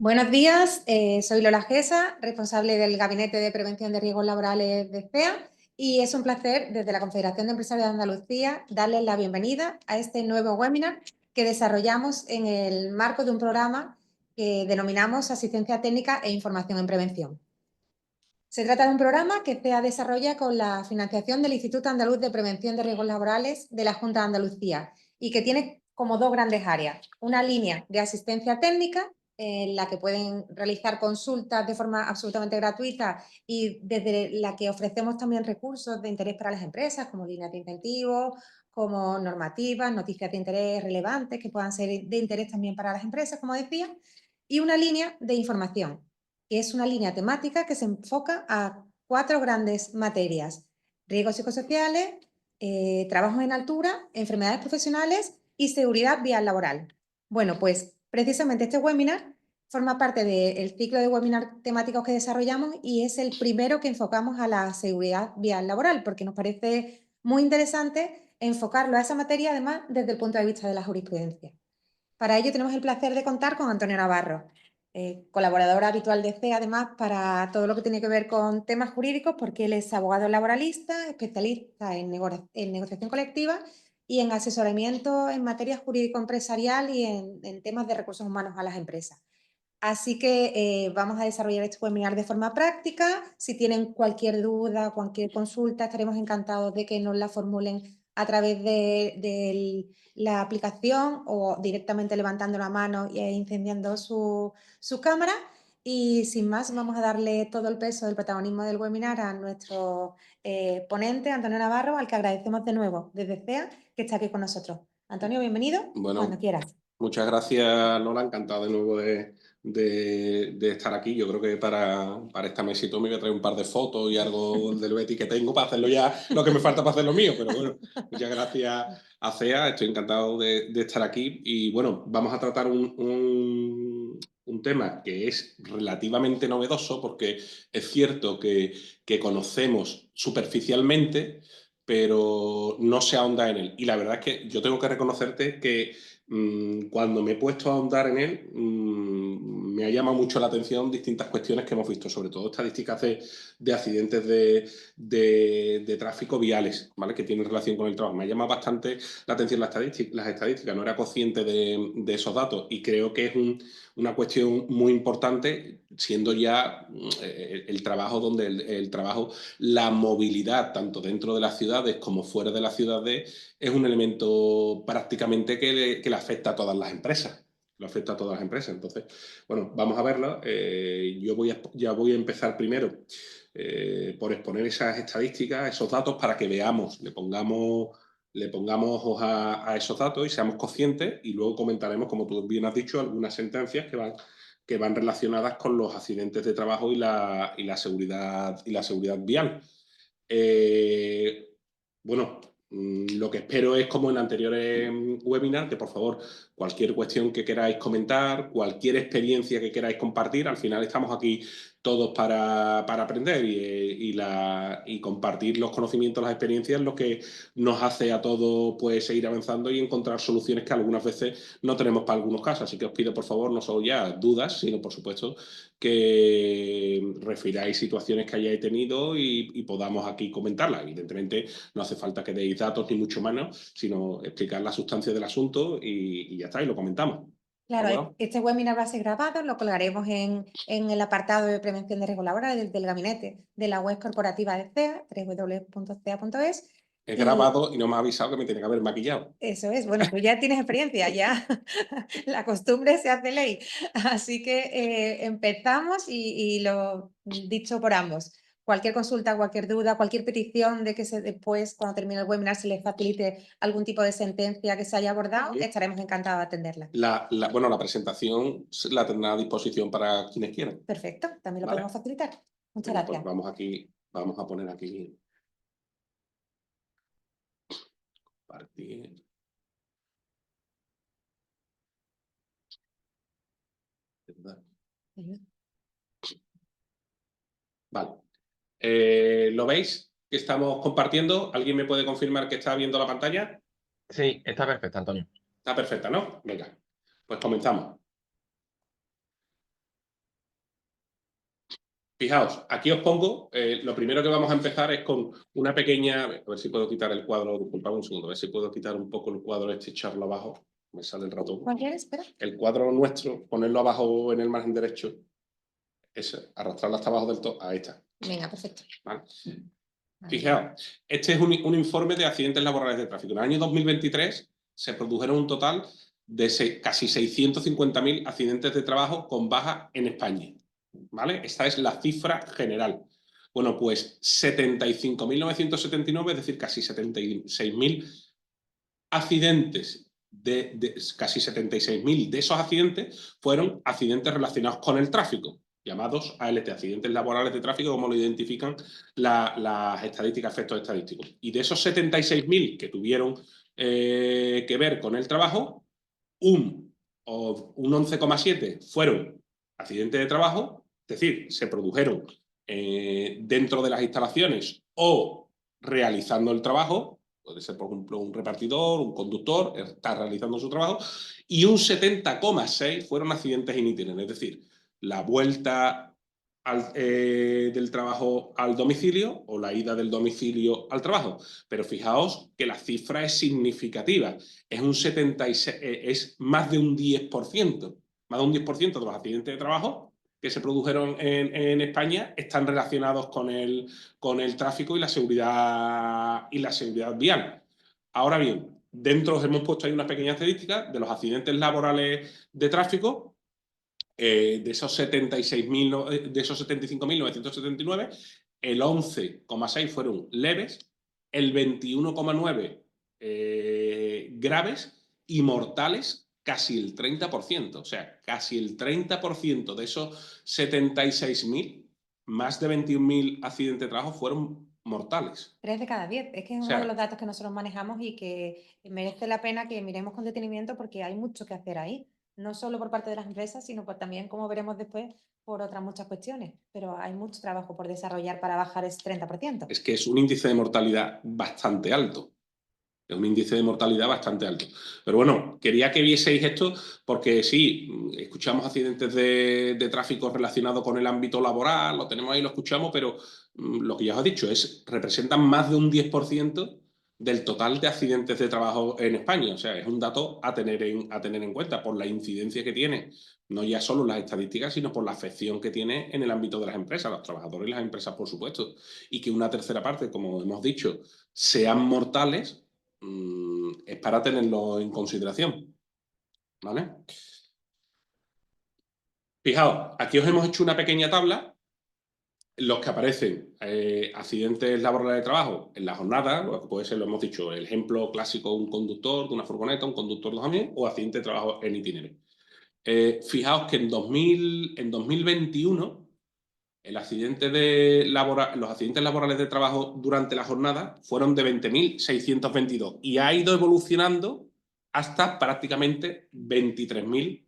Buenos días, soy Lola Gesa, responsable del Gabinete de Prevención de Riesgos Laborales de CEA, y es un placer desde la Confederación de Empresarios de Andalucía darles la bienvenida a este nuevo webinar que desarrollamos en el marco de un programa que denominamos Asistencia Técnica e Información en Prevención. Se trata de un programa que CEA desarrolla con la financiación del Instituto Andaluz de Prevención de Riesgos Laborales de la Junta de Andalucía y que tiene como dos grandes áreas. Una línea de asistencia técnica en la que pueden realizar consultas de forma absolutamente gratuita y desde la que ofrecemos también recursos de interés para las empresas, como líneas de incentivos, como normativas, noticias de interés relevantes que puedan ser de interés también para las empresas, como decía, y una línea de información, que es una línea temática que se enfoca a 4 grandes materias: riesgos psicosociales, trabajos en altura, enfermedades profesionales y seguridad vial laboral. Bueno, pues precisamente este webinar forma parte del ciclo de webinar temáticos que desarrollamos y es el primero que enfocamos a la seguridad vial laboral, porque nos parece muy interesante enfocarlo a esa materia, además, desde el punto de vista de la jurisprudencia. Para ello tenemos el placer de contar con Antonio Navarro, colaborador habitual de CEA, además, para todo lo que tiene que ver con temas jurídicos, porque él es abogado laboralista, especialista en negociación colectiva y en asesoramiento en materia jurídico-empresarial y en temas de recursos humanos a las empresas. Así que vamos a desarrollar este webinar de forma práctica. Si tienen cualquier duda, cualquier consulta, estaremos encantados de que nos la formulen a través de la aplicación o directamente levantando la mano e incendiando su cámara. Y sin más, vamos a darle todo el peso del protagonismo del webinar a nuestro ponente, Antonio Navarro, al que agradecemos de nuevo desde CEA que está aquí con nosotros. Antonio, bienvenido, cuando quieras. Muchas gracias, Lola. Encantado de nuevo de estar aquí. Yo creo que para esta mesita me voy a traer un par de fotos y algo del Betis que tengo para hacerlo ya, lo que me falta para hacer lo mío. Pero bueno, muchas gracias a CEA. Estoy encantado de estar aquí. Y bueno, vamos a tratar un tema que es relativamente novedoso, porque es cierto que conocemos superficialmente, pero no se ahonda en él. Y la verdad es que yo tengo que reconocerte que cuando me he puesto a ahondar en él, me ha llamado mucho la atención distintas cuestiones que hemos visto, sobre todo estadísticas de accidentes de tráfico viales, ¿vale? Que tienen relación con el trabajo. Me ha llamado bastante la atención las estadísticas, no era consciente de esos datos y creo que es una cuestión muy importante, siendo ya el trabajo donde el trabajo, la movilidad, tanto dentro de las ciudades como fuera de las ciudades, es un elemento prácticamente que le afecta a todas las empresas. Lo afecta a todas las empresas. Entonces, bueno, vamos a verlo. Ya voy a empezar primero por exponer esas estadísticas, esos datos, para que veamos, le pongamos ojos a esos datos y seamos conscientes, y luego comentaremos, como tú bien has dicho, algunas sentencias que van relacionadas con los accidentes de trabajo y la seguridad vial. Bueno, lo que espero es, como en anteriores webinars, que por favor cualquier cuestión que queráis comentar, cualquier experiencia que queráis compartir, al final estamos aquí todos para aprender y compartir los conocimientos, las experiencias, lo que nos hace a todos pues seguir avanzando y encontrar soluciones que algunas veces no tenemos para algunos casos. Así que os pido, por favor, no solo ya dudas, sino por supuesto que refiráis situaciones que hayáis tenido y podamos aquí comentarlas. Evidentemente no hace falta que deis datos ni mucho menos, sino explicar la sustancia del asunto y ya está, y lo comentamos. Claro, este webinar va a ser grabado, lo colgaremos en el apartado de prevención de riesgos laborales del gabinete de la web corporativa de CEA, www.cea.es. He grabado y no me ha avisado que me tiene que haber maquillado. Eso es, bueno, tú ya tienes experiencia, ya la costumbre se hace ley. Así que empezamos y lo dicho por ambos. Cualquier consulta, cualquier duda, cualquier petición de que después, cuando termine el webinar, se les facilite algún tipo de sentencia que se haya abordado, estaremos encantados de atenderla. Bueno, la presentación la tendrá a disposición para quienes quieran. Perfecto, también lo podemos facilitar. Muchas Venga, gracias. pues vamos a poner aquí. Compartir. Vale. ¿Lo veis que estamos compartiendo? ¿Alguien me puede confirmar que está viendo la pantalla? Sí, está perfecta, Antonio. Está perfecta, ¿no? Venga, pues comenzamos. Fijaos, aquí os pongo, lo primero que vamos a empezar es con una pequeña, a ver si puedo quitar el cuadro, disculpad un segundo, a ver si puedo quitar un poco el cuadro este, echarlo abajo, me sale el ratón. ¿Cuál quieres? Espera. El cuadro nuestro, ponerlo abajo en el margen derecho, ese, arrastrarlo hasta abajo del todo, ahí está. Venga, perfecto. ¿Vale? Vale. Fijaos, este es un informe de accidentes laborales de tráfico. En el año 2023 se produjeron un total de casi 650.000 accidentes de trabajo con baja en España. ¿Vale? Esta es la cifra general. Bueno, pues 75.979, es decir, casi 76.000 accidentes, casi 76.000 de esos accidentes fueron accidentes relacionados con el tráfico, llamados ALT, accidentes laborales de tráfico, como lo identifican las estadísticas, efectos estadísticos. Y de esos 76.000 que tuvieron que ver con el trabajo, un 11,7 fueron accidentes de trabajo, es decir, se produjeron dentro de las instalaciones o realizando el trabajo, puede ser, por ejemplo, un repartidor, un conductor, está realizando su trabajo, y un 70,6 fueron accidentes in itinere, es decir, la vuelta del trabajo al domicilio o la ida del domicilio al trabajo. Pero fijaos que la cifra es significativa, es un 76, es más de un 10%, más de un 10% de los accidentes de trabajo que se produjeron en España están relacionados con el tráfico y la seguridad vial. Ahora bien, dentro hemos puesto ahí una pequeña estadística de los accidentes laborales de tráfico, de esos 75.979, el 11,6 fueron leves, el 21,9 graves y mortales casi el 30%. O sea, casi el 30% de esos 76.000, más de 21.000 accidentes de trabajo fueron mortales. 3 de cada 10. Es que es O uno de sea, los datos que nosotros manejamos y que merece la pena que miremos con detenimiento porque hay mucho que hacer ahí. No solo por parte de las empresas, sino también, como veremos después, por otras muchas cuestiones. Pero hay mucho trabajo por desarrollar para bajar ese 30%. es que es un índice de mortalidad bastante alto. Es un índice de mortalidad bastante alto. Pero bueno, quería que vieseis esto porque sí, escuchamos accidentes de tráfico relacionados con el ámbito laboral, lo tenemos ahí, lo escuchamos, pero lo que ya os he dicho representan más de un 10% del total de accidentes de trabajo en España. O sea, es un dato a tener en cuenta por la incidencia que tiene, no ya solo las estadísticas, sino por la afección que tiene en el ámbito de las empresas, los trabajadores y las empresas, por supuesto. Y que una tercera parte, como hemos dicho, sean mortales, es para tenerlo en consideración. ¿Vale? Fijaos, aquí os hemos hecho una pequeña tabla en los que aparecen accidentes laborales de trabajo en la jornada, lo que puede ser, lo hemos dicho, el ejemplo clásico, un conductor de una furgoneta, un conductor de un camión, o accidente de trabajo en itinerario. Fijaos que en 2021 los accidentes laborales de trabajo durante la jornada fueron de 20.622 y ha ido evolucionando hasta prácticamente 23.000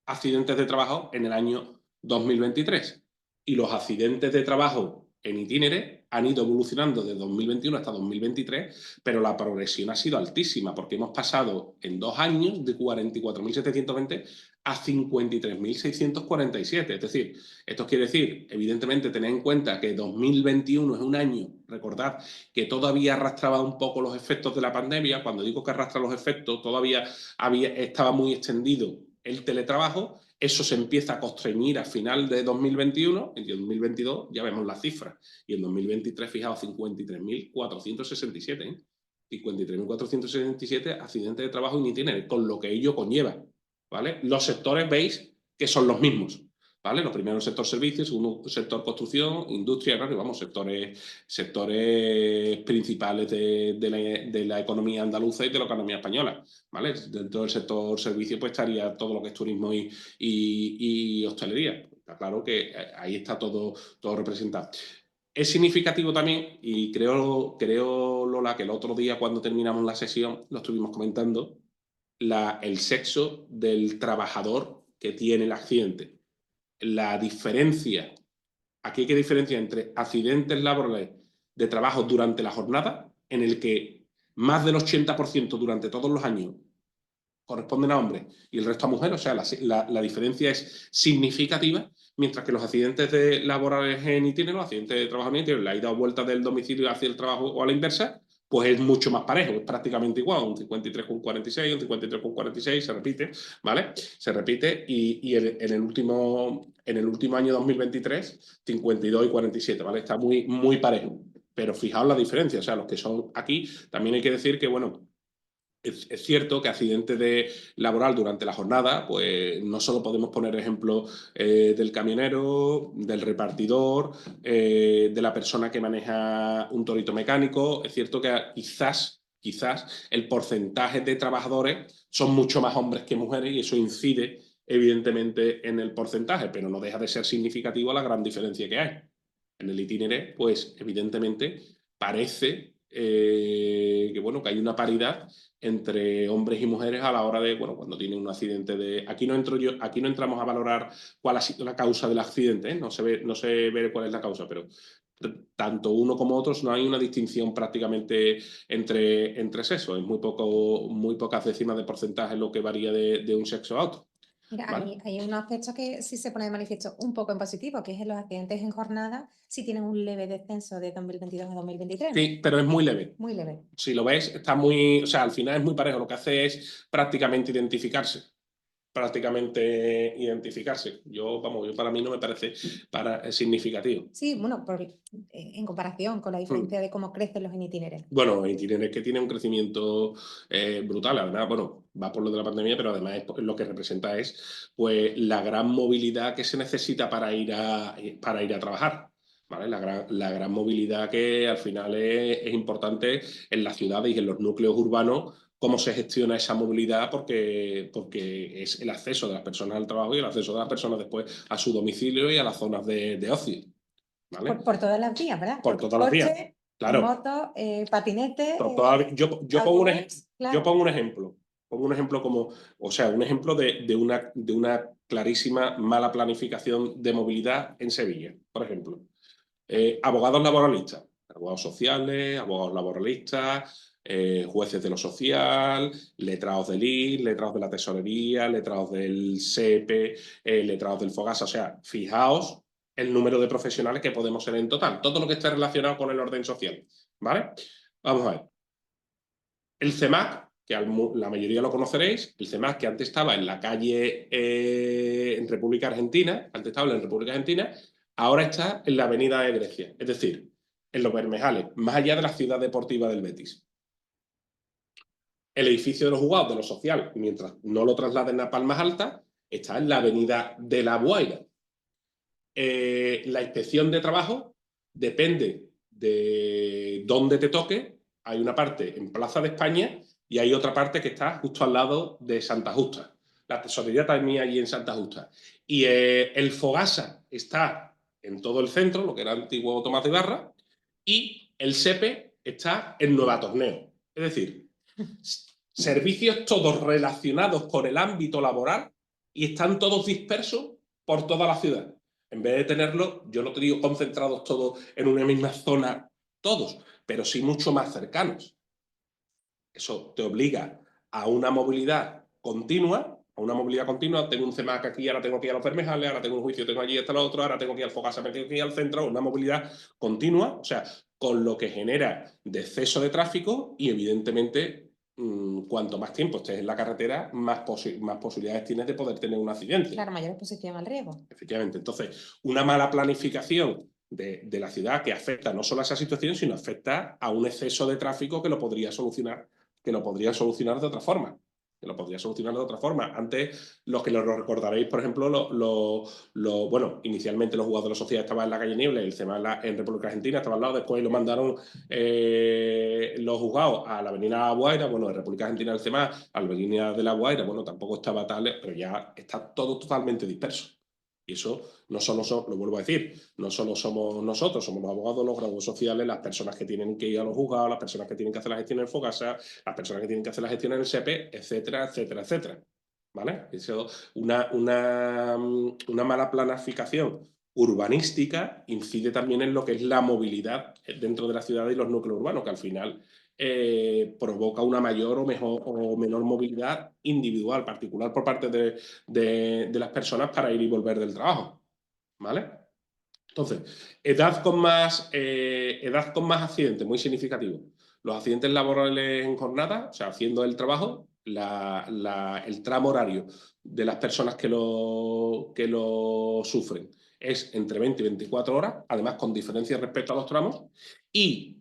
accidentes de trabajo en el año 2023. Y los accidentes de trabajo en itinere han ido evolucionando de 2021 hasta 2023, pero la progresión ha sido altísima, porque hemos pasado en 2 años de 44.720 a 53.647. Es decir, esto quiere decir, evidentemente, tener en cuenta que 2021 es un año, recordad, que todavía arrastraba un poco los efectos de la pandemia. Cuando digo que arrastra los efectos, todavía estaba muy extendido el teletrabajo. Eso se empieza a constreñir a final de 2021, en 2022 ya vemos las cifras, y en 2023, fijaos, 53.467, ¿eh? 53.467 accidentes de trabajo in itinere, con lo que ello conlleva, ¿vale? Los sectores veis que son los mismos, ¿vale? Los primeros sector servicios, segundo sector construcción, industria, agrario, vamos, sectores principales de la economía andaluza y de la economía española, ¿vale? Dentro del sector servicios pues estaría todo lo que es turismo y hostelería. Está claro que ahí está todo representado. Es significativo también, y creo, Lola, que el otro día cuando terminamos la sesión lo estuvimos comentando, el sexo del trabajador que tiene el accidente. La diferencia, aquí hay que diferenciar entre accidentes laborales de trabajo durante la jornada, en el que más del 80% durante todos los años corresponden a hombres y el resto a mujeres, o sea, la diferencia es significativa, mientras que los accidentes laborales en itinerario, los accidentes de trabajo en itinerario, la ida o vuelta del domicilio hacia el trabajo o a la inversa, pues es mucho más parejo, es prácticamente igual, un 53,46, un 53,46, se repite, ¿vale? Se repite y en el último año 2023, 52 y 47, ¿vale? Está muy, muy parejo. Pero fijaos la diferencia, o sea, los que son aquí, también hay que decir que, bueno, es cierto que accidentes laboral durante la jornada, pues no solo podemos poner ejemplos del camionero, del repartidor, de la persona que maneja un torito mecánico. Es cierto que quizás el porcentaje de trabajadores son mucho más hombres que mujeres y eso incide evidentemente en el porcentaje, pero no deja de ser significativo la gran diferencia que hay. En el itinerario, pues evidentemente parece que, bueno, que hay una paridad entre hombres y mujeres a la hora de, bueno, cuando tienen un accidente de... Aquí no entramos a valorar cuál ha sido la causa del accidente, ¿eh? No se ve cuál es la causa, pero tanto uno como otros no hay una distinción prácticamente entre sexos, es muy pocas décimas de porcentaje lo que varía de un sexo a otro. Mira, ¿Vale? hay un aspecto que sí se pone de manifiesto un poco en positivo, que es en los accidentes en jornada, si tienen un leve descenso de 2022 a 2023. Sí, pero es muy leve. Muy leve. Si lo ves, está muy, o sea, al final es muy parejo. Lo que hace es prácticamente identificarse. Yo para mí no me parece significativo. Sí, bueno, en comparación con la Mm. diferencia de cómo crecen los en itinerarios. Bueno, Itinere que tiene un crecimiento brutal, además, bueno, va por lo de la pandemia, pero además lo que representa es pues la gran movilidad que se necesita para ir a trabajar. ¿Vale? La gran movilidad que al final es importante en las ciudades y en los núcleos urbanos, cómo se gestiona esa movilidad, porque es el acceso de las personas al trabajo y el acceso de las personas después a su domicilio y a las zonas de ocio. ¿Vale? Por todas las vías, ¿verdad? Por todas las vías. Coche, Claro. moto, patinete, Yo autobús, claro. pongo un ejemplo. Pongo un ejemplo o sea, un ejemplo de una clarísima mala planificación de movilidad en Sevilla, por ejemplo. Abogados laboralistas, abogados sociales, abogados laboralistas, jueces de lo social, letrados del IS, letrados de la tesorería, letrados del SEPE, letrados del FOGASA. O sea, fijaos el número de profesionales que podemos ser en total, todo lo que esté relacionado con el orden social. ¿Vale? Vamos a ver. El CEMAC, que la mayoría lo conoceréis, el CEMAC que antes estaba en la calle en República Argentina, ahora está en la avenida de Grecia, es decir, en los Bermejales, más allá de la ciudad deportiva del Betis. El edificio de los juzgados de lo social, mientras no lo trasladen a Palmas Altas, está en la avenida de La Guaira. La inspección de trabajo depende de dónde te toque. Hay una parte en Plaza de España y hay otra parte que está justo al lado de Santa Justa. La tesorería también allí en Santa Justa. Y el Fogasa está en todo el centro, lo que era antiguo Tomás de Ibarra, y el SEPE está en Nueva Torneo. Es decir, servicios todos relacionados con el ámbito laboral y están todos dispersos por toda la ciudad. En vez de tenerlo, yo no te digo concentrados todos en una misma zona, todos, pero sí mucho más cercanos. Eso te obliga a una movilidad continua, tengo un CEMAC aquí, ahora tengo que ir a los Bermejales, ahora tengo un juicio, tengo allí hasta lo otro, ahora tengo que ir al Fogasa, tengo que ir al centro, una movilidad continua, o sea, con lo que genera exceso de tráfico y evidentemente cuanto más tiempo estés en la carretera, más posibilidades tienes de poder tener un accidente. Claro, mayor exposición al riesgo. Efectivamente. Entonces, una mala planificación de la ciudad que afecta no solo a esa situación, sino afecta a un exceso de tráfico que lo podría solucionar de otra forma. Antes, los que lo recordaréis, por ejemplo, bueno, inicialmente los juzgados de la sociedad estaban en la calle Niebla, el CEMA en República Argentina estaba al lado, después lo mandaron los juzgados a la avenida La Guaira, bueno, en República Argentina el CEMA, a la avenida de La Guaira, bueno, tampoco estaba tal, pero ya está todo totalmente disperso. Y eso no solo lo vuelvo a decir, no solo somos nosotros, somos los abogados, los graduados sociales, las personas que tienen que ir a los juzgados, las personas que tienen que hacer la gestión en el FOGASA, las personas que tienen que hacer la gestión en el SEPE, etcétera, etcétera, etcétera. ¿Vale? Eso, una mala planificación urbanística incide también en lo que es la movilidad dentro de la ciudad y los núcleos urbanos, que al final provoca una mayor o menor movilidad individual, particular por parte de las personas para ir y volver del trabajo. ¿vale? Entonces, edad con más accidentes, muy significativo. Los accidentes laborales en jornada, o sea, haciendo el trabajo, el tramo horario de las personas que lo sufren es entre 20 y 24 horas, además con diferencia respecto a los tramos. Y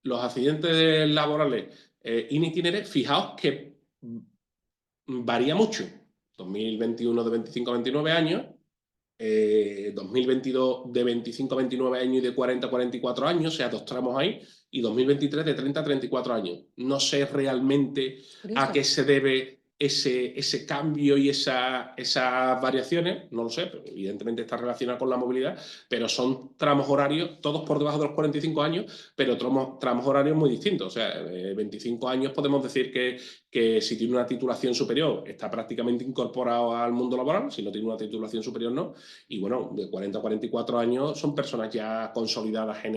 los accidentes laborales in itinere, fijaos que varía mucho. 2021 de 25 a 29 años, 2022 de 25 a 29 años y de 40 a 44 años, o sea, dos tramos ahí, y 2023 de 30 a 34 años. No sé realmente a Curioso. qué se debe ese cambio y esas variaciones, no lo sé, pero evidentemente está relacionado con la movilidad, pero son tramos horarios, todos por debajo de los 45 años, pero tramos horarios muy distintos. O sea, 25 años podemos decir que si tiene una titulación superior está prácticamente incorporado al mundo laboral, si no tiene una titulación superior no, y bueno, de 40 a 44 años son personas ya consolidadas en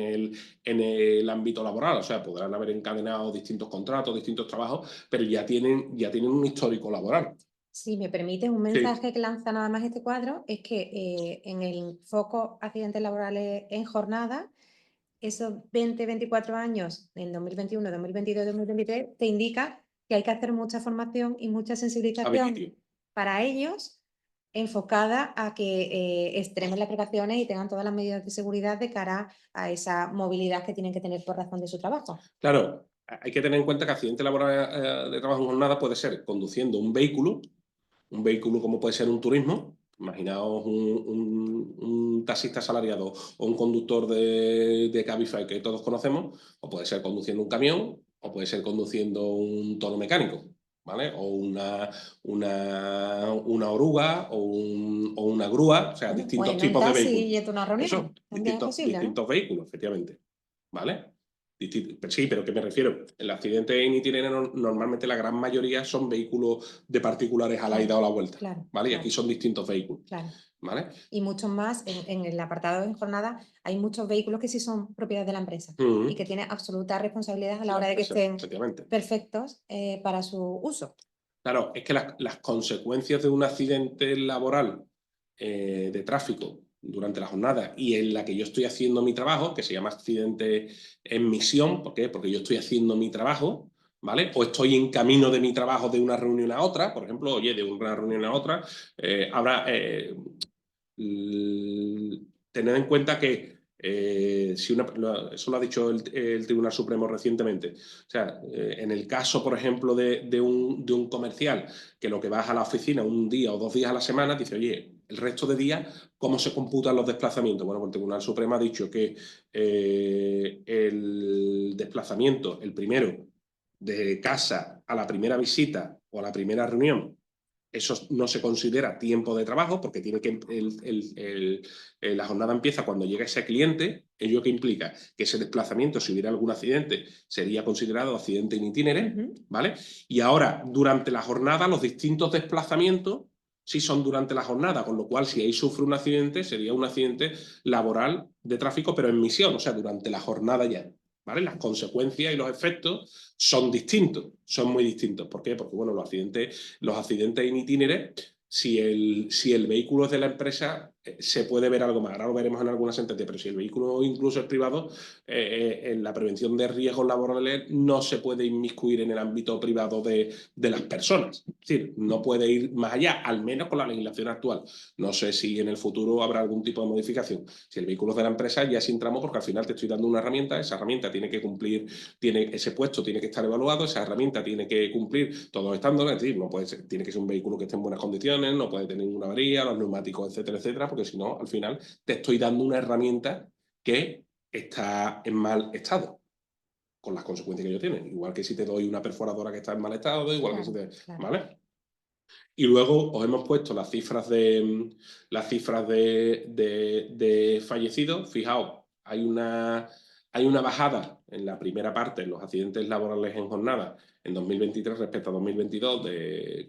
el ámbito laboral, o sea, podrán haber encadenado distintos contratos, distintos trabajos, pero ya tienen un histórico laboral. Si me permites, un Sí, mensaje que lanza nada más este cuadro es que en el foco accidentes laborales en jornada, esos 20, 24 años en 2021, 2022, 2023, te indica que hay que hacer mucha formación y mucha sensibilización habilitio. para ellos enfocada a que extremen las precauciones y tengan todas las medidas de seguridad de cara a esa movilidad que tienen que tener por razón de su trabajo. Claro, hay que tener en cuenta que accidente laboral de trabajo en jornada puede ser conduciendo un vehículo como puede ser un turismo, imaginaos un taxista asalariado o un conductor de Cabify que todos conocemos, o puede ser conduciendo un camión, o puede ser conduciendo un tono mecánico, ¿vale? O una oruga o una grúa, o sea, Bueno, o distintos en un tipos de taxi vehículos. y a una reunión, Eso, también es posible, ¿no? distintos vehículos, efectivamente, ¿vale? Sí, pero ¿qué me refiero? El accidente en itinerario normalmente la gran mayoría son vehículos de particulares a la Claro, ida o la vuelta, claro, ¿vale? Y aquí claro, son distintos vehículos, claro. ¿vale? Y muchos más, en el apartado en jornada, hay muchos vehículos que sí son propiedad de la empresa y que tienen absoluta responsabilidad a la La hora de que empresa, estén efectivamente. perfectos para su uso. Claro, es que las consecuencias de un accidente laboral de tráfico durante la jornada y en la que yo estoy haciendo mi trabajo, que se llama accidente en misión, ¿por qué? Porque yo estoy haciendo mi trabajo, ¿vale? O estoy en camino de mi trabajo de una reunión a otra, por ejemplo, oye, de una reunión a otra, habrá tener en cuenta que eso lo ha dicho el Tribunal Supremo recientemente. O sea, en el caso, por ejemplo, de un comercial que lo que vas a la oficina un día o 2 días a la semana, dice, oye, el resto de días, ¿cómo se computan los desplazamientos? Bueno, pues el Tribunal Supremo ha dicho que el desplazamiento, el primero, de casa a la primera visita o a la primera reunión, eso no se considera tiempo de trabajo porque tiene que la jornada empieza cuando llega ese cliente. ¿Ello qué implica? Que ese desplazamiento, si hubiera algún accidente, sería considerado accidente in itinere, Ujú. ¿vale? Y ahora, durante la jornada, los distintos desplazamientos sí son durante la jornada, con lo cual, si ahí sufre un accidente, sería un accidente laboral de tráfico, pero en misión, o sea, durante la jornada ya. ¿Vale? Las consecuencias y los efectos son distintos, son muy distintos. ¿Por qué? Porque bueno, los accidentes in itinere, si el vehículo es de la empresa, se puede ver algo más. Ahora lo veremos en alguna sentencia, pero si el vehículo incluso es privado, en la prevención de riesgos laborales no se puede inmiscuir en el ámbito privado de las personas. Es decir, no puede ir más allá, al menos con la legislación actual. No sé si en el futuro habrá algún tipo de modificación. Si el vehículo es de la empresa, ya sin tramo, porque al final te estoy dando una herramienta, esa herramienta tiene que cumplir, ese puesto tiene que estar evaluado, esa herramienta tiene que cumplir todos los estándares, es decir, no puede ser, tiene que ser un vehículo que esté en buenas condiciones, no puede tener ninguna avería, los neumáticos, etcétera, etcétera, porque si no, al final te estoy dando una herramienta que está en mal estado, con las consecuencias que ello tiene. Igual que si te doy una perforadora que está en mal estado, igual que si Claro, te... claro. ¿Vale? Y luego os hemos puesto las cifras de fallecidos. Fijaos, hay una bajada en la primera parte en los accidentes laborales en jornada en 2023 respecto a 2022,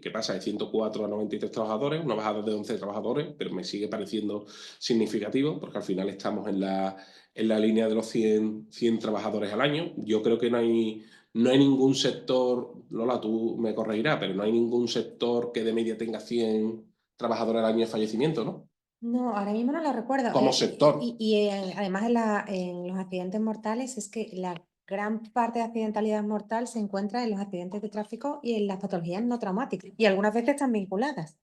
que pasa de 104 a 93 trabajadores, una bajada de 11 trabajadores, pero me sigue pareciendo significativo porque al final estamos en la línea de los 100 trabajadores al año. Yo creo que no hay ningún sector, Lola, tú me corregirás, pero no hay ningún sector que de media tenga 100 trabajadores al año de fallecimiento, ¿no? No, ahora mismo no lo recuerdo. como sector. Además en los accidentes mortales es que la gran parte de accidentalidad mortal se encuentra en los accidentes de tráfico y en las patologías no traumáticas. Y algunas veces están vinculadas.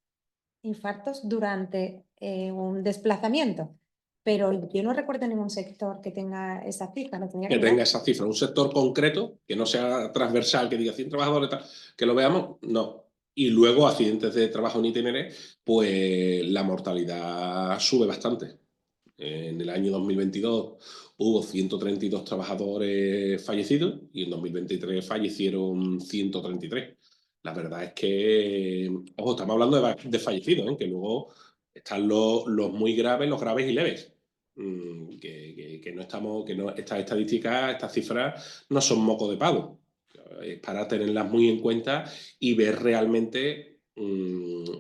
Infartos durante un desplazamiento. Pero yo no recuerdo ningún sector que tenga esa cifra, lo tenía que Que mirar. tenga esa cifra, un sector concreto, que no sea transversal, que diga 100 trabajadores, tal, que lo veamos, no. Y luego accidentes de trabajo en itinere, pues la mortalidad sube bastante. En el año 2022 hubo 132 trabajadores fallecidos y en 2023 fallecieron 133. La verdad es que, ojo, estamos hablando de fallecidos, ¿eh? Que luego están los muy graves, los graves y leves. Que no estamos, que no, estas estadísticas, estas cifras no son moco de pavo. Es para tenerlas muy en cuenta y ver realmente lo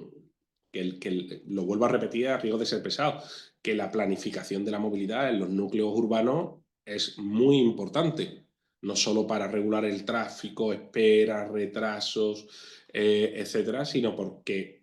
vuelvo a repetir a riesgo de ser pesado, que la planificación de la movilidad en los núcleos urbanos es muy importante, no solo para regular el tráfico, esperas, retrasos, etcétera, sino porque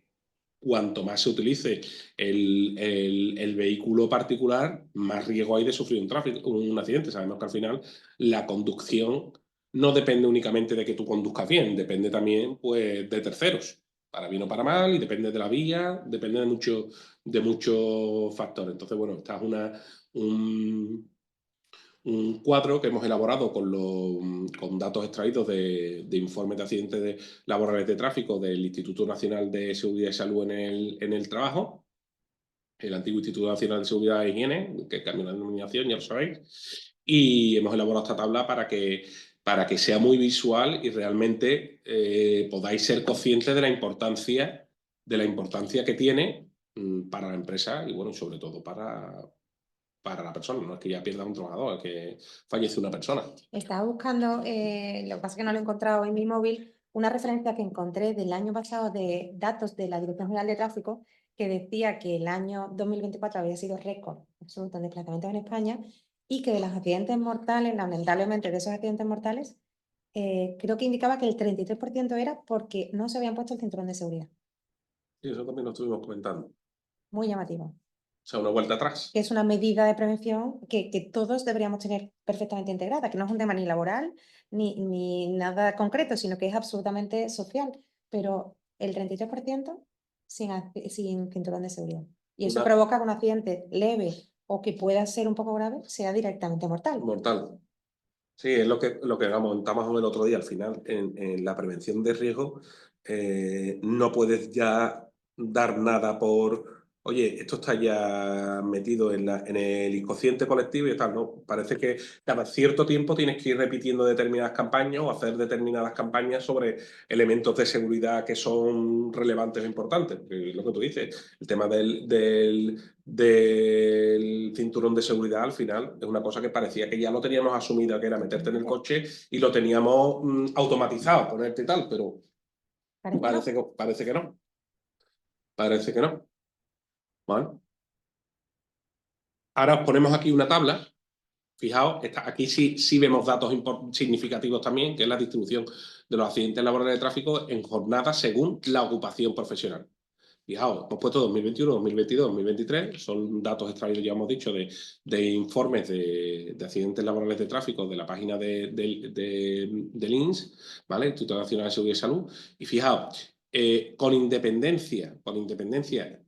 cuanto más se utilice el vehículo particular, más riesgo hay de sufrir un accidente. Sabemos que al final la conducción no depende únicamente de que tú conduzcas bien, depende también pues, de terceros, para bien o para mal, y depende de la vía, depende de muchos factores. Entonces, bueno, esta es un cuadro que hemos elaborado con datos extraídos de informes de laborales de tráfico del Instituto Nacional de Seguridad y Salud en el Trabajo, el antiguo Instituto Nacional de Seguridad e Higiene, que cambió la denominación, ya lo sabéis, y hemos elaborado esta tabla para que sea muy visual y realmente podáis ser conscientes de la importancia que tiene para la empresa y, bueno, sobre todo para la persona. No es que ya pierda un trabajador, es que fallece una persona. Estaba buscando, lo que pasa es que no lo he encontrado en mi móvil, una referencia que encontré del año pasado de datos de la Dirección General de Tráfico que decía que el año 2024 había sido récord absoluto en desplazamientos en España y que de los accidentes mortales, lamentablemente de esos accidentes mortales, creo que indicaba que el 33% era porque no se habían puesto el cinturón de seguridad. Y eso también lo estuvimos comentando. Muy llamativo. O sea, una vuelta atrás. Que es una medida de prevención que todos deberíamos tener perfectamente integrada, que no es un tema ni laboral ni nada concreto, sino que es absolutamente social. Pero el 33% sin cinturón de seguridad. Y eso Una provoca que un accidente leve o que pueda ser un poco grave sea directamente mortal. mortal. Sí, es lo que comentábamos el otro día. Al final, en la prevención de riesgo, no puedes ya dar nada por, oye, esto está ya metido en el inconsciente colectivo y tal, ¿no? Parece que cada cierto tiempo tienes que ir repitiendo determinadas campañas o hacer determinadas campañas sobre elementos de seguridad que son relevantes e importantes. Lo que tú dices, el tema del cinturón de seguridad al final es una cosa que parecía que ya lo teníamos asumido, que era meterte en el coche y lo teníamos automatizado, ponerte y tal, pero Parece que no. parece que no. Parece que no. ¿Vale? Ahora os ponemos aquí una tabla. Fijaos, aquí sí vemos datos significativos también, que es la distribución de los accidentes laborales de tráfico en jornadas según la ocupación profesional. Fijaos, hemos puesto 2021, 2022, 2023, son datos extraídos, ya hemos dicho, de informes de accidentes laborales de tráfico de la página del INS, ¿vale? Instituto Nacional de Seguridad y Salud. Y fijaos, con independencia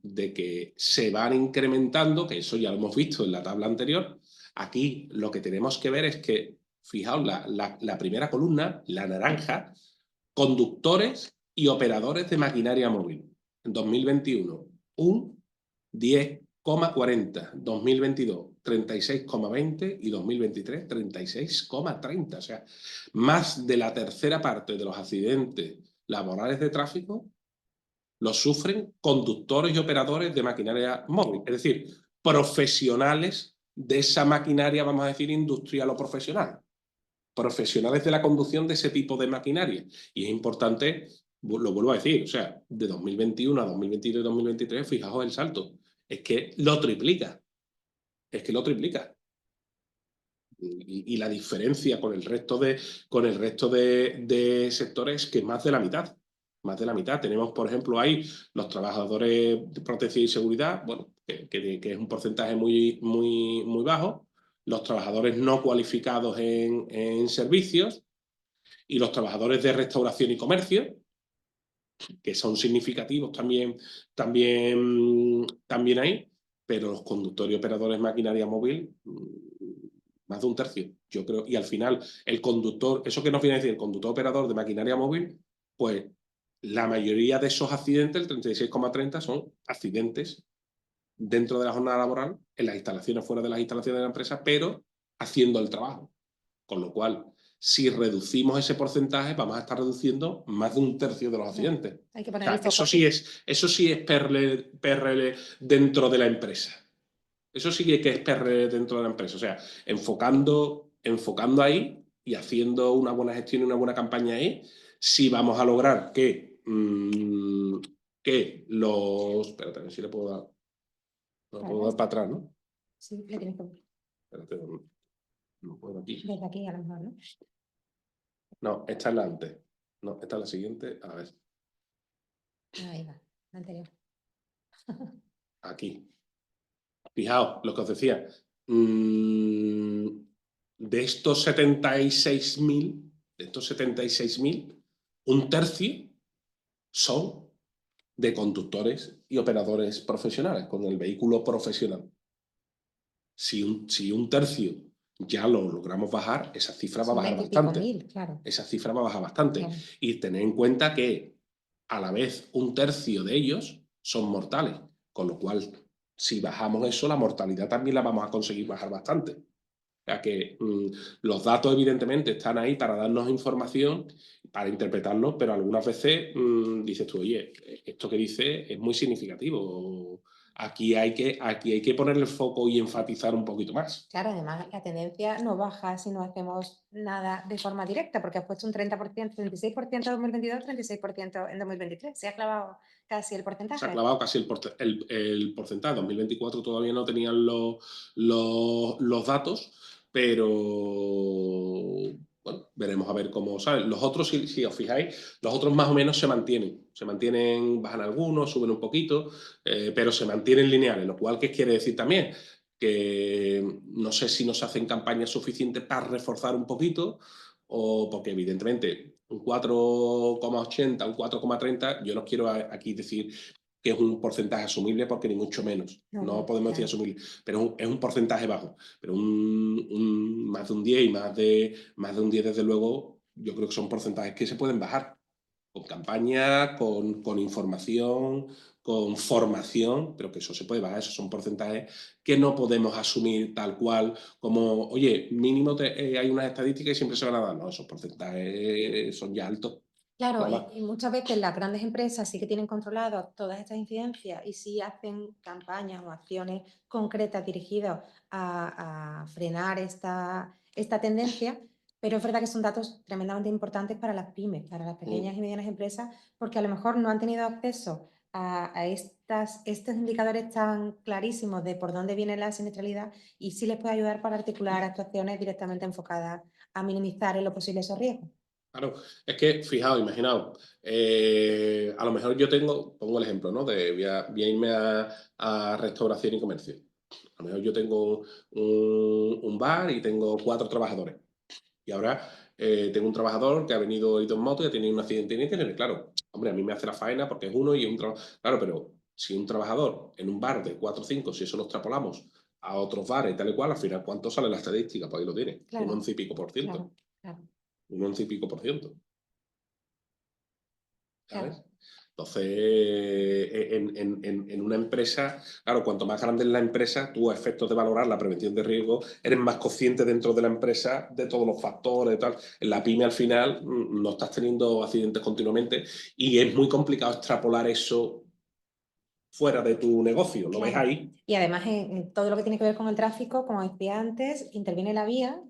de que se van incrementando, que eso ya lo hemos visto en la tabla anterior, aquí lo que tenemos que ver es que, fijaos, la primera columna, la naranja, conductores y operadores de maquinaria móvil. En 2021, un 10,40. 2022, 36,20 y 2023, 36,30. O sea, más de la tercera parte de los accidentes laborales de tráfico los sufren conductores y operadores de maquinaria móvil. Es decir, profesionales de esa maquinaria, vamos a decir, industrial o profesional. Profesionales de la conducción de ese tipo de maquinaria. Y es importante, lo vuelvo a decir, o sea, de 2021 a 2022 y 2023, fijaos el salto. Es que lo triplica. Es que lo triplica. Y la diferencia con el resto de sectores es que es más de la mitad. Más de la mitad. Tenemos, por ejemplo, ahí los trabajadores de protección y seguridad, bueno, que es un porcentaje muy bajo, los trabajadores no cualificados en servicios y los trabajadores de restauración y comercio, que son significativos también hay, pero los conductores y operadores de maquinaria móvil, más de un tercio, yo creo. Y al final, el conductor, ¿eso qué nos viene a decir? El conductor operador de maquinaria móvil, pues la mayoría de esos accidentes, el 36,30, son accidentes dentro de la jornada laboral, en las instalaciones, fuera de las instalaciones de la empresa, pero haciendo el trabajo. Con lo cual, si reducimos ese porcentaje, vamos a estar reduciendo más de un tercio de los accidentes. Hay que O poner sea, el foco. eso sí es PRL dentro de la empresa. Eso sí que es PRL dentro de la empresa. O sea, enfocando ahí y haciendo una buena gestión y una buena campaña ahí, sí vamos a lograr que los... Espérate, a ver si le puedo dar... No puedo dar para atrás, ¿no? Sí, le tienes que... Espérate, no puedo aquí. Desde aquí a lo mejor, ¿no? No, esta es la antes. No, esta es la siguiente. A ver, Ahí va, la anterior. aquí. Fijaos, lo que os decía. De estos 76.000, un tercio son de conductores y operadores profesionales, con el vehículo profesional. Si un tercio ya lo logramos bajar, esa cifra va a Son bajar 20 y pico bastante. mil, claro. Esa cifra va a bajar bastante. Claro. Y tened en cuenta que a la vez un tercio de ellos son mortales, con lo cual si bajamos eso, la mortalidad también la vamos a conseguir bajar bastante. O sea que los datos evidentemente están ahí para darnos información, para interpretarlos, pero algunas veces dices tú, oye, esto que dice es muy significativo. Aquí hay que ponerle el foco y enfatizar un poquito más. Claro, además la tendencia no baja si no hacemos nada de forma directa, porque has puesto un 30%, 36% en 2022, 36% en 2023. Se ha clavado casi el Se ha porcentaje. clavado casi el porcentaje. 2024 todavía no tenían los datos, pero bueno, veremos a ver cómo salen. Los otros, si os fijáis, los otros más o menos se mantienen, bajan algunos, suben un poquito, pero se mantienen lineales, lo cual, ¿qué quiere decir también? Que no sé si nos hacen campañas suficientes para reforzar un poquito, o porque evidentemente un 4,80, un 4,30, yo no quiero aquí decir que es un porcentaje asumible porque ni mucho menos. No podemos decir asumible, pero es un porcentaje bajo. Pero más de un 10 y más de un 10, desde luego, yo creo que son porcentajes que se pueden bajar. Con campaña, con información, con formación, pero que eso se puede bajar, esos son porcentajes que no podemos asumir tal cual como, oye, mínimo hay unas estadísticas y siempre se van a dar. No, esos porcentajes son ya altos. Claro, Nada más. y muchas veces las grandes empresas sí que tienen controlado todas estas incidencias y sí hacen campañas o acciones concretas dirigidas a frenar esta tendencia, pero es verdad que son datos tremendamente importantes para las pymes, para las pequeñas y medianas empresas, porque a lo mejor no han tenido acceso a estos indicadores tan clarísimos de por dónde viene la siniestralidad y sí les puede ayudar para articular actuaciones directamente enfocadas a minimizar en lo posible esos riesgos. Claro, es que, fijaos, imaginaos, a lo mejor pongo el ejemplo, ¿no? Voy a irme a restauración y comercio. A lo mejor yo tengo un bar y tengo 4 trabajadores. Y ahora tengo un trabajador que ha ido en moto y ha tenido un accidente y tiene, claro, hombre, a mí me hace la faena porque es uno y un trabajo. Claro, pero si un trabajador en un bar de 4 o 5, si eso lo extrapolamos a otros bares y tal y cual, al final, ¿cuánto sale la estadística? Pues ahí lo tiene, un Claro, 11 y pico por ciento. claro, claro. Un 11 y pico por ciento. Claro, ¿Sabes? Entonces, en una empresa, claro, cuanto más grande es la empresa, tú a efectos de valorar la prevención de riesgo, eres más consciente dentro de la empresa de todos los factores y tal. En la pyme al final no estás teniendo accidentes continuamente y es muy complicado extrapolar eso fuera de tu negocio. Lo ves claro. ahí. Y además en todo lo que tiene que ver con el tráfico, como decía antes, interviene la vía,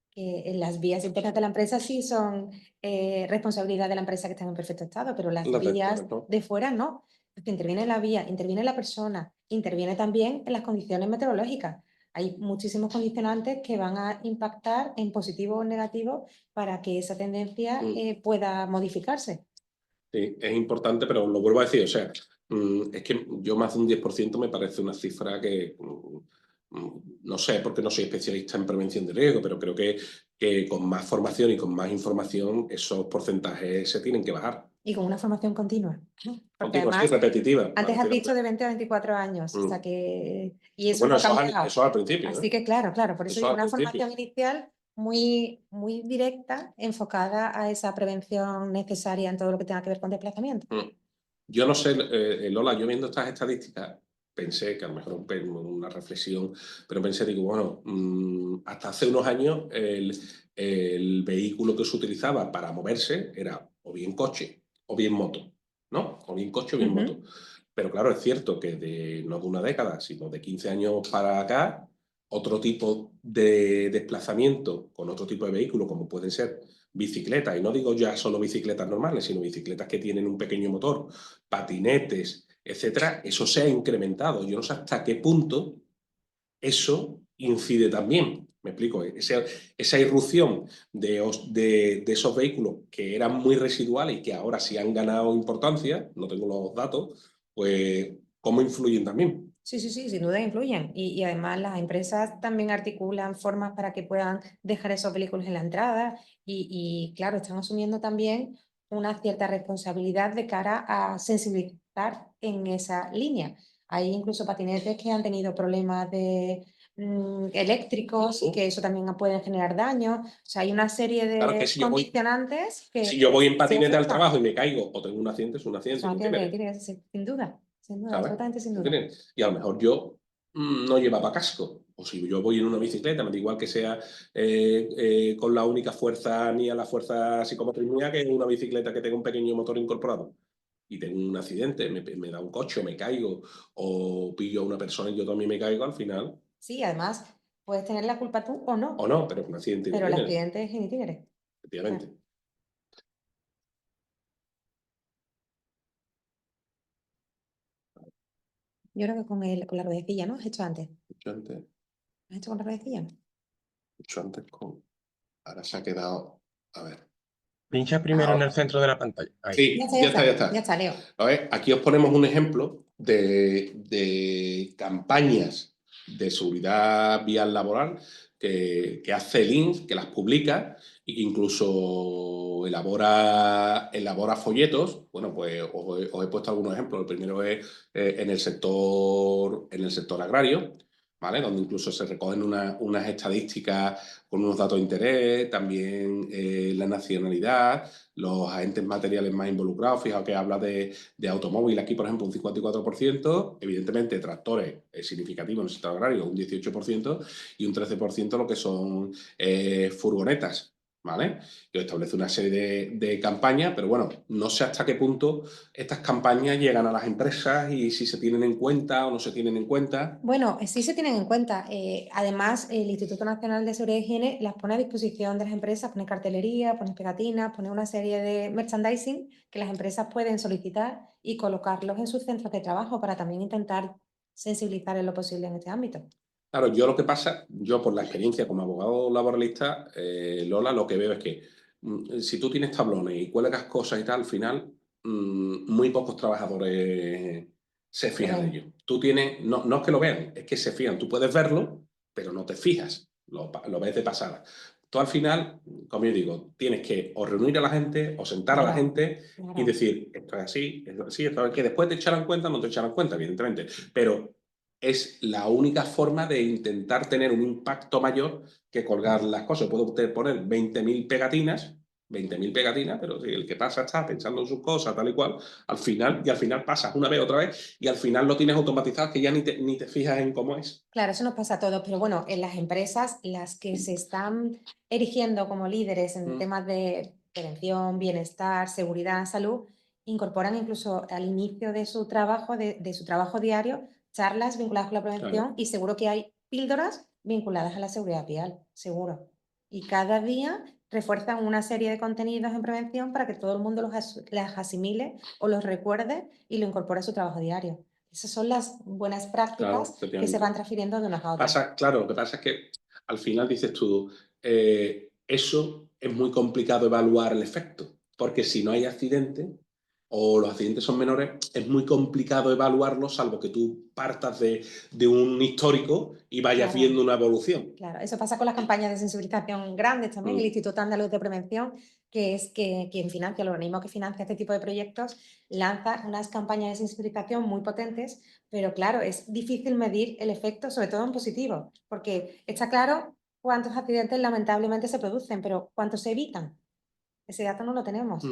que en las vías internas de la empresa sí son responsabilidad de la empresa que están en perfecto estado, pero las Las de vías fuera, ¿no? de fuera no. Porque interviene la vía, interviene la persona, interviene también en las condiciones meteorológicas. Hay muchísimos condicionantes que van a impactar en positivo o en negativo para que esa tendencia pueda modificarse. Sí, es importante, pero lo vuelvo a decir, o sea, es que yo más de un 10% me parece una cifra que, no sé, porque no soy especialista en prevención de riesgo, pero creo que con más formación y con más información esos porcentajes se tienen que bajar. Y con una formación continua, ¿no? Porque Contigo, sí, además, repetitiva. Vale, antes has estoy de dicho acuerdo. de 20 a 24 años, o sea Mm. que... Y eso Bueno, no ha eso, cambiado. eso al principio, Así ¿eh? que claro, claro, por eso Eso digo, al una principio. formación inicial muy, muy directa, enfocada a esa prevención necesaria en todo lo que tenga que ver con desplazamiento. Mm. Yo no sé, Lola, yo viendo estas estadísticas, pensé que a lo mejor una reflexión, pero pensé, digo, bueno, hasta hace unos años el vehículo que se utilizaba para moverse era o bien coche o bien moto, ¿no? O bien coche o bien moto. Pero claro, es cierto que no de una década, sino de 15 años para acá, otro tipo de desplazamiento con otro tipo de vehículo, como pueden ser bicicletas, y no digo ya solo bicicletas normales, sino bicicletas que tienen un pequeño motor, patinetes, etcétera, eso se ha incrementado. Yo no sé hasta qué punto eso incide también. Me explico, esa irrupción de esos vehículos que eran muy residuales y que ahora sí han ganado importancia, no tengo los datos, pues cómo influyen también. Sí, sí, sí, sin duda influyen. Y además las empresas también articulan formas para que puedan dejar esos vehículos en la entrada y claro, están asumiendo también una cierta responsabilidad de cara a sensibilizar en esa línea. Hay incluso patinetes que han tenido problemas de eléctricos y que eso también puede generar daño. O sea, hay una serie Claro que de condicionantes si yo que voy en sí patinete al afectan. trabajo y me caigo o tengo un accidente, es un accidente, Eso no ¿me entiendes? tiene que ser, sin duda, ¿Sabes? absolutamente sin ¿Me duda. entiendes? Y a lo mejor yo no llevaba casco. O si yo voy en una bicicleta, me da igual que sea con la única fuerza mía, la fuerza psicomotriz mía, que una bicicleta que tenga un pequeño motor incorporado. Y tengo un accidente, me da un coche, o me caigo, o pillo a una persona y yo también me caigo, al final, Sí, además puedes tener la culpa tú o o no, no, pero es un accidente y no pero el tiene, accidente es in itinere. Claro. efectivamente. Yo creo que con la ruedecilla, ¿no? Has hecho antes. Mucho antes, ¿Has hecho con la ruedecilla? mucho antes con. Ahora se ha quedado. A ver. Pincha primero en Ahora. el centro de la pantalla. Ahí. Ya Sí, está, ya ya está, ya está, ya está. está, Leo. A ver, aquí os ponemos un ejemplo de campañas de seguridad vial laboral que hace el INS, que las publica y que incluso elabora folletos. Bueno, pues os he puesto algunos ejemplos. El primero es en el sector agrario, ¿vale? Donde incluso se recogen unas estadísticas con unos datos de interés, también la nacionalidad, los agentes materiales más involucrados. Fijaos que habla de automóvil aquí, por ejemplo, un 54%, evidentemente tractores es significativo en el sector agrario, un 18%, y un 13% lo que son furgonetas, ¿vale? Que establece una serie de campañas, pero bueno, no sé hasta qué punto estas campañas llegan a las empresas y si se tienen en cuenta o no se tienen en cuenta. Bueno, sí se tienen en cuenta. Además, el Instituto Nacional de Seguridad y Higiene las pone a disposición de las empresas, pone cartelería, pone pegatinas, pone una serie de merchandising que las empresas pueden solicitar y colocarlos en sus centros de trabajo para también intentar sensibilizar en lo posible en este ámbito. Claro, yo lo que pasa, yo por la experiencia como abogado laboralista, Lola, lo que veo es que si tú tienes tablones y cuelgas cosas y tal, al final muy pocos trabajadores se Lo fijan en ven. ello. Tú tienes, no, no es que lo vean, es que se fijan. Tú puedes verlo, pero no te fijas, lo ves de pasada. Tú al final, como yo digo, tienes que o reunir a la gente o sentar a la Claro, gente y claro. decir, esto es así, esto es así, esto es que después te echarán cuenta, no te echarán cuenta, evidentemente, pero es la única forma de intentar tener un impacto mayor que colgar las cosas. Puedo poner 20.000 pegatinas, pero si el que pasa está pensando en sus cosas, tal y cual, al final pasas una vez, otra vez, y al final lo tienes automatizado que ya ni te fijas en cómo es. Claro, eso nos pasa a todos, pero bueno, en las empresas, las que se están erigiendo como líderes en Mm, temas de prevención, bienestar, seguridad, salud, incorporan incluso al inicio de su trabajo, de su trabajo diario, charlas vinculadas con la claro. prevención y seguro que hay píldoras vinculadas a la seguridad vial, seguro. Y cada día refuerzan una serie de contenidos en prevención para que todo el mundo las asimile o los recuerde y lo incorpore a su trabajo diario. Esas son las buenas Claro, prácticas que se efectivamente. van transfiriendo de unas a otras. Claro, lo que pasa es que al final dices tú, eso es muy complicado evaluar el efecto, porque si no hay accidente, o los accidentes son menores, es muy complicado evaluarlos, salvo que tú partas de un histórico y vayas Claro. viendo una evolución. Claro, eso pasa con las campañas de sensibilización grandes también. El Instituto Andaluz de Prevención, que es quien financia, el organismo que financia este tipo de proyectos, lanza unas campañas de sensibilización muy potentes, pero claro, es difícil medir el efecto, sobre todo en positivo, porque está claro cuántos accidentes lamentablemente se producen, pero cuántos se evitan. Ese dato no lo tenemos.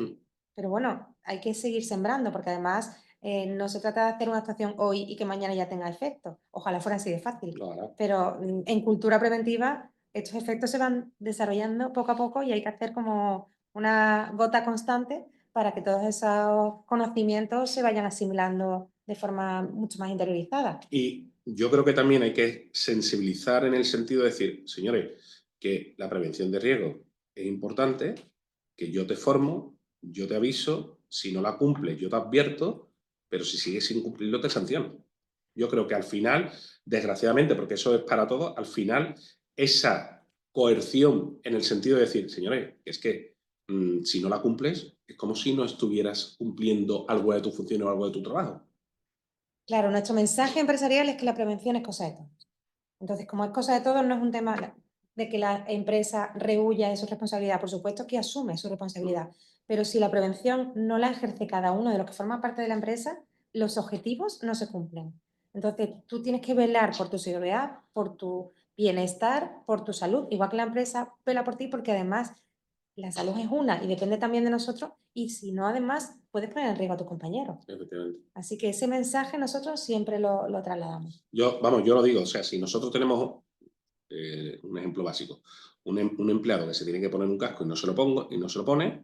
Pero bueno, hay que seguir sembrando, porque además no se trata de hacer una actuación hoy y que mañana ya tenga efecto. Ojalá fuera así de fácil. Claro. Pero en cultura preventiva estos efectos se van desarrollando poco a poco y hay que hacer como una gota constante para que todos esos conocimientos se vayan asimilando de forma mucho más interiorizada. Y yo creo que también hay que sensibilizar en el sentido de decir, señores, que la prevención de riesgo es importante, que yo te formo, yo te aviso, si no la cumples yo te advierto, pero si sigues sin cumplirlo te sanciono. Yo creo que al final, desgraciadamente, porque eso es para todos, al final esa coerción en el sentido de decir, señores, es que si no la cumples es como si no estuvieras cumpliendo algo de tu función o algo de tu trabajo. Claro, nuestro mensaje empresarial es que la prevención es cosa de todos. Entonces, como es cosa de todos, no es un tema de que la empresa rehuya de su responsabilidad. Por supuesto que asume su responsabilidad, pero si la prevención no la ejerce cada uno de los que forman parte de la empresa, los objetivos no se cumplen. Entonces, tú tienes que velar por tu seguridad, por tu bienestar, por tu salud, igual que la empresa vela por ti, porque además la salud es una y depende también de nosotros, y si no, además, puedes poner en riesgo a tus compañeros. Efectivamente. Así que ese mensaje nosotros siempre lo trasladamos. Yo lo digo, o sea, si nosotros tenemos un ejemplo básico, un empleado que se tiene que poner un casco y no se lo pone,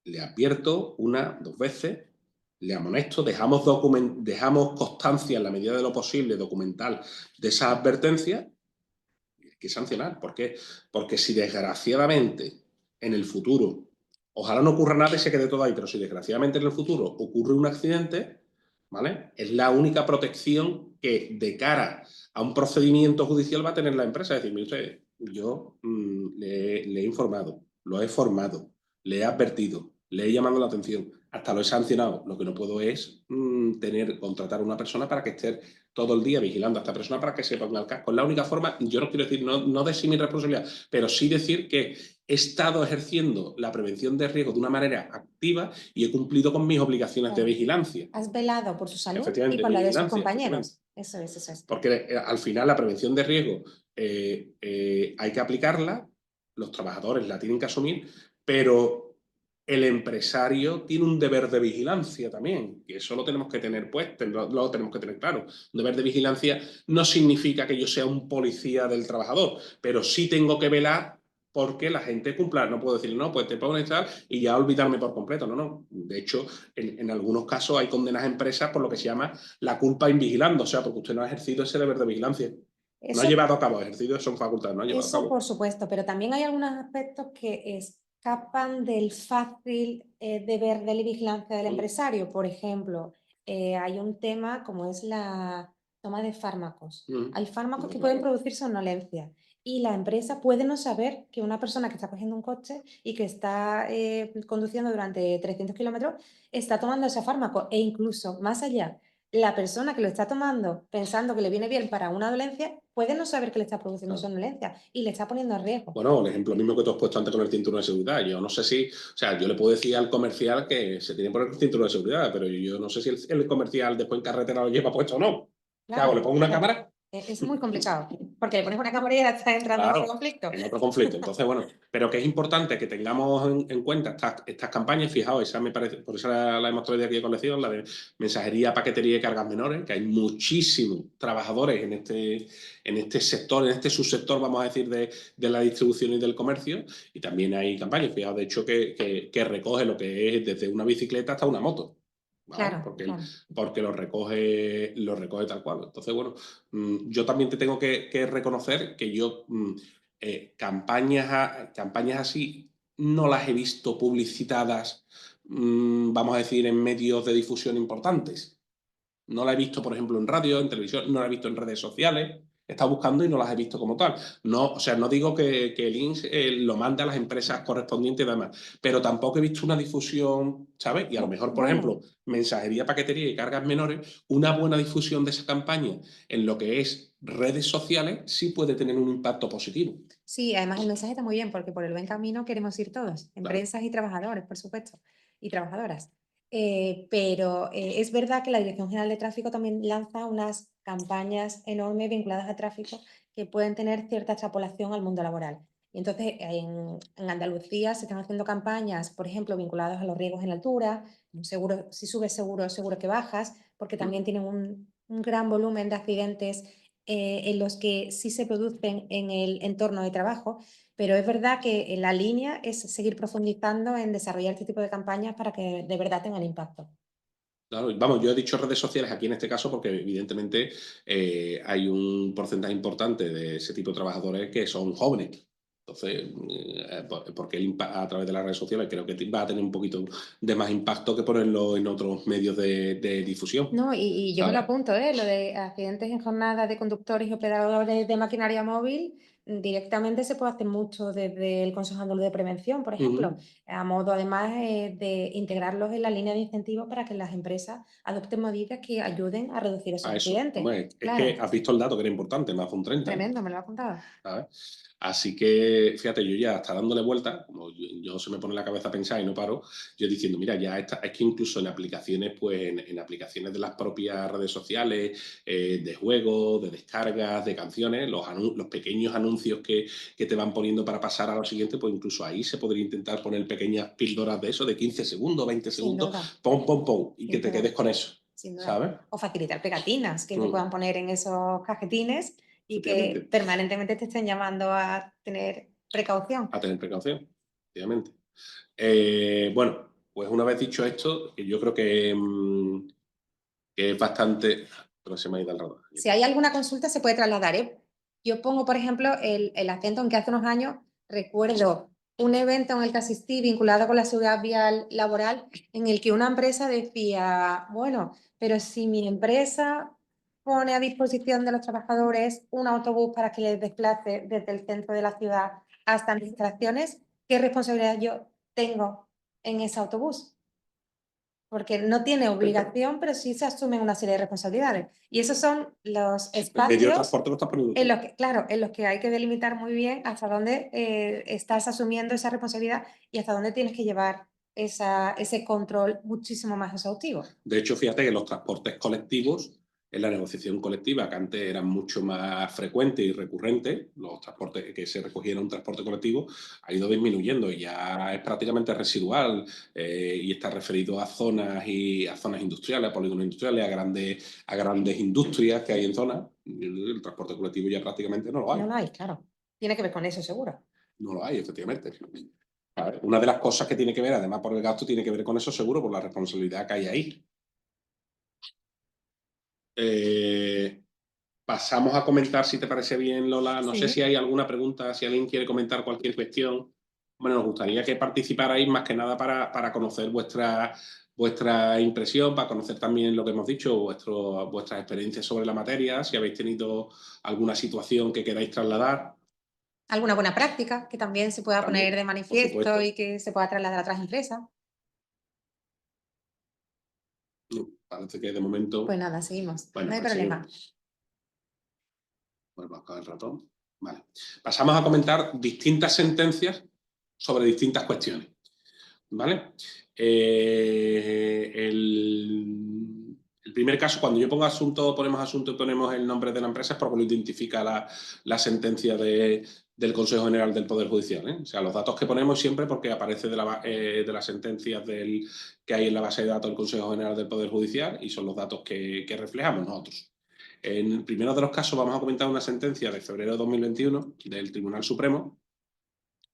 le advierto una, dos veces, le amonesto, dejamos constancia en la medida de lo posible documental de esas advertencias y hay que sancionar. ¿Por qué? Porque si desgraciadamente en el futuro, ojalá no ocurra nada y se quede todo ahí, pero si desgraciadamente en el futuro ocurre un accidente, ¿vale? Es la única protección que de cara a un procedimiento judicial va a tener la empresa. Es decir, mire usted, yo le he informado, lo he formado, le he advertido, le he llamado la atención, hasta lo he sancionado. Lo que no puedo es contratar a una persona para que esté todo el día vigilando a esta persona para que se ponga el casco. Es la única forma, yo no quiero decir, no de sí mi responsabilidad, pero sí decir que he estado ejerciendo la prevención de riesgo de una manera activa y he cumplido con mis obligaciones de vigilancia. Has velado por su salud y Efectivamente, por la de sus vigilancia, compañeros. Eso es, eso es. Porque al final la prevención de riesgo hay que aplicarla, los trabajadores la tienen que asumir, pero el empresario tiene un deber de vigilancia también, y eso lo tenemos que tener puesto, lo tenemos que tener claro. Un deber de vigilancia no significa que yo sea un policía del trabajador, pero sí tengo que velar porque la gente cumpla. No puedo decir, no, pues te puedo estar y ya olvidarme por completo. No, no. De hecho, en algunos casos hay condenas a empresas por lo que se llama la culpa invigilando, o sea, porque usted no ha ejercido ese deber de vigilancia. No ha llevado a cabo, ejercido son facultades, no ha llevado a Eso cabo. por supuesto, pero también hay algunos aspectos que escapan del fácil deber de vigilancia del empresario. Por ejemplo, hay un tema como es la toma de fármacos. Hay fármacos que pueden producir somnolencia y la empresa puede no saber que una persona que está cogiendo un coche y que está conduciendo durante 300 kilómetros está tomando ese fármaco, e incluso más allá, la persona que lo está tomando pensando que le viene bien para una dolencia puede no saber que le está produciendo somnolencia y le está poniendo en riesgo. Bueno, el ejemplo mismo que tú has puesto antes con el cinturón de seguridad. Yo no sé si, o sea, yo le puedo decir al comercial que se tiene que poner el cinturón de seguridad, pero yo no sé si el comercial después en carretera lo lleva puesto o no. ¿Qué hago? ¿Le pongo una cámara? Es muy complicado, porque le pones una cámara y ya está entrando en otro conflicto. En otro conflicto. Entonces, bueno, pero que es importante que tengamos en cuenta estas campañas. Fijaos, esa me parece, por eso la hemos traído aquí de colección, la de mensajería, paquetería y cargas menores, que hay muchísimos trabajadores en este sector, en este subsector, vamos a decir, de la distribución y del comercio, y también hay campañas, fijaos, de hecho, que recoge lo que es desde una bicicleta hasta una moto. ¿Vale? Claro, Porque lo recoge tal cual. Entonces, bueno, yo también te tengo que reconocer que yo campañas así no las he visto publicitadas, vamos a decir, en medios de difusión importantes. No la he visto, por ejemplo, en radio, en televisión, no la he visto en redes sociales. he estado buscando y no las he visto como tal. No, o sea, no digo que el INS lo mande a las empresas correspondientes y demás, pero tampoco he visto una difusión, ¿sabes? Y a lo mejor, por ejemplo, mensajería, paquetería y cargas menores, una buena difusión de esa campaña en lo que es redes sociales sí puede tener un impacto positivo. Sí, además el mensaje está muy bien porque por el buen camino queremos ir todos, Claro. empresas y trabajadores, por supuesto, y trabajadoras. Pero es verdad que la Dirección General de Tráfico también lanza unas campañas enormes vinculadas a tráfico que pueden tener cierta extrapolación al mundo laboral. Y entonces en Andalucía se están haciendo campañas, por ejemplo, vinculadas a los riesgos en altura, un seguro, si subes seguro, seguro que bajas, porque también tienen un gran volumen de accidentes en los que sí se producen en el entorno de trabajo, pero es verdad que la línea es seguir profundizando en desarrollar este tipo de campañas para que de verdad tengan impacto. Claro, vamos, yo he dicho redes sociales aquí en este caso porque evidentemente hay un porcentaje importante de ese tipo de trabajadores que son jóvenes. Entonces, porque a través de las redes sociales creo que va a tener un poquito de más impacto que ponerlo en otros medios de difusión. No, y yo me lo ¿Sabes? apunto, lo de accidentes en jornada de conductores y operadores de maquinaria móvil, directamente se puede hacer mucho desde el Consejo Andaluz de Prevención, por ejemplo, a modo además de integrarlos en la línea de incentivos para que las empresas adopten medidas que ayuden a reducir esos A eso. accidentes. Hombre, es Claro, que has visto el dato que era importante, más de un 30. tremendo, me lo he apuntado. ¿Sabes? Así que, fíjate, yo ya hasta dándole vuelta, como yo se me pone la cabeza a pensar y no paro, yo diciendo, mira, ya es que incluso en aplicaciones, pues en aplicaciones de las propias redes sociales, de juegos, de descargas, de canciones, los pequeños anuncios que te van poniendo para pasar a lo siguiente, pues incluso ahí se podría intentar poner pequeñas píldoras de eso, de 15 segundos, 20 Sin segundos, duda, pom, pom, pom, y que sin te duda. quedes con eso, Sin duda. ¿sabes? O facilitar pegatinas que te Mm, puedan poner en esos cajetines y que efectivamente. permanentemente te estén llamando a tener precaución. A tener precaución, efectivamente. Bueno, pues una vez dicho esto, que yo creo que es bastante... Pero se me ha ido el radar. Si hay alguna consulta, se puede trasladar, ¿eh? Yo pongo, por ejemplo, el acento en que hace unos años recuerdo un evento en el que asistí vinculado con la seguridad vial laboral en el que una empresa decía, bueno, pero si mi empresa pone a disposición de los trabajadores un autobús para que les desplace desde el centro de la ciudad hasta mis instalaciones, ¿qué responsabilidad yo tengo en ese autobús? Porque no tiene obligación, pero sí se asumen una serie de responsabilidades. Y esos son los El medio de espacios transporte lo estás poniendo en tú. los que, claro, en los que hay que delimitar muy bien hasta dónde estás asumiendo esa responsabilidad y hasta dónde tienes que llevar ese control muchísimo más exhaustivo. De hecho, fíjate que los transportes colectivos, en la negociación colectiva, que antes eran mucho más frecuentes y recurrentes, los transportes que se recogiera un transporte colectivo, ha ido disminuyendo y ya es prácticamente residual y está referido a zonas a zonas industriales, a polígonos industriales, a grandes industrias que hay en zonas. El transporte colectivo ya prácticamente no lo hay. No lo hay, claro. Tiene que ver con eso, seguro. No lo hay, efectivamente. A ver, una de las cosas que tiene que ver, además por el gasto, tiene que ver con eso seguro, por la responsabilidad que hay ahí. Pasamos a comentar, si te parece bien, Lola. No sé Sí. si hay alguna pregunta, si alguien quiere comentar cualquier cuestión. Bueno, nos gustaría que participarais más que nada para conocer vuestra impresión, para conocer también lo que hemos dicho, vuestras experiencias sobre la materia, si habéis tenido alguna situación que queráis trasladar. Alguna buena práctica que también se pueda También, poner de por manifiesto supuesto. y que se pueda trasladar a otras empresas. Parece que de momento... Pues nada, seguimos. Bueno, No hay pues problema. seguimos. Vuelvo a acabar el ratón. Vale. Pasamos a comentar distintas sentencias sobre distintas cuestiones. ¿Vale? El primer caso, cuando yo pongo asunto, ponemos asunto y ponemos el nombre de la empresa, es porque lo identifica la sentencia del Consejo General del Poder Judicial. O sea, los datos que ponemos siempre porque aparece de las sentencias que hay en la base de datos del Consejo General del Poder Judicial y son los datos que reflejamos nosotros. En el primero de los casos vamos a comentar una sentencia de febrero de 2021 del Tribunal Supremo,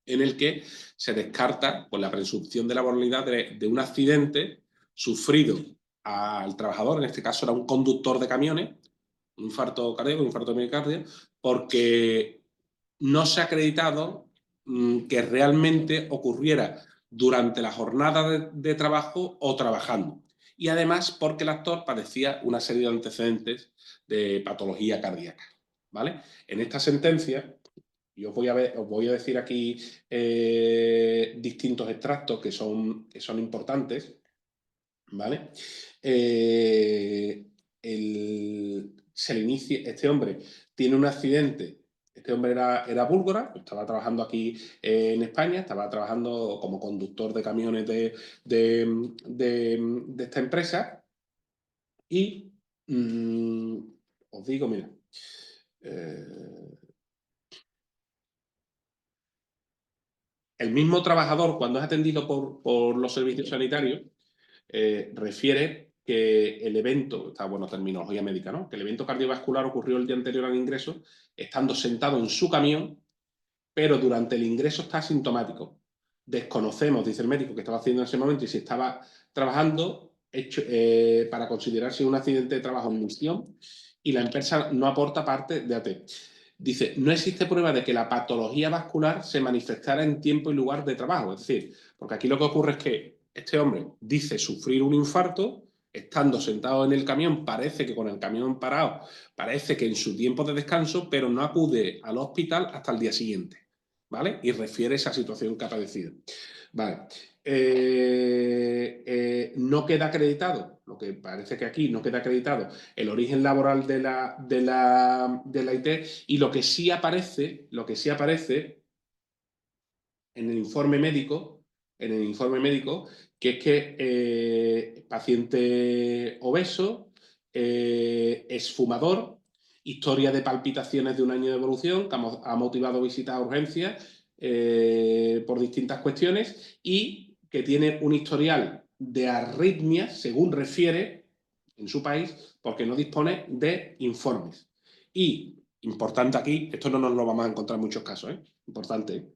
en el que se descarta pues, la presunción de laboralidad de un accidente sufrido al trabajador, en este caso era un conductor de camiones, un infarto cardíaco, un infarto de miocardio, porque no se ha acreditado que realmente ocurriera durante la jornada de trabajo o trabajando. Y además porque el actor padecía una serie de antecedentes de patología cardíaca. ¿vale? En esta sentencia, yo os voy a decir aquí distintos extractos que son importantes, ¿vale? Se le inicia, este hombre tiene un accidente. Este hombre era búlgara, estaba trabajando aquí en España, estaba trabajando como conductor de camiones de esta empresa y os digo, mira, el mismo trabajador, cuando es atendido por los servicios sanitarios, refiere que el evento, está bueno, terminología médica, ¿no? Que el evento cardiovascular ocurrió el día anterior al ingreso, estando sentado en su camión, pero durante el ingreso está asintomático. Desconocemos, dice el médico, que estaba haciendo en ese momento y si estaba trabajando para considerarse un accidente de trabajo en misión y la empresa no aporta parte de AT. Dice, no existe prueba de que la patología vascular se manifestara en tiempo y lugar de trabajo. Es decir, porque aquí lo que ocurre es que este hombre dice sufrir un infarto, estando sentado en el camión, parece que con el camión parado, parece que en su tiempo de descanso, pero no acude al hospital hasta el día siguiente, ¿vale? Y refiere esa situación que ha padecido. Vale. No queda acreditado, lo que parece que aquí no queda acreditado, el origen laboral de la IT, y lo que sí aparece en el informe médico, que es que paciente obeso, es fumador, historia de palpitaciones de un año de evolución, que ha motivado visitas a urgencias por distintas cuestiones y que tiene un historial de arritmias, según refiere en su país, porque no dispone de informes. Y, importante aquí, esto no nos lo vamos a encontrar en muchos casos, importante,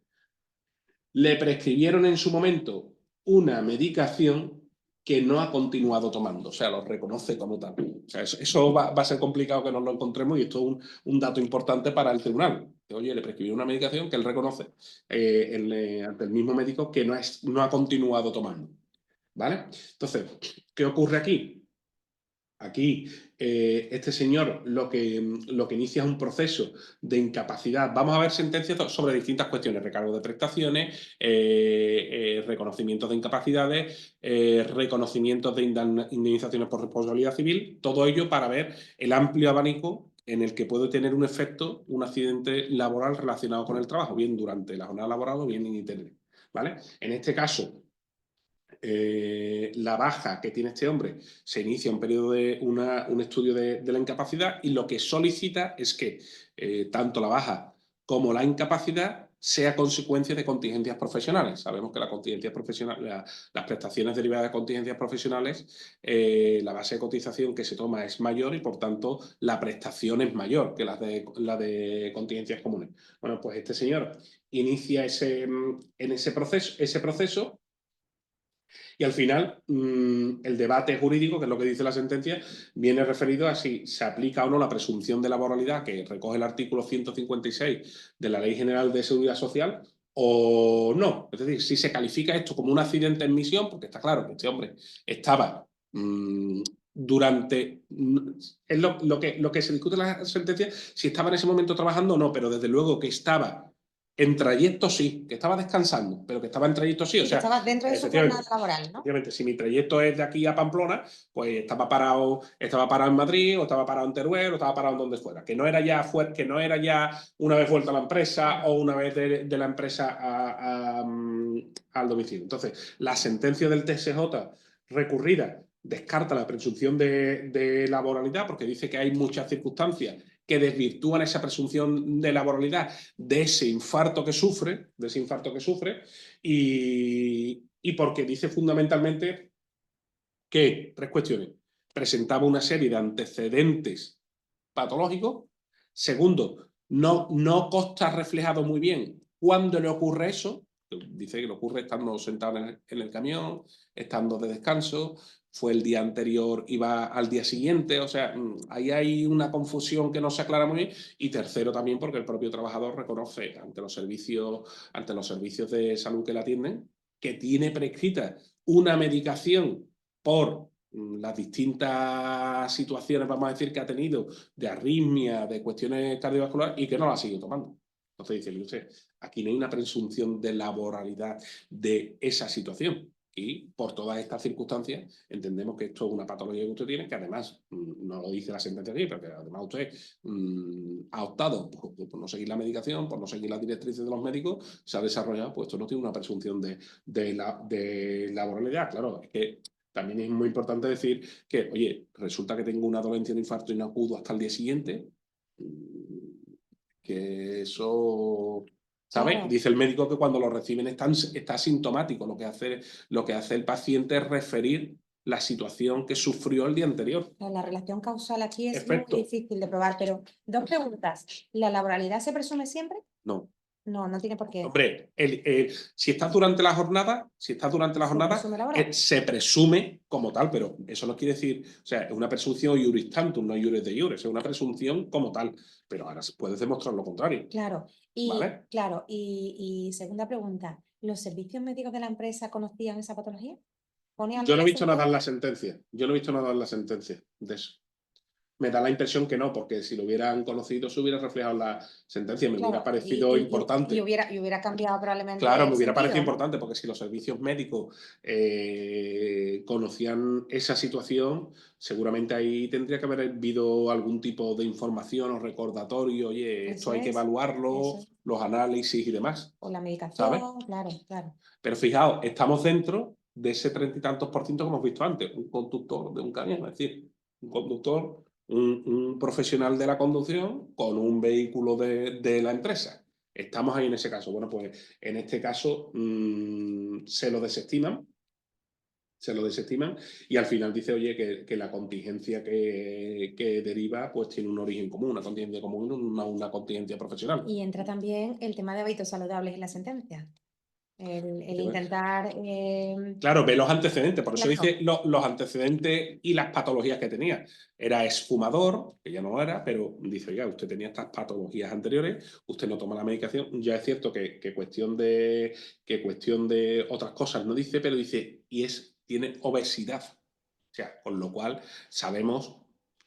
le prescribieron en su momento una medicación que no ha continuado tomando, o sea, lo reconoce como tal. O sea, eso va a ser complicado que nos lo encontremos y esto es un dato importante para el tribunal. Oye, le prescribieron una medicación que él reconoce ante el mismo médico que no ha continuado tomando. ¿Vale? Entonces, ¿qué ocurre aquí? Aquí, este señor lo que inicia es un proceso de incapacidad. Vamos a ver sentencias sobre distintas cuestiones: recargo de prestaciones, reconocimientos de incapacidades, reconocimientos de indemnizaciones por responsabilidad civil, todo ello para ver el amplio abanico en el que puede tener un efecto un accidente laboral relacionado con el trabajo, bien durante la jornada laboral o bien en internet. ¿Vale? En este caso, la baja que tiene este hombre, se inicia un periodo de un estudio de la incapacidad y lo que solicita es que tanto la baja como la incapacidad sea consecuencia de contingencias profesionales. Sabemos que las prestaciones derivadas de contingencias profesionales, la base de cotización que se toma es mayor y por tanto la prestación es mayor que la de contingencias comunes. Bueno, pues este señor inicia ese proceso. Y al final, el debate jurídico, que es lo que dice la sentencia, viene referido a si se aplica o no la presunción de laboralidad que recoge el artículo 156 de la Ley General de Seguridad Social o no. Es decir, si se califica esto como un accidente en misión, porque está claro que este hombre estaba durante... Es lo que se discute en la sentencia, si estaba en ese momento trabajando o no, pero desde luego que estaba en trayecto sí, que estaba descansando, pero que estaba en trayecto sí. O sea, que estaba dentro de su jornada laboral, ¿no? Efectivamente, si mi trayecto es de aquí a Pamplona, pues estaba parado en Madrid, o estaba parado en Teruel, o estaba parado en donde fuera. Que no era ya una vez vuelta a la empresa o una vez de la empresa al domicilio. Entonces, la sentencia del TSJ recurrida descarta la presunción de laboralidad porque dice que hay muchas circunstancias que desvirtúan esa presunción de laboralidad de ese infarto que sufre, y porque dice fundamentalmente que, tres cuestiones: presentaba una serie de antecedentes patológicos. Segundo, no consta reflejado muy bien cuándo le ocurre eso. Dice que le ocurre estando sentado en el camión, estando de descanso, fue el día anterior, iba al día siguiente. O sea, ahí hay una confusión que no se aclara muy bien. Y tercero, también porque el propio trabajador reconoce ante los servicios de salud que le atienden que tiene prescrita una medicación por las distintas situaciones, vamos a decir, que ha tenido de arritmia, de cuestiones cardiovasculares y que no la ha seguido tomando. Entonces dice, usted, aquí no hay una presunción de laboralidad de esa situación. Y por todas estas circunstancias entendemos que esto es una patología que usted tiene, que además, no lo dice la sentencia aquí, pero que además usted ha optado por no seguir la medicación, por no seguir las directrices de los médicos, se ha desarrollado, pues esto no tiene una presunción de laboralidad. Claro, es que también es muy importante decir que, oye, resulta que tengo una dolencia de infarto inagudo hasta el día siguiente, que eso, ¿sabes? Claro. Dice el médico que cuando lo reciben está asintomático. Lo que hace el paciente es referir la situación que sufrió el día anterior. La relación causal aquí es Perfecto. muy difícil de probar, pero dos preguntas. ¿La laboralidad se presume siempre? No. No, no tiene por qué. Hombre, si estás durante la jornada, presume laboral. se presume como tal, pero eso no quiere decir, o sea, es una presunción iuris tantum, no iuris de iure, es una presunción como tal, pero ahora puedes demostrar lo contrario. Claro. ¿Vale? Claro, y segunda pregunta, ¿los servicios médicos de la empresa conocían esa patología? Yo no he visto nada en la sentencia. Yo no he visto nada en la sentencia de eso. Me da la impresión que no, porque si lo hubieran conocido se hubiera reflejado en la sentencia. Me hubiera parecido importante. Y hubiera cambiado probablemente. Claro, me hubiera sentido, parecido ¿no? importante, porque si los servicios médicos conocían esa situación, seguramente ahí tendría que haber habido algún tipo de información o recordatorio, oye, esto hay que evaluarlo, los análisis y demás. O la medicación, ¿sabes? Claro, claro. Pero fijaos, estamos dentro de ese 30 y tantos % que hemos visto antes, un conductor de un camión, es decir, un conductor, un profesional de la conducción con un vehículo de la empresa. Estamos ahí en ese caso. Bueno, pues en este caso se lo desestiman y al final dice, oye, que la contingencia que deriva pues tiene un origen común, una contingencia común, una contingencia profesional. Y entra también el tema de hábitos saludables en la sentencia. El intentar... Claro, ve los antecedentes, por eso Claro. dice los antecedentes y las patologías que tenía. Era exfumador, que ya no lo era, pero dice, oiga, usted tenía estas patologías anteriores, usted no toma la medicación. Ya es cierto que cuestión de otras cosas no dice, pero dice, tiene obesidad. O sea, con lo cual sabemos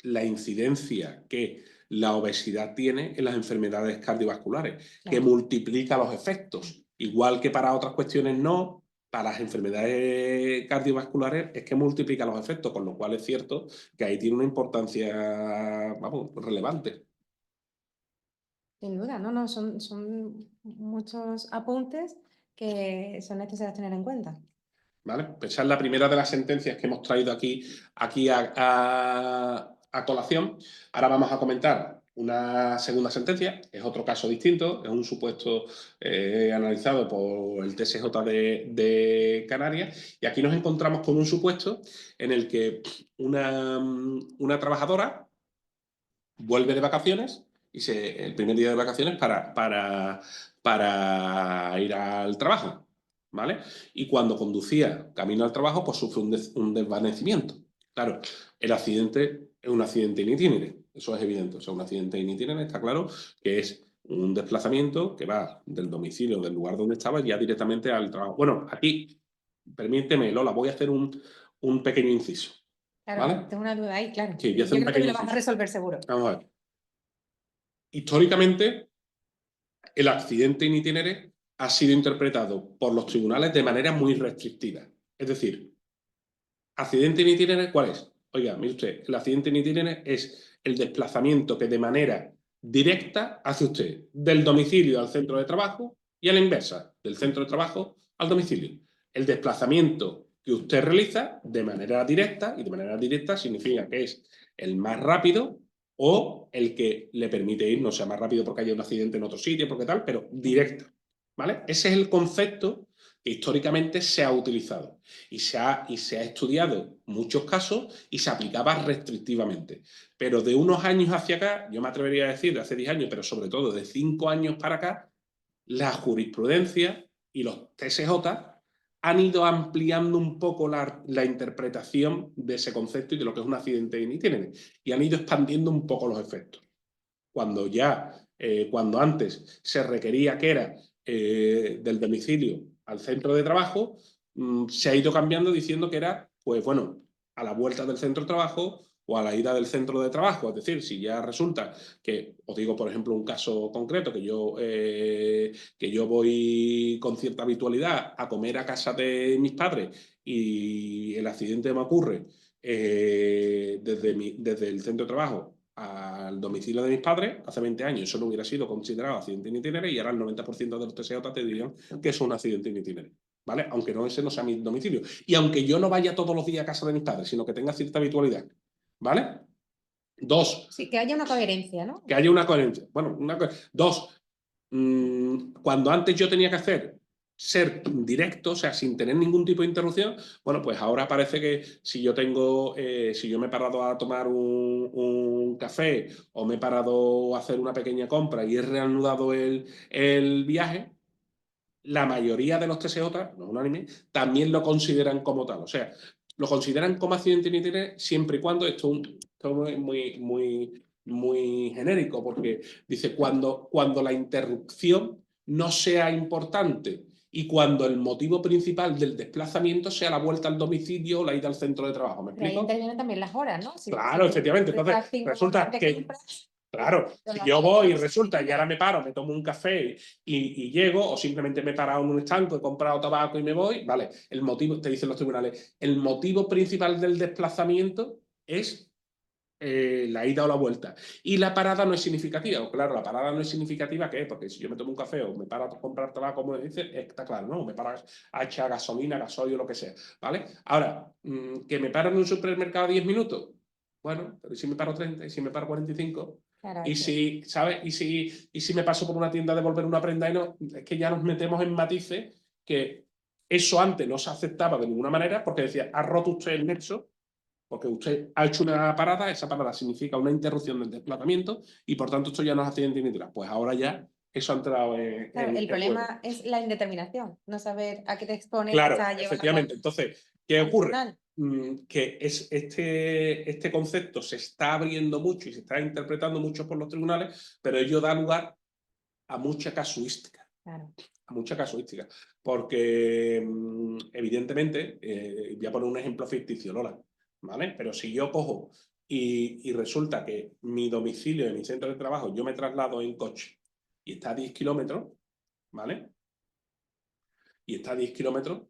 la incidencia que la obesidad tiene en las enfermedades cardiovasculares, que multiplica los efectos. Igual que para otras cuestiones no, para las enfermedades cardiovasculares es que multiplica los efectos, con lo cual es cierto que ahí tiene una importancia, vamos, relevante. Sin duda, no, son muchos apuntes que son necesarios tener en cuenta. ¿Vale? Pues esa es la primera de las sentencias que hemos traído aquí a colación. Ahora vamos a comentar una segunda sentencia, es otro caso distinto, es un supuesto analizado por el TSJ de Canarias, y aquí nos encontramos con un supuesto en el que una trabajadora vuelve de vacaciones y el primer día de vacaciones para ir al trabajo, ¿vale? Y cuando conducía camino al trabajo, pues sufre un desvanecimiento. Claro, el accidente es un accidente in itinere, eso es evidente. O sea, un accidente in itinere está claro que es un desplazamiento que va del domicilio, del lugar donde estaba, ya directamente al trabajo. Bueno, aquí, permíteme, Lola, voy a hacer un pequeño inciso. Claro, ¿vale? tengo una duda ahí, claro. Sí, voy a hacer Yo un creo que me pequeño lo vas a inciso. resolver seguro. Vamos a ver. Históricamente, el accidente in itinere ha sido interpretado por los tribunales de manera muy restrictiva. Es decir, accidente in itinere, ¿cuál es? Oiga, mire usted, el accidente in itinere es el desplazamiento que de manera directa hace usted del domicilio al centro de trabajo y a la inversa, del centro de trabajo al domicilio. El desplazamiento que usted realiza de manera directa, y de manera directa significa que es el más rápido o el que le permite ir, no sea más rápido porque haya un accidente en otro sitio, porque tal, pero directa. ¿Vale? Ese es el concepto que históricamente se ha utilizado y se ha estudiado muchos casos y se aplicaba restrictivamente. Pero de unos años hacia acá, yo me atrevería a decir de hace 10 años, pero sobre todo de 5 años para acá, la jurisprudencia y los TSJ han ido ampliando un poco la interpretación de ese concepto y de lo que es un accidente in itinere, y han ido expandiendo un poco los efectos. Cuando antes se requería que era del domicilio al centro de trabajo, se ha ido cambiando diciendo que era, pues bueno, a la vuelta del centro de trabajo o a la ida del centro de trabajo. Es decir, si ya resulta que, os digo por ejemplo un caso concreto, que yo voy con cierta habitualidad a comer a casa de mis padres y el accidente me ocurre desde el centro de trabajo al domicilio de mis padres, hace 20 años eso no hubiera sido considerado accidente in itinere y ahora el 90% de los TSJ te dirían que es un accidente in itinere. ¿Vale? Aunque ese no sea mi domicilio. Y aunque yo no vaya todos los días a casa de mis padres, sino que tenga cierta habitualidad. ¿Vale? Dos, Sí, que haya una coherencia, ¿no? que haya una coherencia. Bueno, dos, cuando antes yo tenía que ser directo, o sea, sin tener ningún tipo de interrupción, bueno, pues ahora parece que si yo me he parado a tomar un café o me he parado a hacer una pequeña compra y he reanudado el viaje, la mayoría de los TSJ, no unánime, también lo consideran como tal. O sea, lo consideran como accidente in itinere siempre y cuando esto es muy genérico, porque dice cuando la interrupción no sea importante y cuando el motivo principal del desplazamiento sea la vuelta al domicilio o la ida al centro de trabajo. ¿Me Pero ahí explico? intervienen también las horas, ¿no? Claro, efectivamente. Entonces, estás 5 horas resulta de que compras, claro, pero si no yo hay voy y tiempo resulta y suficiente. ahora me paro, me tomo un café y llego, o simplemente me he parado en un estanco, he comprado tabaco y me voy, vale, el motivo, te dicen los tribunales, el motivo principal del desplazamiento es la ida o la vuelta. Y la parada no es significativa. Claro, la parada no es significativa, ¿qué? Porque si yo me tomo un café o me paro a comprar tabaco, como me dice, está claro, ¿no? Me paro a echar gasolina, gasoil o lo que sea, ¿vale? Ahora, que me paro en un supermercado 10 minutos, bueno, pero ¿y si me paro 30? ¿Y si me paro 45? Claro, Y si, ¿sabes? Y si me paso por una tienda a devolver una prenda y no, es que ya nos metemos en matices que eso antes no se aceptaba de ninguna manera porque decía, ha roto usted el nexo porque usted ha hecho una parada, esa parada significa una interrupción del desplazamiento y por tanto esto ya no es accidente integral. Pues ahora ya eso ha entrado claro, el en juego. problema es la indeterminación, no saber a qué te expones Claro, hasta llevarlo efectivamente. Entonces, ¿qué al ocurre? tribunal. Que este concepto se está abriendo mucho y se está interpretando mucho por los tribunales, pero ello da lugar a mucha casuística. Claro. A mucha casuística. Porque, evidentemente, voy a poner un ejemplo ficticio, Lola, ¿vale? Pero si yo cojo y resulta que mi domicilio de mi centro de trabajo, yo me traslado en coche y está a 10 kilómetros, ¿vale? Y está a 10 kilómetros,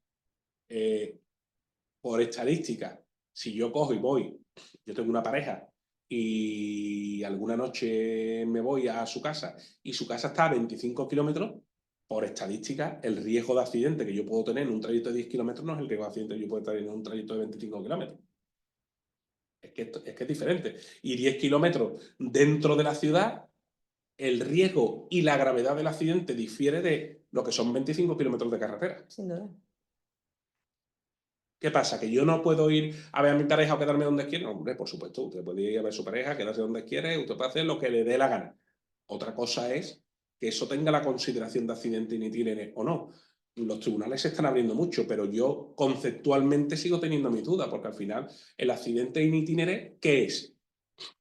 eh, por estadística, si yo cojo y voy, yo tengo una pareja y alguna noche me voy a su casa y su casa está a 25 kilómetros, por estadística, el riesgo de accidente que yo puedo tener en un trayecto de 10 kilómetros no es el riesgo de accidente que yo puedo tener en un trayecto de 25 kilómetros. Es que es diferente. Y 10 kilómetros dentro de la ciudad, el riesgo y la gravedad del accidente difiere de lo que son 25 kilómetros de carretera. Sin duda. ¿Qué pasa? ¿Que yo no puedo ir a ver a mi pareja o quedarme donde quiera? No, hombre, por supuesto, usted puede ir a ver a su pareja, quedarse donde quiere, usted puede hacer lo que le dé la gana. Otra cosa es que eso tenga la consideración de accidente in itinere o no. Los tribunales se están abriendo mucho, pero yo conceptualmente sigo teniendo mis dudas, porque al final el accidente in itinere, ¿qué es?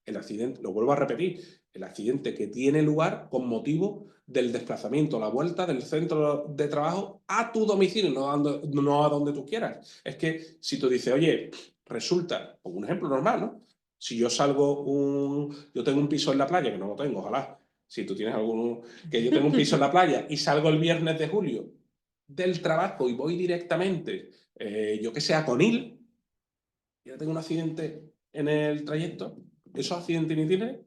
El accidente, lo vuelvo a repetir, el accidente que tiene lugar con motivo del desplazamiento, la vuelta del centro de trabajo a tu domicilio, no a donde tú quieras. Es que si tú dices, oye, resulta, pongo un ejemplo normal, ¿no? Si yo yo tengo un piso en la playa, que no lo tengo, ojalá, si tú tienes alguno, que yo tengo un piso en la playa y salgo el viernes de julio del trabajo y voy directamente, yo que sé, a Conil, y ya tengo un accidente en el trayecto, esos accidentes in itinere,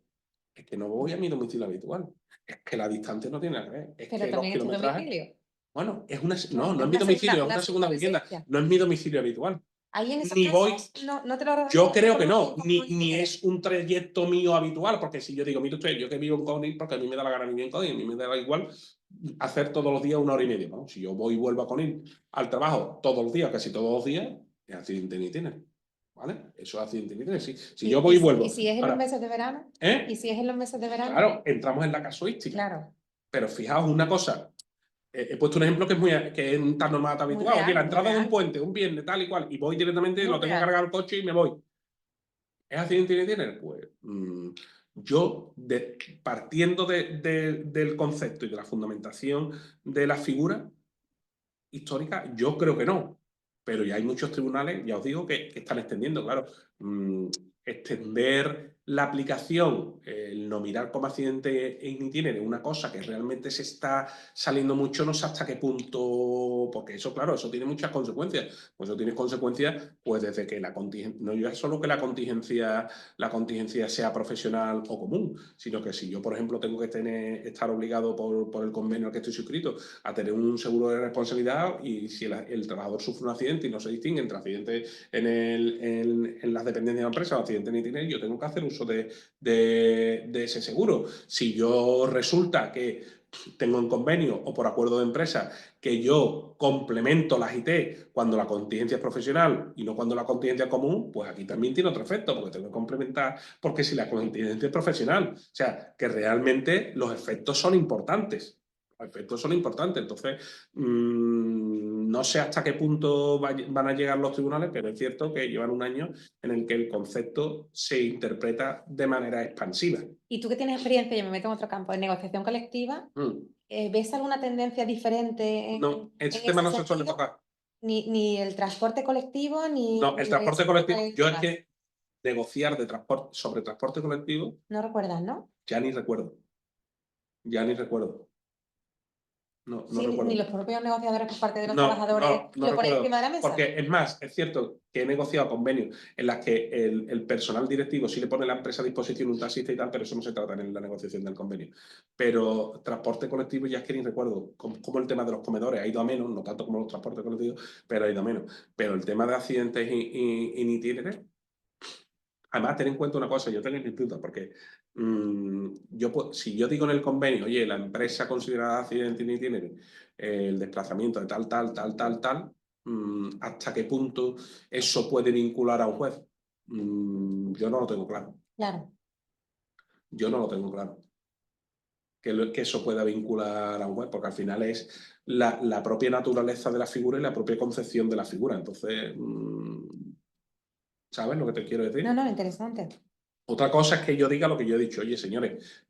es que no voy a mi domicilio habitual. Es que la distancia no tiene nada que ver. Es Pero que los también es tu kilometrajes. domicilio. Bueno, Claro, no es es mi domicilio, es una una segunda segunda vivienda. residencia. No es mi domicilio habitual. Ahí en esos Ni voy. casos no te lo Yo reconocen creo que no, como ni interés. es un trayecto mío habitual, porque si yo digo, mire usted, yo que vivo en Conil, porque a mí me da la gana vivir en Conil, a mí me da igual hacer todos los días 1 hora y media. ¿No? Si yo voy y vuelvo a Conil al trabajo todos los días, casi todos los días, es accidente ni tiene. ¿Vale? Eso es accidente ni tiene. Si yo voy y vuelvo. ¿Y si es en los Ahora, meses de verano? ¿eh? ¿Y si es en los meses de verano? Claro, entramos en la casuística. Claro, Pero fijaos una cosa, he puesto un ejemplo que es tan normal, tan muy habitual. Oye, la real, muy entrada de un real, puente, un viernes, tal y cual, y voy directamente, muy lo tengo real. cargado el coche y me voy. ¿Es accidente y tiene? Pues yo, partiendo del concepto y de la fundamentación de la figura histórica, yo creo que no. pero ya hay muchos tribunales, ya os digo, que están extendiendo, claro. Extender la aplicación, el no mirar como accidente in itinere, una cosa que realmente se está saliendo mucho, no sé hasta qué punto, porque eso, claro, eso tiene muchas consecuencias. Pues eso tiene consecuencias, pues desde que la contingencia, no ya solo que la contingencia sea profesional o común, sino que si yo, por ejemplo, tengo que estar obligado por el convenio al que estoy suscrito a tener un seguro de responsabilidad, y si el trabajador sufre un accidente y no se distingue entre accidentes en las dependencias de la empresa o accidente en itinerario, yo tengo que hacer uso de ese seguro. Si yo resulta que tengo en convenio o por acuerdo de empresa que yo complemento las IT cuando la contingencia es profesional y no cuando la contingencia es común, pues aquí también tiene otro efecto, porque tengo que complementar, porque si la contingencia es profesional, o sea, que realmente los efectos son importantes. Los efectos son importantes, entonces no sé hasta qué punto van a llegar los tribunales, pero es cierto que llevan un año en el que el concepto se interpreta de manera expansiva. Y tú que tienes experiencia, yo me meto en otro campo, en negociación colectiva, ¿ves alguna tendencia diferente No, en este tema ese no se suele sentido? tocar. Ni el transporte colectivo, ni No, el las transporte colectivo, instituciones yo es privadas. que negociar sobre transporte colectivo No recuerdas, ¿no? ya ni recuerdo. Ya ni recuerdo. No Sí, ni recuerdo. los propios negociadores por parte de los No trabajadores lo ponen recuerdo. encima de la mesa. Porque es más, es cierto que he negociado convenios en las que el personal directivo sí le pone a la empresa a disposición un taxista y tal, pero eso no se trata en la negociación del convenio. Pero transporte colectivo ya es que ni recuerdo. Como el tema de los comedores ha ido a menos, no tanto como los transportes colectivos, pero ha ido a menos. Pero el tema de accidentes in itinere. Además, ten en cuenta una cosa, yo tengo el instituto, porque si yo digo en el convenio, oye, la empresa considerada accidente in itinere, el desplazamiento de tal, ¿hasta qué punto eso puede vincular a un juez? Yo no lo tengo claro. Claro. Yo no lo tengo claro. Que eso pueda vincular a un juez, porque al final es la propia naturaleza de la figura y la propia concepción de la figura. Entonces, ¿sabes lo que te quiero decir? No, interesante. Otra cosa es que yo diga lo que yo he dicho. Oye, señores,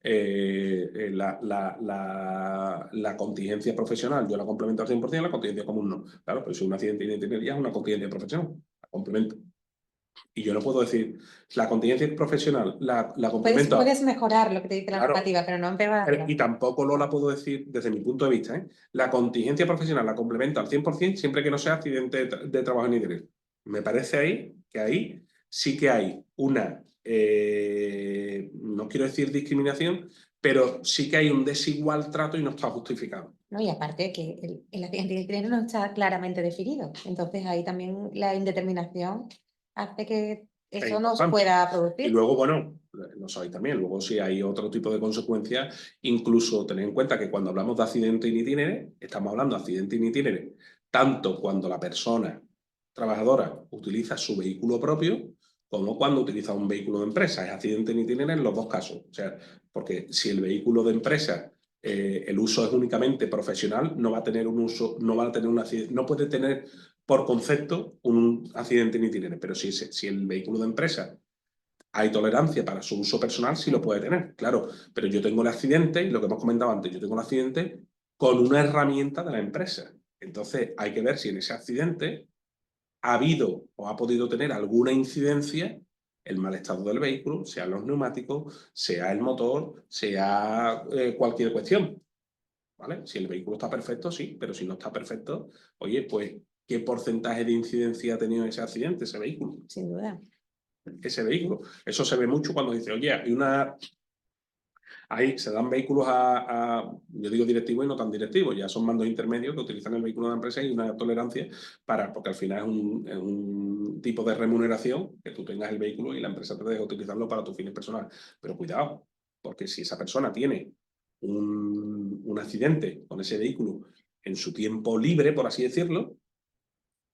la contingencia profesional yo la complemento al 100%, la contingencia común no. Claro, pero si un accidente de ingeniería es una contingencia profesional, la complemento. Y yo no puedo decir, la contingencia profesional la complemento. Puedes mejorar lo que te dice la Claro, normativa, pero no empeorarla. y tampoco lo la puedo decir desde mi punto de vista. La contingencia profesional la complemento al 100% siempre que no sea accidente de trabajo en itinerario. Me parece ahí sí que hay una, no quiero decir discriminación, pero sí que hay un desigual trato y no está justificado. ¿No? Y aparte que el accidente de tren no está claramente definido. Entonces ahí también la indeterminación hace que eso no se pueda producir. Y luego, bueno, lo sabéis también, luego si hay otro tipo de consecuencias, incluso tener en cuenta que cuando hablamos de accidente in itinere, estamos hablando de accidente in itinere, tanto cuando la persona trabajadora utiliza su vehículo propio, como cuando utiliza un vehículo de empresa. Es accidente in itinere en los dos casos. O sea, porque si el vehículo de empresa, el uso es únicamente profesional, no va a tener un uso, no va a tener un accidente, no puede tener por concepto un accidente in itinere, pero si el vehículo de empresa hay tolerancia para su uso personal, sí lo puede tener, claro, pero yo tengo el accidente, y lo que hemos comentado antes, yo tengo el accidente con una herramienta de la empresa. Entonces hay que ver si en ese accidente ha habido o ha podido tener alguna incidencia el mal estado del vehículo, sea los neumáticos, sea el motor, sea cualquier cuestión. ¿Vale? Si el vehículo está perfecto, sí, pero si no está perfecto, oye, pues, ¿qué porcentaje de incidencia ha tenido ese accidente, ese vehículo? Sin duda. Ese vehículo. Eso se ve mucho cuando dice, oye, ahí se dan vehículos yo digo directivos y no tan directivos, ya son mandos intermedios que utilizan el vehículo de la empresa y una tolerancia porque al final es un tipo de remuneración que tú tengas el vehículo y la empresa te deja utilizarlo para tus fines personales. Pero cuidado, porque si esa persona tiene un accidente con ese vehículo en su tiempo libre, por así decirlo,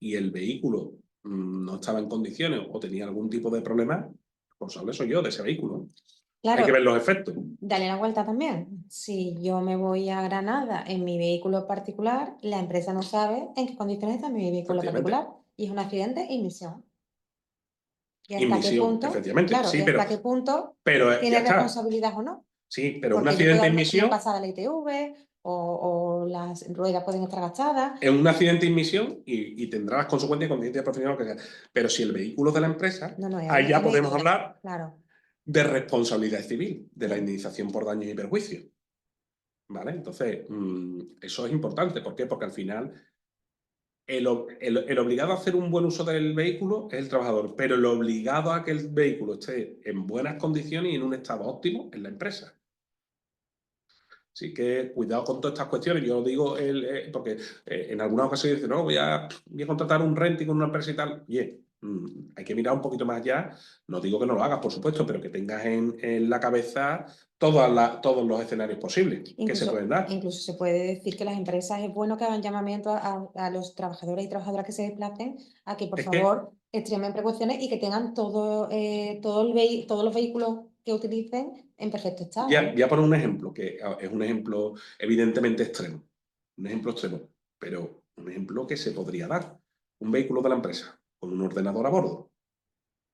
y el vehículo no estaba en condiciones o tenía algún tipo de problema, responsable soy yo de ese vehículo. Claro, hay que ver los efectos. Dale la vuelta también. Si yo me voy a Granada en mi vehículo particular, la empresa no sabe en qué condiciones está mi vehículo particular y es un accidente e inmisión. ¿Y hasta qué punto? Efectivamente, Claro, sí, ¿y hasta qué punto pero tiene ya está. responsabilidad o no? Sí, pero un Porque yo accidente puedo en haber misión pasada la ITV o las ruedas pueden estar gastadas. es un accidente en misión y tendrá las consecuencias con conciencia profesional, lo que sea. Pero si el vehículo es de la empresa, No, no, ahí ya podemos medida. hablar Claro. de responsabilidad civil, de la indemnización por daños y perjuicios. ¿Vale? Entonces, eso es importante. ¿Por qué? Porque al final el obligado a hacer un buen uso del vehículo es el trabajador, pero el obligado a que el vehículo esté en buenas condiciones y en un estado óptimo es la empresa. Así que cuidado con todas estas cuestiones. Yo digo, porque en algunas ocasiones dicen, no, voy a contratar un renting con una empresa y tal. Oye, hay que mirar un poquito más allá. No digo que no lo hagas, por supuesto, pero que tengas en la cabeza todos los escenarios posibles que se pueden dar. Incluso se puede decir que las empresas es bueno que hagan llamamiento a los trabajadores y trabajadoras que se desplacen a que, por favor, extremen precauciones y que tengan todos los vehículos que utilicen en perfecto estado. Voy a poner un ejemplo, que es un ejemplo evidentemente extremo. Un ejemplo extremo, pero un ejemplo que se podría dar. Un vehículo de la empresa con un ordenador a bordo.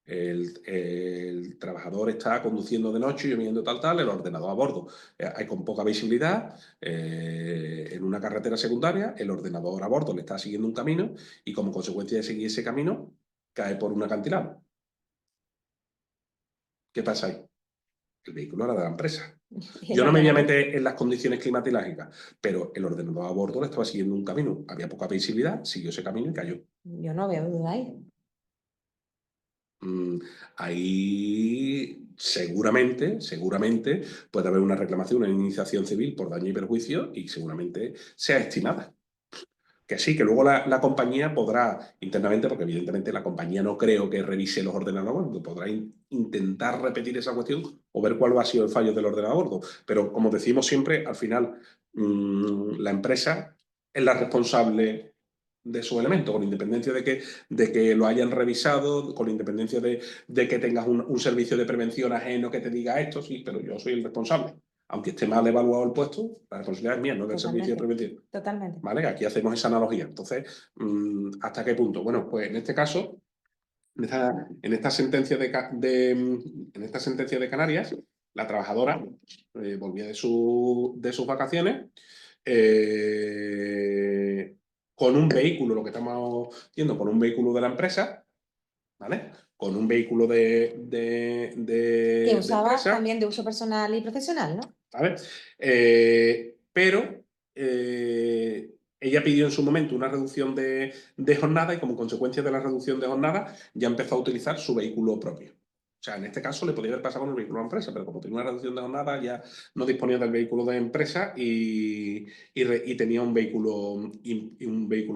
El trabajador está conduciendo de noche, lloviendo tal, el ordenador a bordo. Hay con poca visibilidad en una carretera secundaria, el ordenador a bordo le está siguiendo un camino y como consecuencia de seguir ese camino cae por un acantilado. ¿Qué pasa ahí? El vehículo era de la empresa. Yo no me voy a meter en las condiciones climatológicas, pero el ordenador a bordo le estaba siguiendo un camino. Había poca visibilidad, siguió ese camino y cayó. Yo no veo duda ahí. Ahí seguramente puede haber una reclamación, una iniciación civil por daño y perjuicio y seguramente sea estimada. Que sí, que luego la compañía podrá internamente, porque evidentemente la compañía no creo que revise los ordenadores, podrá intentar repetir esa cuestión o ver cuál ha sido el fallo del ordenador a bordo. Pero como decimos siempre, al final la empresa es la responsable de su elemento, con independencia de que lo hayan revisado, con independencia de que tengas un servicio de prevención ajeno que te diga esto, sí, pero yo soy el responsable. Aunque esté mal evaluado el puesto, la responsabilidad es mía, no del servicio de prevención. Totalmente. ¿Vale? Aquí hacemos esa analogía. Entonces, ¿hasta qué punto? Bueno, pues en este caso, en esta sentencia en esta sentencia de Canarias, la trabajadora volvía de sus vacaciones con un vehículo, lo que estamos viendo, con un vehículo de la empresa, ¿vale? Con un vehículo que usaba empresa, también de uso personal y profesional, ¿no? ¿vale? Pero ella pidió en su momento una reducción de jornada y como consecuencia de la reducción de jornada ya empezó a utilizar su vehículo propio. O sea, en este caso le podía haber pasado con el vehículo de la empresa, pero como tenía una reducción de jornada ya no disponía del vehículo de empresa y tenía un vehículo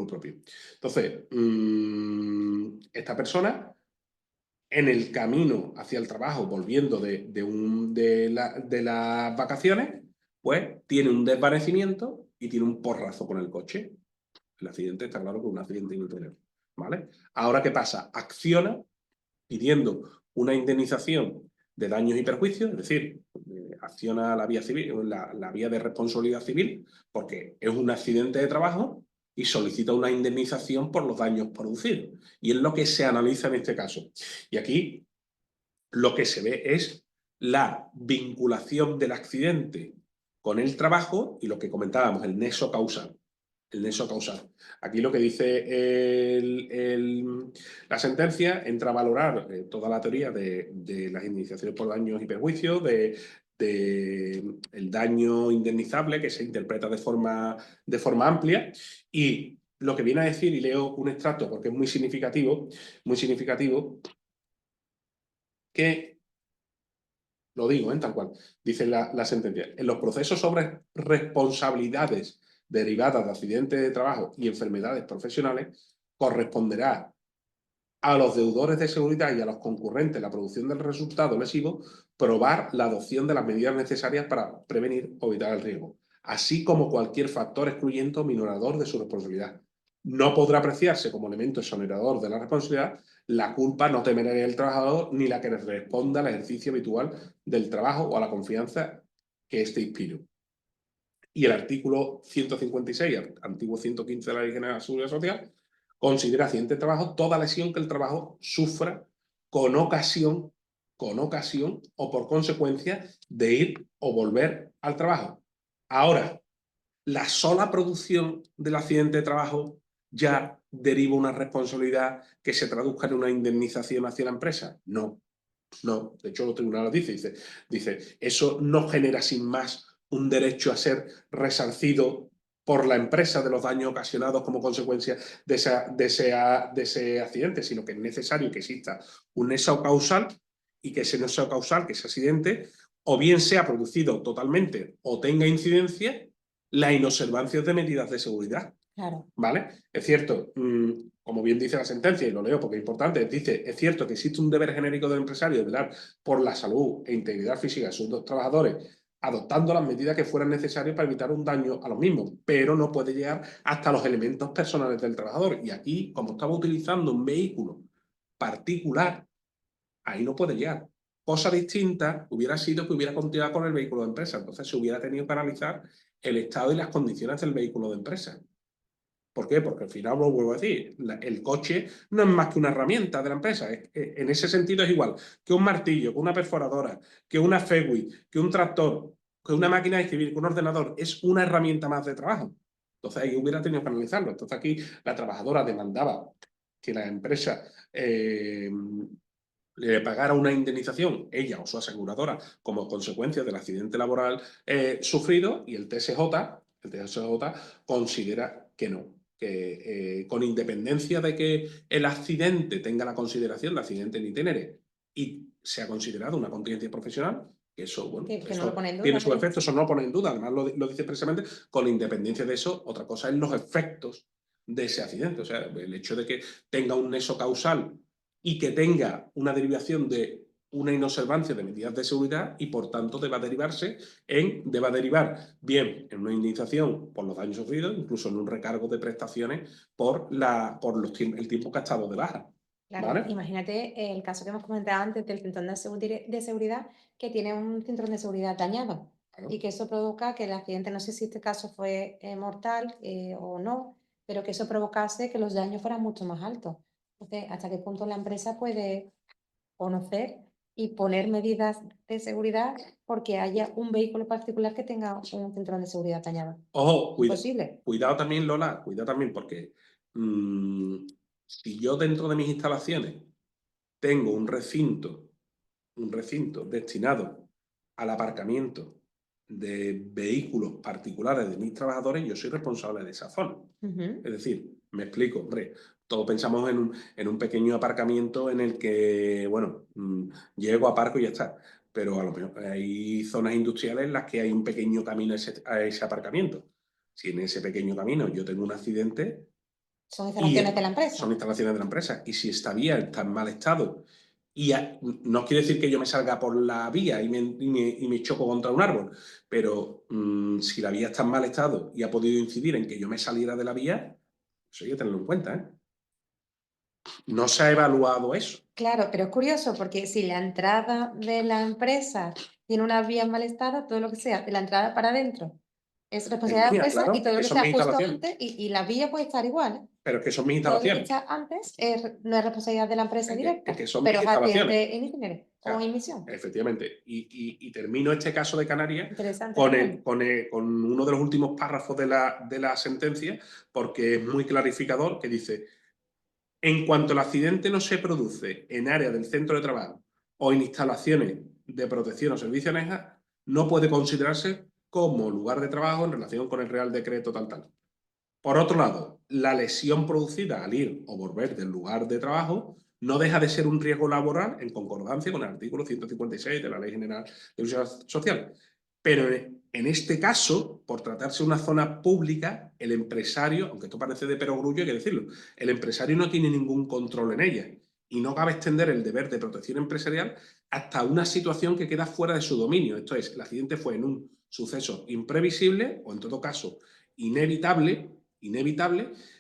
propio. Entonces, esta persona en el camino hacia el trabajo, volviendo de las vacaciones, pues tiene un desvanecimiento y tiene un porrazo con el coche. El accidente está claro que es un accidente industrial, ¿vale? Ahora, ¿qué pasa? Acciona pidiendo una indemnización de daños y perjuicios, es decir, acciona la vía civil, la vía de responsabilidad civil, porque es un accidente de trabajo y solicita una indemnización por los daños producidos. Y es lo que se analiza en este caso. Y aquí lo que se ve es la vinculación del accidente con el trabajo y lo que comentábamos, el nexo causal. El nexo causal. Aquí lo que dice la sentencia entra a valorar toda la teoría de las indemnizaciones por daños y perjuicios, el daño indemnizable que se interpreta de forma amplia y lo que viene a decir, y leo un extracto porque es muy significativo, que lo digo, tal cual, dice la sentencia. En los procesos sobre responsabilidades derivadas de accidentes de trabajo y enfermedades profesionales, corresponderá a los deudores de seguridad y a los concurrentes en la producción del resultado lesivo probar la adopción de las medidas necesarias para prevenir o evitar el riesgo, así como cualquier factor excluyente o minorador de su responsabilidad. No podrá apreciarse como elemento exonerador de la responsabilidad la culpa no temeraria del trabajador ni la que responda al ejercicio habitual del trabajo o a la confianza que éste inspire. Y el artículo 156, antiguo 115 de la Ley General de Seguridad Social, considera accidente de trabajo toda lesión que el trabajo sufra con ocasión con ocasión o por consecuencia de ir o volver al trabajo. Ahora, la sola producción del accidente de trabajo ya deriva una responsabilidad que se traduzca en una indemnización hacia la empresa. No, no. De hecho, los tribunales dice, eso no genera sin más un derecho a ser resarcido por la empresa de los daños ocasionados como consecuencia de ese accidente, sino que es necesario que exista un nexo causal y que ese nexo causal, que ese accidente, o bien sea producido totalmente o tenga incidencia la inobservancia de medidas de seguridad. Claro. ¿Vale? Es cierto, como bien dice la sentencia, y lo leo porque es importante, dice, es cierto que existe un deber genérico del empresario de velar por la salud e integridad física de sus dos trabajadores, adoptando las medidas que fueran necesarias para evitar un daño a los mismos, pero no puede llegar hasta los elementos personales del trabajador. Y aquí, como estaba utilizando un vehículo particular, ahí no puede llegar. Cosa distinta hubiera sido que hubiera continuado con el vehículo de empresa. Entonces se hubiera tenido que analizar el estado y las condiciones del vehículo de empresa. ¿Por qué? Porque al final, lo vuelvo a decir, el coche no es más que una herramienta de la empresa. En ese sentido es igual que un martillo, que una perforadora, que una FEWI, que un tractor, que una máquina de escribir, que un ordenador. Es una herramienta más de trabajo. Entonces ahí hubiera tenido que analizarlo. Entonces aquí la trabajadora demandaba que la empresa le pagara una indemnización, ella o su aseguradora, como consecuencia del accidente laboral sufrido, y el TSJ considera que no, que con independencia de que el accidente tenga la consideración de accidente in itinere y sea considerado una contingencia profesional, que eso, bueno, Que no eso lo pone en duda, tiene su ¿no? efecto, eso no lo pone en duda, además lo dice precisamente, con independencia de eso, otra cosa es los efectos de ese accidente, o sea, el hecho de que tenga un nexo causal y que tenga una derivación de una inobservancia de medidas de seguridad y, por tanto, deba derivar bien en una indemnización por los daños sufridos, incluso en un recargo de prestaciones por el tiempo que ha estado de baja. Claro, ¿Vale? imagínate el caso que hemos comentado antes del cinturón de seguridad que tiene un cinturón de seguridad dañado Claro. y que eso provoca que el accidente, no sé si este caso fue mortal o no, pero que eso provocase que los daños fueran mucho más altos. Entonces, ¿hasta qué punto la empresa puede conocer y poner medidas de seguridad porque haya un vehículo particular que tenga un cinturón de seguridad dañado? Ojo, Imposible. cuidado también, Lola, cuidado también, porque si yo dentro de mis instalaciones tengo un recinto destinado al aparcamiento de vehículos particulares de mis trabajadores, yo soy responsable de esa zona. Ujú. Es decir, me explico, hombre, todos pensamos en un pequeño aparcamiento en el que, bueno, llego, aparco y ya está. Pero a lo mejor hay zonas industriales en las que hay un pequeño camino a ese aparcamiento. Si en ese pequeño camino yo tengo un accidente, Son instalaciones de la empresa. son instalaciones de la empresa. Y si esta vía está en mal estado, no quiere decir que yo me salga por la vía y me choco contra un árbol, pero si la vía está en mal estado y ha podido incidir en que yo me saliera de la vía, eso hay que tenerlo en cuenta, ¿eh? No se ha evaluado eso. Claro, pero es curioso porque si la entrada de la empresa tiene una vía en mal estado, todo lo que sea de la entrada para adentro es responsabilidad de la Mía, empresa y claro, todo lo que que son sea mis justo instalaciones. antes, y la vía puede estar igual, ¿eh? Pero es que son mis Todo lo que instalaciones. está antes no es responsabilidad de la empresa directa, Es que son pero mis es instalaciones. accidente in itinere o Claro, en emisión. efectivamente. Y termino este caso de Canarias Interesante con también. con uno de los últimos párrafos de la sentencia, porque es muy clarificador, que dice: en cuanto el accidente no se produce en área del centro de trabajo o en instalaciones de protección o servicio anejas, no puede considerarse como lugar de trabajo en relación con el Real Decreto tal. Por otro lado, la lesión producida al ir o volver del lugar de trabajo no deja de ser un riesgo laboral en concordancia con el artículo 156 de la Ley General de Seguridad Social. Pero en este caso, por tratarse de una zona pública, el empresario, aunque esto parece de perogrullo, hay que decirlo, el empresario no tiene ningún control en ella y no cabe extender el deber de protección empresarial hasta una situación que queda fuera de su dominio. Esto es, el accidente fue en un suceso imprevisible o, en todo caso, inevitable,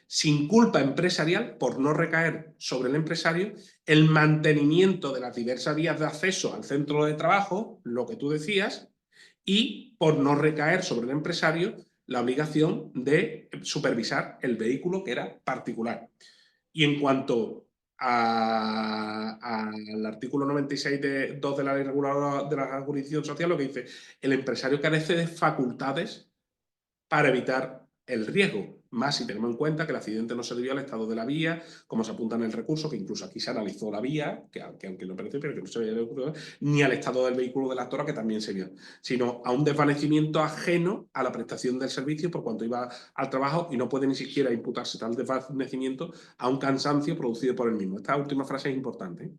sin culpa empresarial, por no recaer sobre el empresario el mantenimiento de las diversas vías de acceso al centro de trabajo, lo que tú decías, y por no recaer sobre el empresario la obligación de supervisar el vehículo, que era particular. Y en cuanto al artículo 96.2 de la Ley Reguladora de la Jurisdicción Social, lo que dice: el empresario carece de facultades para evitar el riesgo, más si tenemos en cuenta que el accidente no se debió al estado de la vía, como se apunta en el recurso, que incluso aquí se analizó la vía, que aunque no parece, pero que no se veía el recurso, ni al estado del vehículo del actor, que también se vio, sino a un desvanecimiento ajeno a la prestación del servicio por cuanto iba al trabajo, y no puede ni siquiera imputarse tal desvanecimiento a un cansancio producido por el mismo. Esta última frase es importante, ¿eh?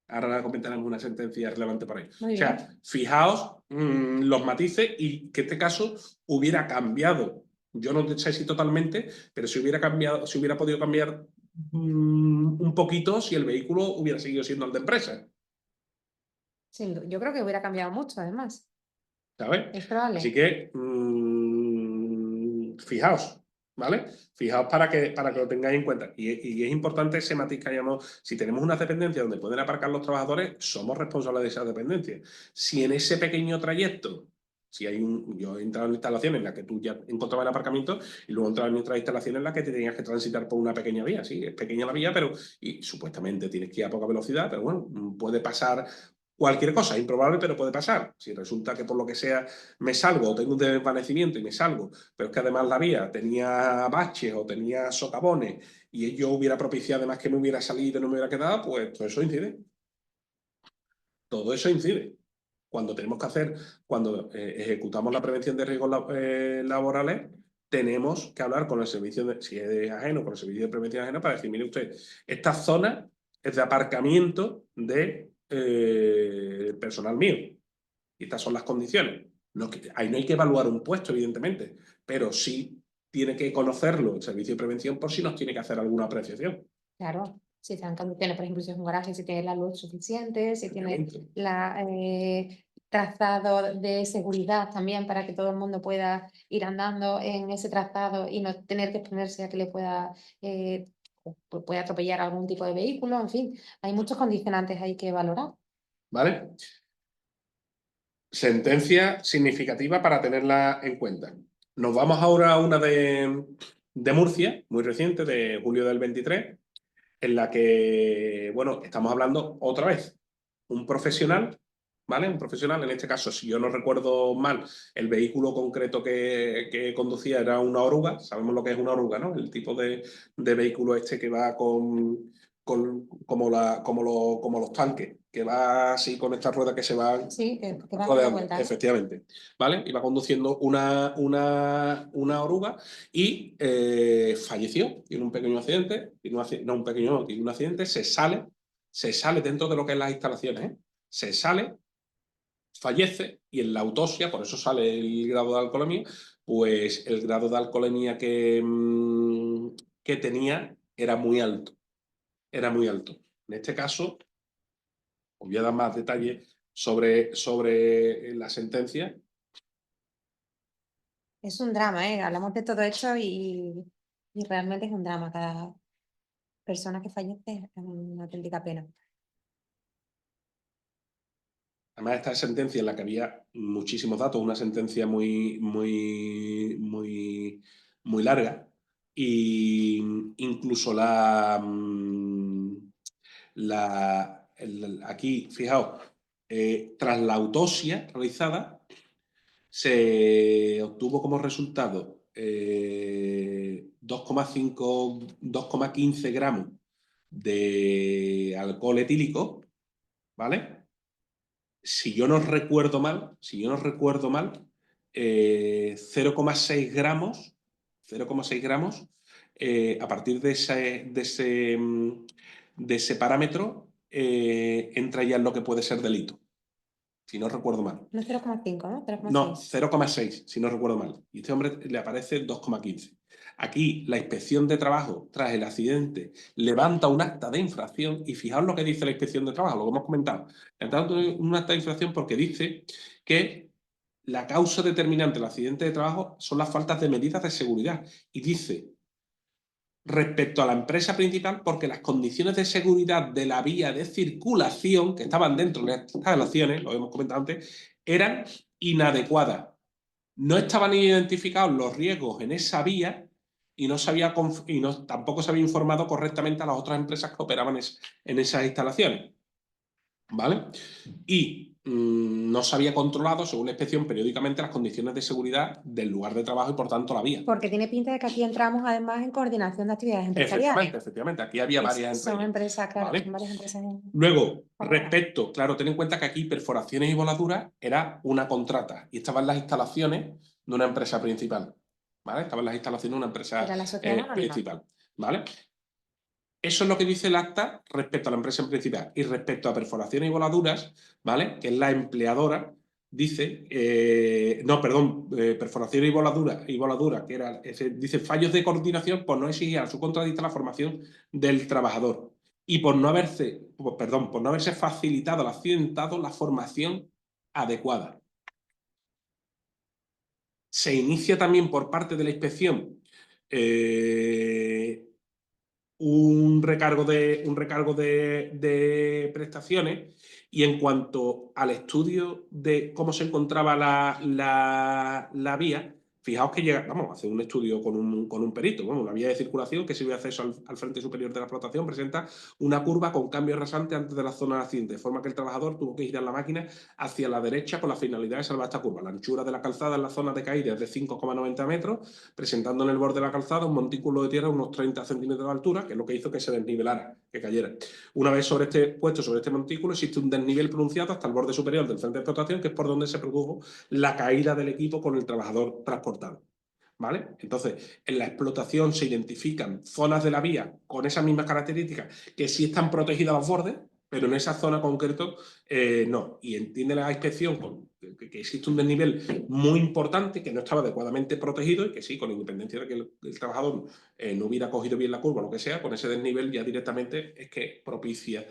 Ahora comentaremos una sentencia relevante para ello. O sea, fijaos los matices, y que este caso hubiera cambiado. Yo no sé si totalmente, pero si hubiera cambiado, si hubiera podido cambiar un poquito si el vehículo hubiera seguido siendo el de empresa. Yo creo que hubiera cambiado mucho, además. ¿Sabes? Es probable. Así que fijaos, ¿vale? Fijaos para que lo tengáis en cuenta. Y es importante ese matiz que hayamos. Si tenemos una dependencia donde pueden aparcar los trabajadores, somos responsables de esa dependencia. Si en ese pequeño trayecto, yo he entrado en instalaciones en las que tú ya encontrabas el aparcamiento, y luego he entrado en otras instalaciones en las que te tenías que transitar por una pequeña vía. Sí, es pequeña la vía, y supuestamente tienes que ir a poca velocidad, pero bueno, puede pasar cualquier cosa, es improbable, pero puede pasar. Si resulta que por lo que sea me salgo, o tengo un desvanecimiento y me salgo, pero es que además la vía tenía baches o tenía socavones, y yo hubiera propiciado además que me hubiera salido y no me hubiera quedado, pues todo eso incide. Todo eso incide. Cuando tenemos que hacer, cuando ejecutamos la prevención de riesgos laborales, tenemos que hablar con el servicio, si es ajeno, con el servicio de prevención ajena, para decir: mire usted, esta zona es de aparcamiento de personal mío, y estas son las condiciones. Ahí no hay que evaluar un puesto, evidentemente, pero sí tiene que conocerlo el servicio de prevención por si nos tiene que hacer alguna apreciación. Claro, si están en condiciones, por ejemplo, si es un garaje, si tiene la luz suficiente, si tiene la trazado de seguridad también, para que todo el mundo pueda ir andando en ese trazado y no tener que exponerse a que le pueda atropellar algún tipo de vehículo. En fin, hay muchos condicionantes ahí que valorar. ¿Vale? Sentencia significativa para tenerla en cuenta. Nos vamos ahora a una de Murcia, muy reciente, de julio del 23, en la que, bueno, estamos hablando otra vez, un profesional, ¿vale? Un profesional, en este caso, si yo no recuerdo mal, el vehículo concreto que conducía era una oruga. Sabemos lo que es una oruga, ¿no? El tipo de vehículo este que va como los tanques, que va así con estas ruedas que se van rodeando, efectivamente, ¿vale? Iba conduciendo una oruga, y falleció. Tiene un pequeño accidente, tiene un accidente, se sale dentro de lo que es las instalaciones, ¿eh? Se sale, fallece, y en la autopsia, por eso sale el grado de alcoholemia, pues el grado de alcoholemia que tenía era muy alto. Era muy alto. En este caso, os voy a dar más detalles sobre la sentencia. Es un drama, ¿eh? Hablamos de todo esto y realmente es un drama. Cada persona que fallece es una auténtica pena. Además, esta sentencia en la que había muchísimos datos, una sentencia muy larga, y incluso aquí, fijaos, tras la autopsia realizada, se obtuvo como resultado 2,15 gramos de alcohol etílico, ¿vale? Si yo no recuerdo mal, 0,6 gramos, a partir de ese parámetro, entra ya en lo que puede ser delito, si no recuerdo mal. No 0,5, ¿no? 0,6. No, 0,6, si no recuerdo mal. Y este hombre le aparece 2,15. Aquí la inspección de trabajo, tras el accidente, levanta un acta de infracción, y fijaos lo que dice la inspección de trabajo, lo que hemos comentado. Levanta un acta de infracción porque dice que la causa determinante del accidente de trabajo son las faltas de medidas de seguridad. Y dice, respecto a la empresa principal, porque las condiciones de seguridad de la vía de circulación que estaban dentro de las instalaciones, lo hemos comentado antes, eran inadecuadas. No estaban identificados los riesgos en esa vía, y tampoco se había informado correctamente a las otras empresas que operaban en esas instalaciones. ¿Vale? Y no se había controlado, según la inspección, periódicamente las condiciones de seguridad del lugar de trabajo y, por tanto, la vía. Porque tiene pinta de que aquí entramos, además, en coordinación de actividades empresariales. Efectivamente. Aquí había varias Son entre empresas, claro, ¿vale? son varias empresas. Luego, respecto, claro, ten en cuenta que aquí perforaciones y voladuras era una contrata y estaban las instalaciones de una empresa principal. ¿Vale? Estaban las instalaciones de una empresa Era la sociedad anónima. principal. ¿Vale? Eso es lo que dice el acta respecto a la empresa principal. Y respecto a perforaciones y voladuras, ¿vale? Que es la empleadora, dice, perforaciones y voladuras, que era, dice, fallos de coordinación por no exigir a su contratista la formación del trabajador y por no haberse facilitado al accidentado la formación adecuada. Se inicia también por parte de la inspección un recargo de prestaciones, y en cuanto al estudio de cómo se encontraba la vía, fijaos que vamos a hacer un estudio con un perito. Bueno, la vía de circulación que sirve de acceso al frente superior de la explotación presenta una curva con cambio rasante antes de la zona de accidente, de forma que el trabajador tuvo que girar la máquina hacia la derecha con la finalidad de salvar esta curva. La anchura de la calzada en la zona de caída es de 5,90 metros, presentando en el borde de la calzada un montículo de tierra de unos 30 centímetros de altura, que es lo que hizo que se desnivelara, que cayera. Una vez puesto sobre este montículo, existe un desnivel pronunciado hasta el borde superior del frente de explotación, que es por donde se produjo la caída del equipo con el trabajador transportado. ¿Vale? Entonces, en la explotación se identifican zonas de la vía con esas mismas características que sí están protegidas a los bordes, pero en esa zona concreto no. Y entiende la inspección que existe un desnivel muy importante, que no estaba adecuadamente protegido y que sí, con independencia de que el trabajador no hubiera cogido bien la curva o lo que sea, con ese desnivel ya directamente es que propicia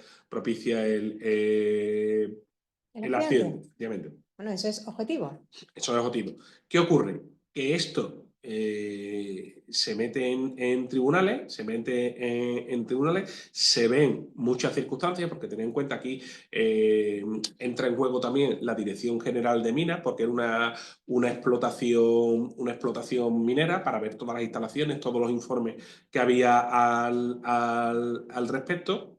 el accidente, efectivamente. Bueno, eso es objetivo. Eso es objetivo. ¿Qué ocurre? Que esto se mete en tribunales, se ven muchas circunstancias, porque tened en cuenta aquí entra en juego también la Dirección General de Minas, porque era una explotación minera, para ver todas las instalaciones, todos los informes que había al respecto.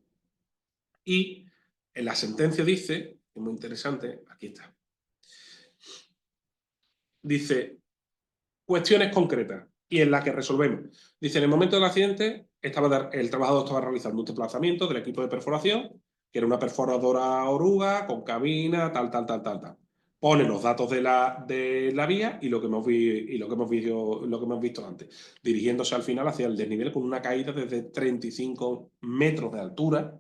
Y en la sentencia dice, es muy interesante, aquí está, dice cuestiones concretas y en las que resolvemos. Dice, en el momento del accidente, el trabajador estaba realizando un desplazamiento del equipo de perforación, que era una perforadora oruga con cabina, tal. Pone los datos de la vía y lo que hemos visto antes, dirigiéndose al final hacia el desnivel con una caída desde 35 metros de altura,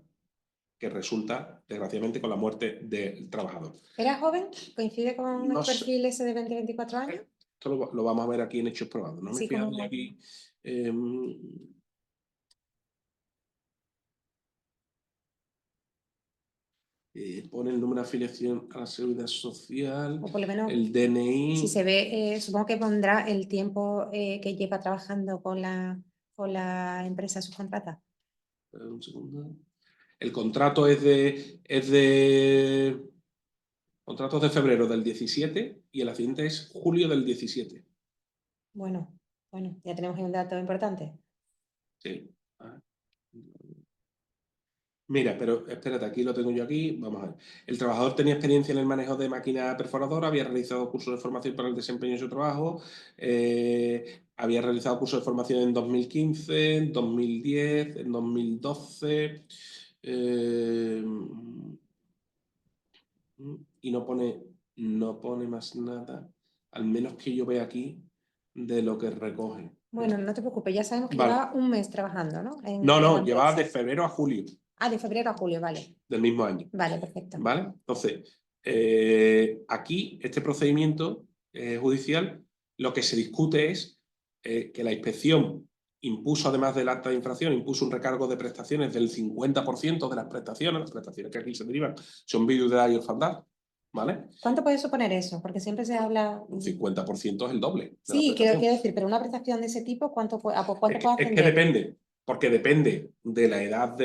que resulta, desgraciadamente, con la muerte del trabajador. ¿Era joven? ¿Coincide con No el perfil ese de 20-24 años? Esto lo vamos a ver aquí en hechos probados. No me Sí, he fijado como... aquí. Pone el número de afiliación a la Seguridad Social, O por lo menos, el DNI. si se ve, supongo que pondrá el tiempo que lleva trabajando con la empresa subcontrata. Un segundo. El contrato es de contratos de febrero del 17 y el accidente es julio del 17. Bueno, ya tenemos ahí un dato importante. Sí. Mira, pero espérate, aquí lo tengo yo aquí. Vamos a ver. El trabajador tenía experiencia en el manejo de máquina perforadora, había realizado cursos de formación para el desempeño de su trabajo, había realizado cursos de formación en 2015, en 2010, en 2012, y no pone más nada, al menos que yo vea aquí, de lo que recoge. Bueno, no te preocupes, ya sabemos que Vale. llevaba un mes trabajando, ¿no? No, llevaba de febrero a julio. Ah, de febrero a julio, vale. Del mismo año. Vale, perfecto. ¿Vale? Entonces, aquí, este procedimiento judicial, lo que se discute es que la inspección impuso, además del acta de infracción, impuso un recargo de prestaciones del 50% de las prestaciones que aquí se derivan son viudedad y orfandad, ¿vale? ¿Cuánto puede suponer eso? Porque siempre se habla... Un 50% es el doble. Sí, quiero decir, pero una prestación de ese tipo, ¿cuánto puede ascender? Es que depende, porque depende de la edad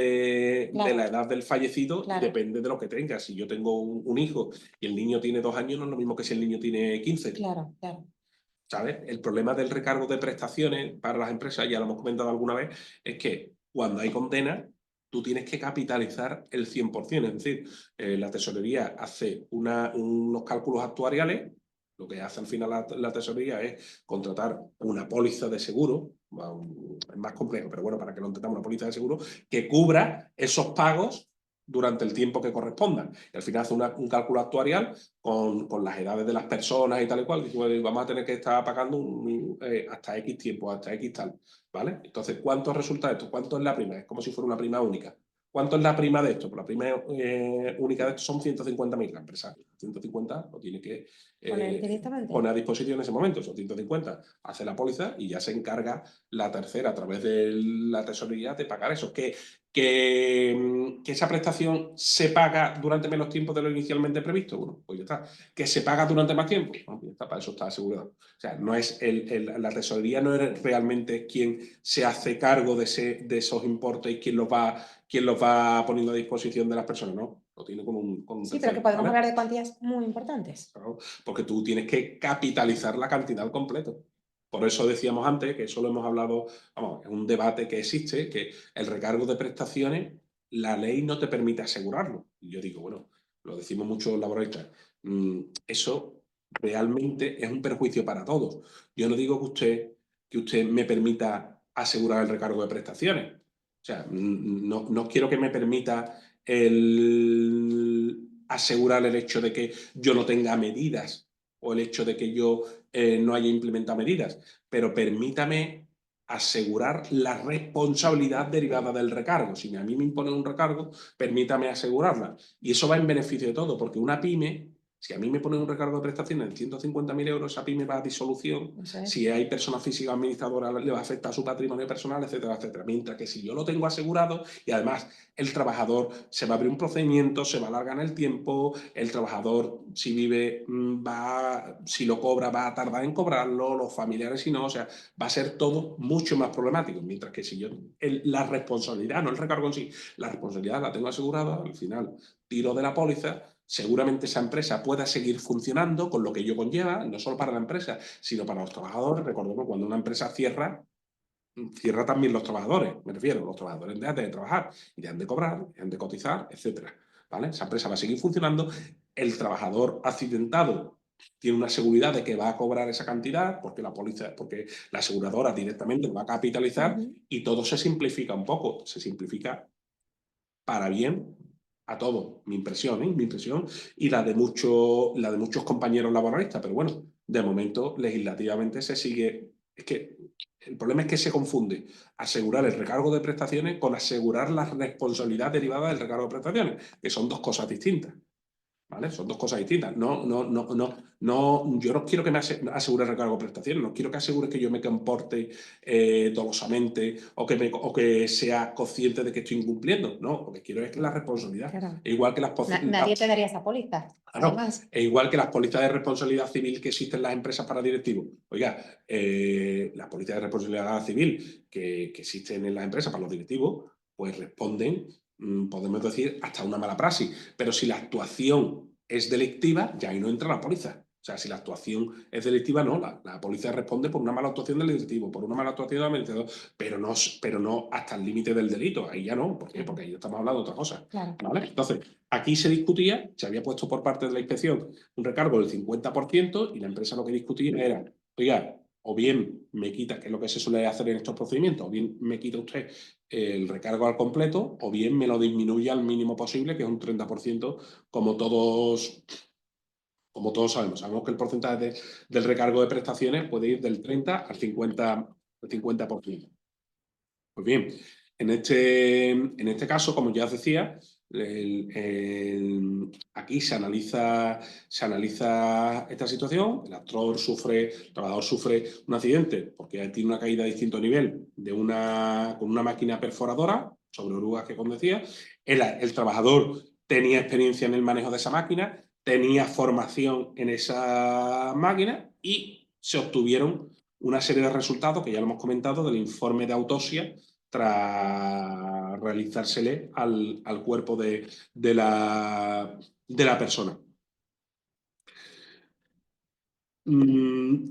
del fallecido, Claro. y depende de lo que tenga. Si yo tengo un hijo y el niño tiene 2 años, no es lo mismo que si el niño tiene 15. Claro. ¿sabes? El problema del recargo de prestaciones para las empresas, ya lo hemos comentado alguna vez, es que cuando hay condena, tú tienes que capitalizar el 100%. Es decir, la tesorería hace unos cálculos actuariales. Lo que hace al final la tesorería es contratar una póliza de seguro, es más complejo, pero bueno, para que lo entendamos, una póliza de seguro que cubra esos pagos durante el tiempo que correspondan. Y al final hace un cálculo actuarial con las edades de las personas y tal y cual, y vamos a tener que estar pagando hasta X tiempo, hasta X tal, ¿vale? Entonces, ¿cuánto resulta esto? ¿Cuánto es la prima? Es como si fuera una prima única. ¿Cuánto es la prima de esto? Pues la prima única de esto son 150.000. La empresa 150 lo tiene que Poner directamente. poner a disposición en ese momento. Son 150, hace la póliza y ya se encarga la tercera a través de la tesorería de pagar eso. Que esa prestación se paga durante menos tiempo de lo inicialmente previsto, bueno, pues ya está. Que se paga durante más tiempo, bueno, pues ya está, para eso está asegurado. O sea, no es la tesorería no es realmente quien se hace cargo de esos importes y quien los va poniendo a disposición de las personas, ¿no? Lo tiene con un Sí, pero tercero, que podemos ¿vale? hablar de cuantías muy importantes. Claro, porque tú tienes que capitalizar la cantidad al completo. Por eso decíamos antes, que eso lo hemos hablado, vamos, es un debate que existe, que el recargo de prestaciones, la ley no te permite asegurarlo. Y yo digo, bueno, lo decimos muchos laboralistas, eso realmente es un perjuicio para todos. Yo no digo que usted me permita asegurar el recargo de prestaciones. O sea, no quiero que me permita asegurar el hecho de que yo no tenga medidas o el hecho de que yo no haya implementado medidas, pero permítame asegurar la responsabilidad derivada del recargo. Si a mí me imponen un recargo, permítame asegurarla. Y eso va en beneficio de todo, porque una pyme, si a mí me ponen un recargo de prestaciones de 150.000 euros, esa pyme va a disolución. Si hay personas físicas administradoras, le va a afectar a su patrimonio personal, etcétera, etcétera. Mientras que si yo lo tengo asegurado y además el trabajador se va a abrir un procedimiento, se va a alargar en el tiempo, el trabajador si vive, si lo cobra va a tardar en cobrarlo, los familiares si no, o sea, va a ser todo mucho más problemático. Mientras que si yo, la responsabilidad, no el recargo en sí, la responsabilidad la tengo asegurada, al final tiro de la póliza, seguramente esa empresa pueda seguir funcionando con lo que ello conlleva, no solo para la empresa, sino para los trabajadores. Recordemos, cuando una empresa cierra también los trabajadores, me refiero, los trabajadores dejan de trabajar y dejan de cobrar, dejan de cotizar, etcétera, ¿vale? Esa empresa va a seguir funcionando, el trabajador accidentado tiene una seguridad de que va a cobrar esa cantidad porque porque la aseguradora directamente lo va a capitalizar y todo se simplifica un poco, se simplifica para bien a todos, mi impresión, mi impresión y la de muchos compañeros laboralistas, pero bueno, de momento legislativamente se sigue, es que el problema es que se confunde asegurar el recargo de prestaciones con asegurar la responsabilidad derivada del recargo de prestaciones, que son dos cosas distintas. ¿Vale? Son dos cosas distintas. Yo no quiero que me asegure el recargo de prestaciones, no quiero que asegure que yo me comporte dolosamente o que sea consciente de que estoy incumpliendo. No, lo que quiero es que la responsabilidad. Claro. Es igual que Nadie te daría esa póliza. Claro, Además. es igual que las pólizas de responsabilidad civil que existen en las empresas para directivos. Oiga, las pólizas de responsabilidad civil que existen en las empresas para los directivos, pues responden, podemos decir, hasta una mala praxis. Pero si la actuación es delictiva, ya ahí no entra la póliza. O sea, si la actuación es delictiva, no. La póliza responde por una mala actuación del directivo, por una mala actuación del administrador, pero no hasta el límite del delito. Ahí ya no. ¿Por qué? Porque ahí estamos hablando de otra cosa. Claro. ¿Vale? Entonces, aquí se discutía, se había puesto por parte de la inspección un recargo del 50% y la empresa lo que discutía era, oiga, o bien me quita, que es lo que se suele hacer en estos procedimientos, o bien me quita usted el recargo al completo, o bien me lo disminuye al mínimo posible, que es un 30%, como todos sabemos. Sabemos que el porcentaje del recargo de prestaciones puede ir del 30 al 50%. Pues bien, en este caso, como ya os decía, aquí se analiza esta situación, el trabajador sufre un accidente porque tiene una caída de distinto nivel con una máquina perforadora sobre orugas que, como decía, el trabajador tenía experiencia en el manejo de esa máquina, tenía formación en esa máquina y se obtuvieron una serie de resultados que ya lo hemos comentado del informe de autopsia tras realizársele al cuerpo de la persona.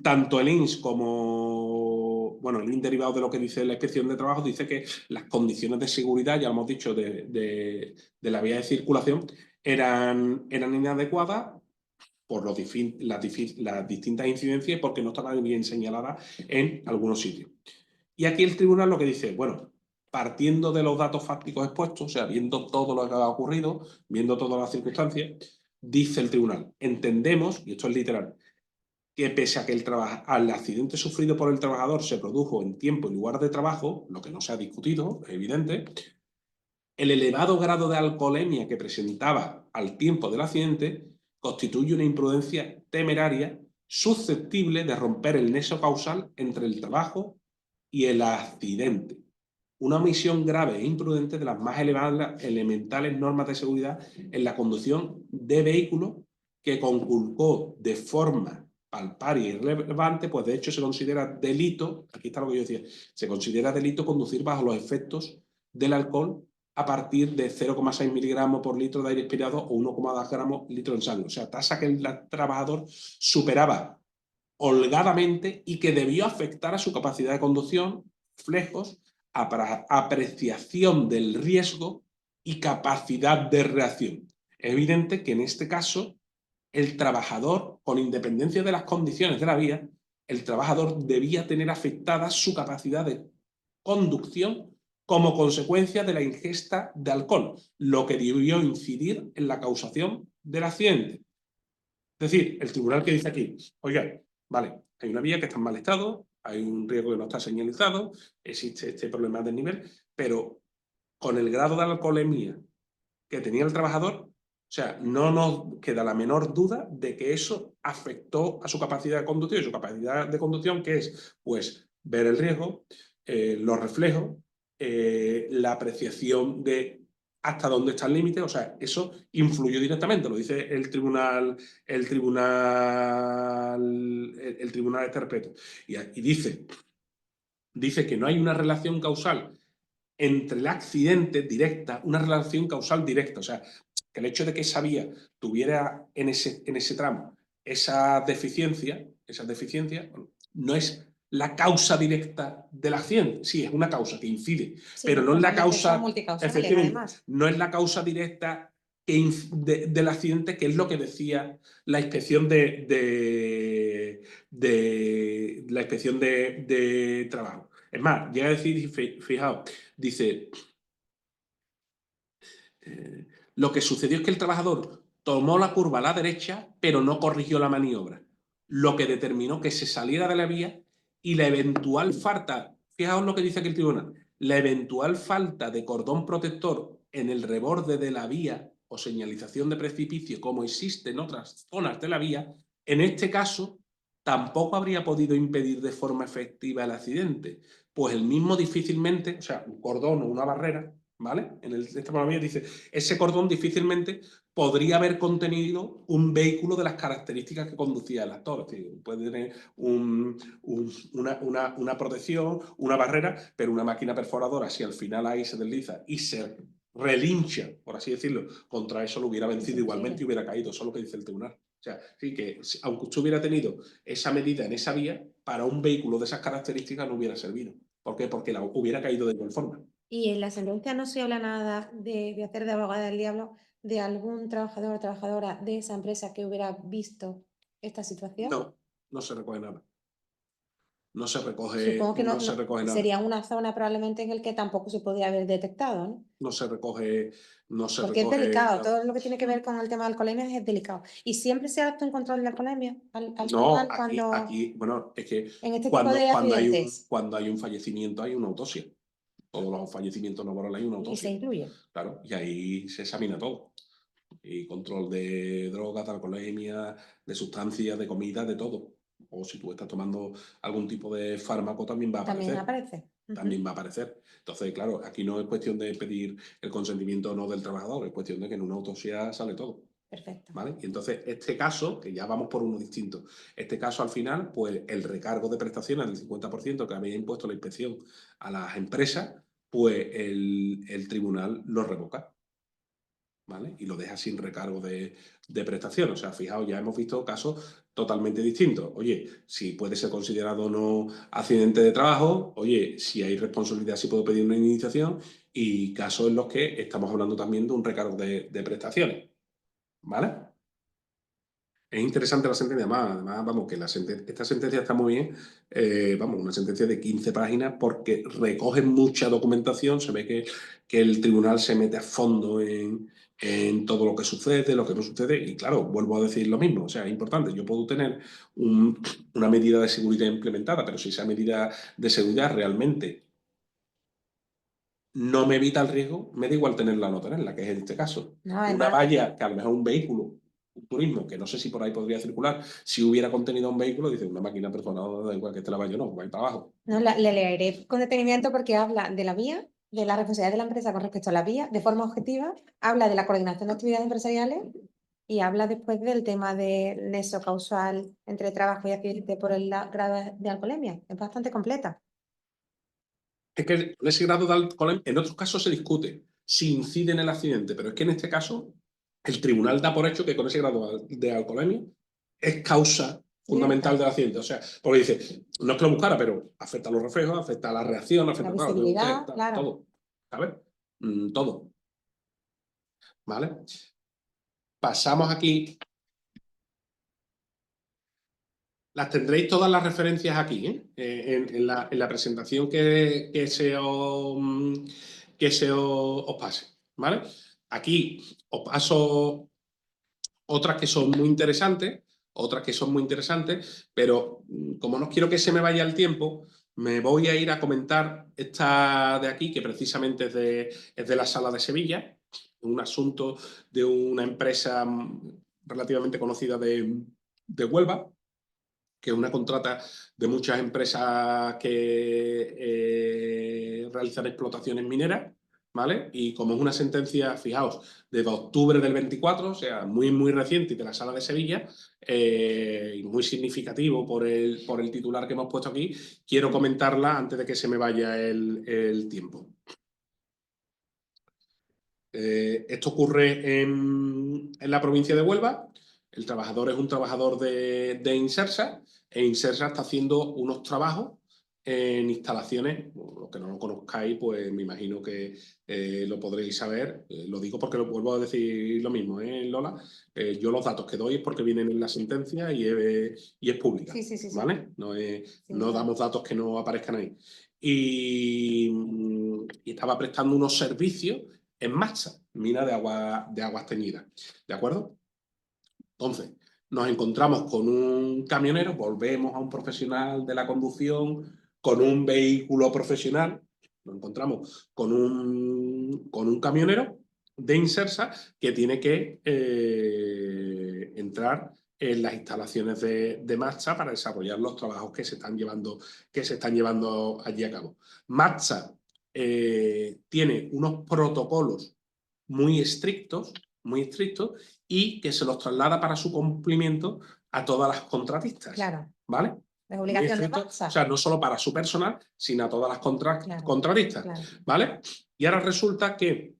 tanto el INS como, bueno, el INS derivado de lo que dice la Inspección de Trabajo, dice que las condiciones de seguridad, ya hemos dicho, de la vía de circulación, eran inadecuadas por las distintas incidencias y porque no estaban bien señaladas en algunos sitios. Y aquí el tribunal lo que dice, bueno, partiendo de los datos fácticos expuestos, o sea, viendo todo lo que ha ocurrido, viendo todas las circunstancias, dice el tribunal, entendemos, y esto es literal, que pese a que al accidente sufrido por el trabajador se produjo en tiempo y lugar de trabajo, lo que no se ha discutido, es evidente, el elevado grado de alcoholemia que presentaba al tiempo del accidente constituye una imprudencia temeraria susceptible de romper el nexo causal entre el trabajo y el accidente. Una omisión grave e imprudente de las más elementales normas de seguridad en la conducción de vehículos que conculcó de forma palparia y relevante, pues de hecho se considera delito, aquí está lo que yo decía, se considera delito conducir bajo los efectos del alcohol a partir de 0,6 miligramos por litro de aire expirado o 1,2 gramos litro en sangre. O sea, tasa que el trabajador superaba holgadamente y que debió afectar a su capacidad de conducción, reflejos, apreciación del riesgo y capacidad de reacción. Es evidente que en este caso el trabajador, con independencia de las condiciones de la vía, el trabajador debía tener afectada su capacidad de conducción como consecuencia de la ingesta de alcohol, lo que debió incidir en la causación del accidente. Es decir, el tribunal que dice aquí, oiga, vale, hay una vía que está en mal estado, hay un riesgo que no está señalizado, existe este problema del nivel, pero con el grado de alcoholemia que tenía el trabajador, o sea, no nos queda la menor duda de que eso afectó a su capacidad de conducción. Y su capacidad de conducción, que es, pues, ver el riesgo, los reflejos, la apreciación de hasta dónde está el límite, o sea, eso influyó directamente, lo dice el tribunal este respeto. Y dice que no hay una relación causal entre el accidente directa, una relación causal directa, o sea, que el hecho de que esa vía tuviera en ese tramo esa deficiencia no es la causa directa del accidente. Sí, es una causa que incide, Sí, pero no es la normalmente son causa, multicausales, efectivamente, además. no es la causa directa del accidente, que es lo que decía la inspección la inspección de trabajo. Es más, llega a decir, fijaos, dice, lo que sucedió es que el trabajador tomó la curva a la derecha, pero no corrigió la maniobra, lo que determinó que se saliera de la vía y la eventual falta, fijaos lo que dice aquí el tribunal, la eventual falta de cordón protector en el reborde de la vía o señalización de precipicio, como existe en otras zonas de la vía, en este caso tampoco habría podido impedir de forma efectiva el accidente, pues el mismo difícilmente, o sea, un cordón o una barrera, ¿vale? En esta maravilla dice, ese cordón difícilmente podría haber contenido un vehículo de las características que conducía el actor. Es decir, puede tener una protección, una barrera, pero una máquina perforadora, si al final ahí se desliza y se relincha, por así decirlo, contra eso lo hubiera vencido igualmente y hubiera caído. Eso es lo que dice el tribunal. O sea, sí que aunque usted hubiera tenido esa medida en esa vía, para un vehículo de esas características no hubiera servido. ¿Por qué? Porque hubiera caído de igual forma. Y en la sentencia no se habla nada de hacer de abogada del diablo de algún trabajador o trabajadora de esa empresa que hubiera visto esta situación. No, no se recoge nada. No se recoge, Supongo que no se recoge nada. sería una zona probablemente en el que tampoco se podría haber detectado, ¿no? No se recoge, no se Porque es recoge delicado, nada. todo lo que tiene que ver con el tema de alcoholemia es delicado. ¿Y siempre se hace un control de alcoholemia al No, final cuando aquí, bueno, es que en este tipo de accidentes? cuando hay un fallecimiento hay una autopsia. Todos los fallecimientos laborales hay una Y se autopsia. incluye. Claro, y ahí se examina todo. Y control de drogas, de alcoholemia, de sustancias, de comida, de todo. O si tú estás tomando algún tipo de fármaco también va a aparecer. También aparece. También va a aparecer. Entonces, claro, aquí no es cuestión de pedir el consentimiento o no del trabajador, es cuestión de que en una autopsia sale todo. Perfecto. ¿Vale? Y entonces, este caso, que ya vamos por uno distinto, este caso al final, pues el recargo de prestaciones del 50% que había impuesto la inspección a las empresas, pues el tribunal lo revoca. ¿vale? Y lo deja sin recargo de prestación. O sea, fijaos, ya hemos visto casos totalmente distintos. Oye, si puede ser considerado no accidente de trabajo, oye, si hay responsabilidad, si puedo pedir una indemnización, y casos en los que estamos hablando también de un recargo de prestaciones, ¿vale? Es interesante la sentencia, además vamos, que esta sentencia está muy bien, vamos, una sentencia de 15 páginas porque recoge mucha documentación, se ve que el tribunal se mete a fondo en todo lo que sucede, lo que no sucede, y claro, vuelvo a decir lo mismo, o sea, es importante, yo puedo tener una medida de seguridad implementada, pero si esa medida de seguridad realmente no me evita el riesgo, me da igual tenerla o no tenerla, que es en este caso. No, Una además, valla, que a lo mejor un vehículo, un turismo, que no sé si por ahí podría circular, si hubiera contenido un vehículo, dice una máquina personal, da igual que esté la valla o no, va a ir para abajo. no, le leeré con detenimiento porque habla de la vía, de la responsabilidad de la empresa con respecto a la vía, de forma objetiva, habla de la coordinación de actividades empresariales y habla después del tema del nexo causal entre trabajo y accidente por el grado de alcoholemia. Es bastante completa. Es que ese grado de alcoholemia, en otros casos se discute si incide en el accidente, pero es que en este caso el tribunal da por hecho que con ese grado de alcoholemia es causa fundamental del accidente. O sea, porque dice, no es que lo buscara, pero afecta a los reflejos, afecta a la reacción, La afecta a visibilidad, claro. todo. ¿Sabes? Todo. ¿Vale? Pasamos aquí. Las tendréis todas las referencias aquí, ¿eh? En la presentación que se os pase, ¿vale? Aquí os paso otras que son muy interesantes, pero como no quiero que se me vaya el tiempo, me voy a ir a comentar esta de aquí, que precisamente es de la Sala de Sevilla, un asunto de una empresa relativamente conocida de Huelva, que es una contrata de muchas empresas que realizan explotaciones mineras, ¿vale? Y como es una sentencia, fijaos, de octubre del 24, o sea, muy, muy reciente, y de la Sala de Sevilla, y muy significativo por el titular que hemos puesto aquí, quiero comentarla antes de que se me vaya el tiempo. Esto ocurre en la provincia de Huelva. El trabajador es un trabajador de Insersa, e Insersa está haciendo unos trabajos en instalaciones. Los que no lo conozcáis, pues me imagino que lo podréis saber. Lo digo porque lo vuelvo a decir lo mismo, Lola. Yo los datos que doy es porque vienen en la sentencia y es pública, Sí, sí, sí, sí. ¿vale? No damos datos que no aparezcan ahí. Y estaba prestando unos servicios en marcha, mina de aguas teñidas, ¿de acuerdo? Entonces, nos encontramos con un camionero, volvemos a un profesional de la conducción, con un vehículo profesional, nos encontramos con un camionero de Insersa que tiene que entrar en las instalaciones de marcha para desarrollar los trabajos que se están llevando allí a cabo. Marcha tiene unos protocolos muy estrictos, y que se los traslada para su cumplimiento a todas las contratistas. Claro. ¿Vale? Es obligación de Estricto, marcha. o sea, no solo para su personal, sino a todas las Claro, contratistas. claro. ¿Vale? Y ahora resulta que,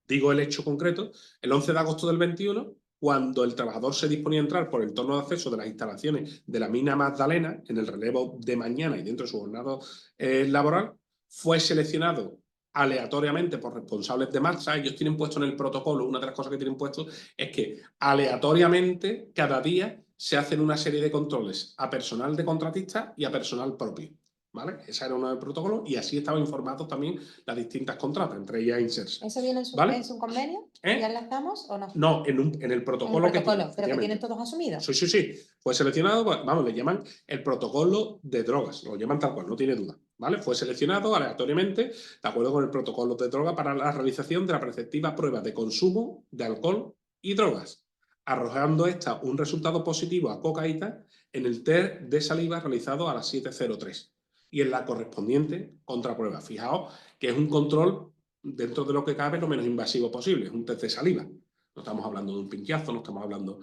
digo el hecho concreto, el 11 de agosto del 21, cuando el trabajador se disponía a entrar por el torno de acceso de las instalaciones de la mina Magdalena, en el relevo de mañana y dentro de su jornada laboral, fue seleccionado aleatoriamente por responsables de marcha. Ellos tienen puesto en el protocolo, una de las cosas que tienen puesto es que aleatoriamente cada día se hacen una serie de controles a personal de contratista y a personal propio. ¿Vale? Ese era uno del protocolo, y así estaban informados también las distintas contratas, entre ellas Insersa. ¿Eso viene ¿Vale? en su convenio? ¿Eh? ¿Ya enlazamos o no? No, en el protocolo, Pero que tienen todos asumidos. Sí. Fue seleccionado, vamos, le llaman el protocolo de drogas, lo llaman tal cual, no tiene duda. ¿Vale? Fue seleccionado aleatoriamente, de acuerdo con el protocolo de droga, para la realización de la preceptiva prueba de consumo de alcohol y drogas, arrojando esta un resultado positivo a cocaína en el test de saliva realizado a las 7:03 y en la correspondiente contraprueba. Fijaos que es un control dentro de lo que cabe lo menos invasivo posible, es un test de saliva. No estamos hablando de un pinchazo, no estamos hablando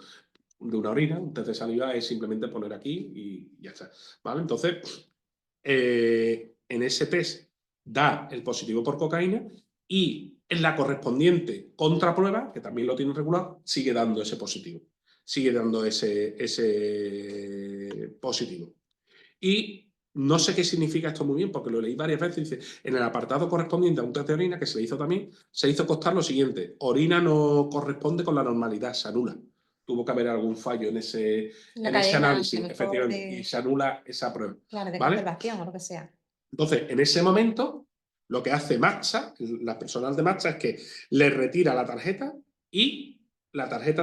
de una orina. Un test de saliva es simplemente poner aquí y ya está. ¿Vale? Entonces, en ese test da el positivo por cocaína, y en la correspondiente contraprueba, que también lo tiene regulado, sigue dando ese positivo. Sigue dando ese positivo. Y no sé qué significa esto muy bien, porque lo leí varias veces. Dice, en el apartado correspondiente a un test de orina, que se le hizo también, se hizo constar lo siguiente: orina no corresponde con la normalidad, se anula. Tuvo que haber algún fallo en ese análisis, efectivamente, y se anula esa prueba. Claro, de ¿vale? conservación o lo que sea. Entonces, en ese momento, lo que hace Matcha, las personas de Matcha, es que le retira la tarjeta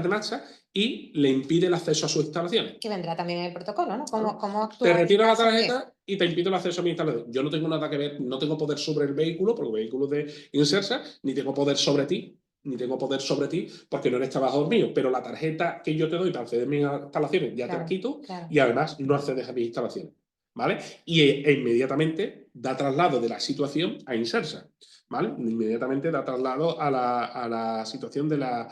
de Matcha y le impide el acceso a sus instalaciones. Que vendrá también en el protocolo, ¿no? ¿Cómo actúa? Te retiro la tarjeta y te impido el acceso a mi instalación. Yo no tengo nada que ver, no tengo poder sobre el vehículo, porque el vehículo es de Insersa, ni tengo poder sobre ti, porque no eres trabajador mío, pero la tarjeta que yo te doy para acceder a mis instalaciones ya te la quito, y además no accedes a mis instalaciones. ¿Vale? E inmediatamente da traslado de la situación a Insersa. ¿Vale? Inmediatamente da traslado a la situación de la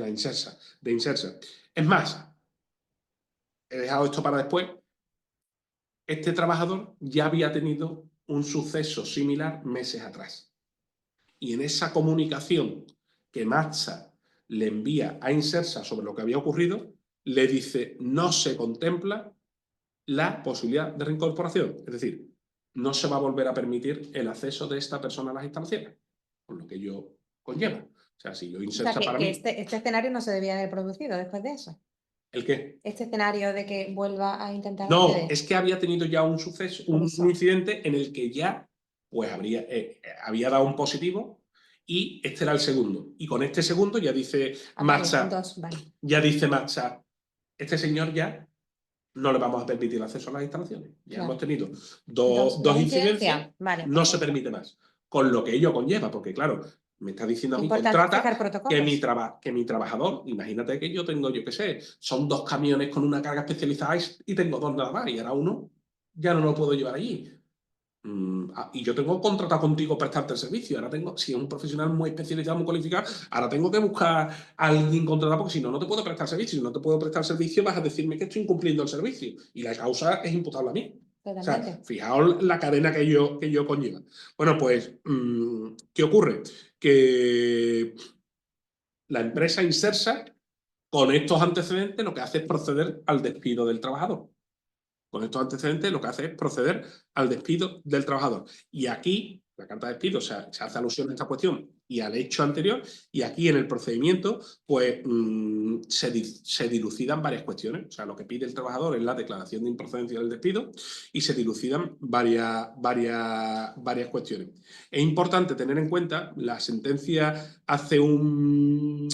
Insersa, de Insersa. Es más, he dejado esto para después. Este trabajador ya había tenido un suceso similar meses atrás. Y en esa comunicación que Matcha le envía a Insersa sobre lo que había ocurrido, le dice: no se contempla la posibilidad de reincorporación. Es decir, no se va a volver a permitir el acceso de esta persona a las instalaciones, con lo que ello conlleva. O sea, si yo Insersa para mí... Este escenario no se debía haber producido después de eso. ¿El qué? Este escenario de que vuelva a intentar No, acceder. es que había tenido ya un suceso, un incidente en el que ya pues había dado un positivo, y este era el segundo. Y con este segundo ya dice Matcha, ya dice Matcha, este señor ya no le vamos a permitir el acceso a las instalaciones. Ya hemos tenido dos incidencias, no se permite más. Con lo que ello conlleva, porque claro, me está diciendo a mí, contrata que mi trabajador, imagínate que yo tengo, yo qué sé, son 2 camiones con una carga especializada y tengo 2 nada más, y ahora uno ya no lo puedo llevar allí. Y yo tengo contratado contigo prestarte el servicio. Ahora tengo, si es un profesional muy especializado, muy cualificado, ahora tengo que buscar a alguien contratado, porque si no, no te puedo prestar servicio. Si no te puedo prestar servicio, vas a decirme que estoy incumpliendo el servicio. Y la causa es imputable a mí. Totalmente. O sea, fijaos la cadena que yo conlleva. Bueno, pues, ¿qué ocurre? Que la empresa Insersa, con estos antecedentes, lo que hace es proceder al despido del trabajador. Con estos antecedentes, lo que hace es proceder al despido del trabajador. Y aquí, la carta de despido, se hace alusión a esta cuestión y al hecho anterior, y aquí en el procedimiento, pues se dilucidan varias cuestiones. O sea, lo que pide el trabajador es la declaración de improcedencia del despido, y se dilucidan varias cuestiones. Es importante tener en cuenta, la sentencia hace un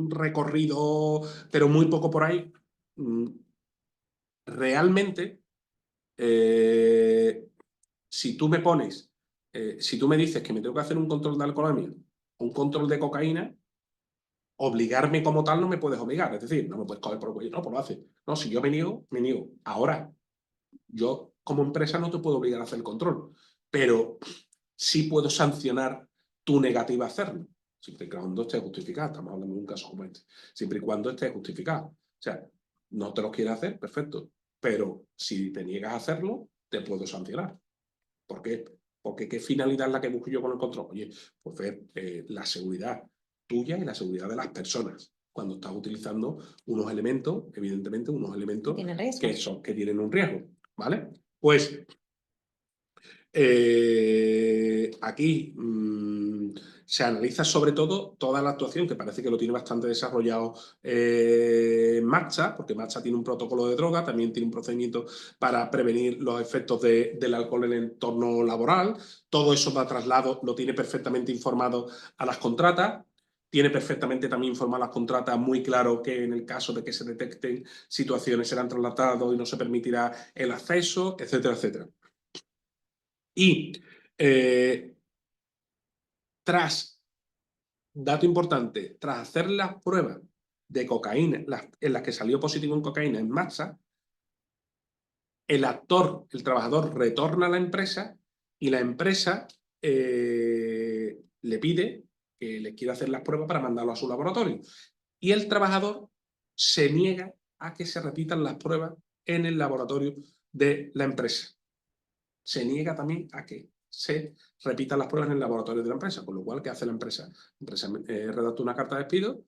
recorrido, pero muy poco por ahí. Realmente, si tú me dices que me tengo que hacer un control de alcoholemia, un control de cocaína, obligarme como tal no me puedes obligar. Es decir, no me puedes coger por el cuello, no, pues lo haces. No, si yo me niego, me niego. Ahora, yo como empresa no te puedo obligar a hacer el control, pero sí puedo sancionar tu negativa a hacerlo, siempre y cuando esté justificado. Estamos hablando de un caso como este. Siempre y cuando esté justificado. O sea, no te lo quieres hacer, perfecto. Pero si te niegas a hacerlo, te puedo sancionar. ¿Por qué? Porque ¿qué finalidad es la que busco yo con el control? Oye, pues ver la seguridad tuya y la seguridad de las personas cuando estás utilizando unos elementos, evidentemente, que tienen un riesgo, ¿vale? Pues aquí se analiza sobre todo toda la actuación, que parece que lo tiene bastante desarrollado Matcha, porque Matcha tiene un protocolo de droga, también tiene un procedimiento para prevenir los efectos del alcohol en el entorno laboral. Todo eso da traslado, lo tiene perfectamente informado a las contratas. Tiene perfectamente también informado a las contratas, muy claro que en el caso de que se detecten situaciones serán trasladados y no se permitirá el acceso, etcétera, etcétera. Y dato importante, tras hacer las pruebas de cocaína, en las que salió positivo en cocaína en Matcha, el trabajador retorna a la empresa, y la empresa le pide que le quiera hacer las pruebas para mandarlo a su laboratorio. Y el trabajador se niega a que se repitan las pruebas en el laboratorio de la empresa. Se niega también a que se repitan las pruebas en el laboratorio de la empresa. Con lo cual, ¿qué hace la empresa? La empresa redacta una carta de despido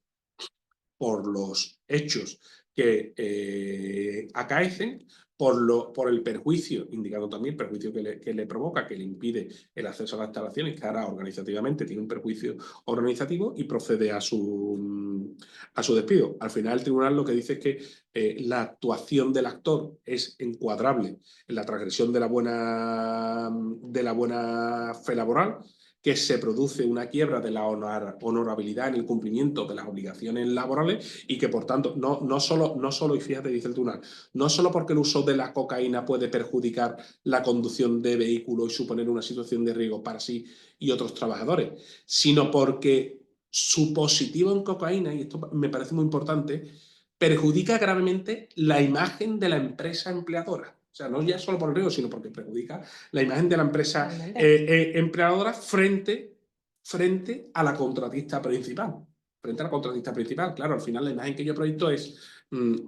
por los hechos que acaecen, por el perjuicio, indicando también el perjuicio que le provoca, que le impide el acceso a las instalaciones, que ahora organizativamente tiene un perjuicio organizativo, y procede a su despido. Al final, el tribunal lo que dice es que la actuación del actor es encuadrable en la transgresión de la buena fe laboral, que se produce una quiebra de la honorabilidad en el cumplimiento de las obligaciones laborales, y que por tanto no solo, y fíjate, dice el tribunal, no solo porque el uso de la cocaína puede perjudicar la conducción de vehículos y suponer una situación de riesgo para sí y otros trabajadores, sino porque su positivo en cocaína, y esto me parece muy importante, perjudica gravemente la imagen de la empresa empleadora. O sea, no ya solo por el riesgo, sino porque perjudica la imagen de la empresa empleadora frente a la contratista principal. Frente a la contratista principal, claro, al final la imagen que yo proyecto es,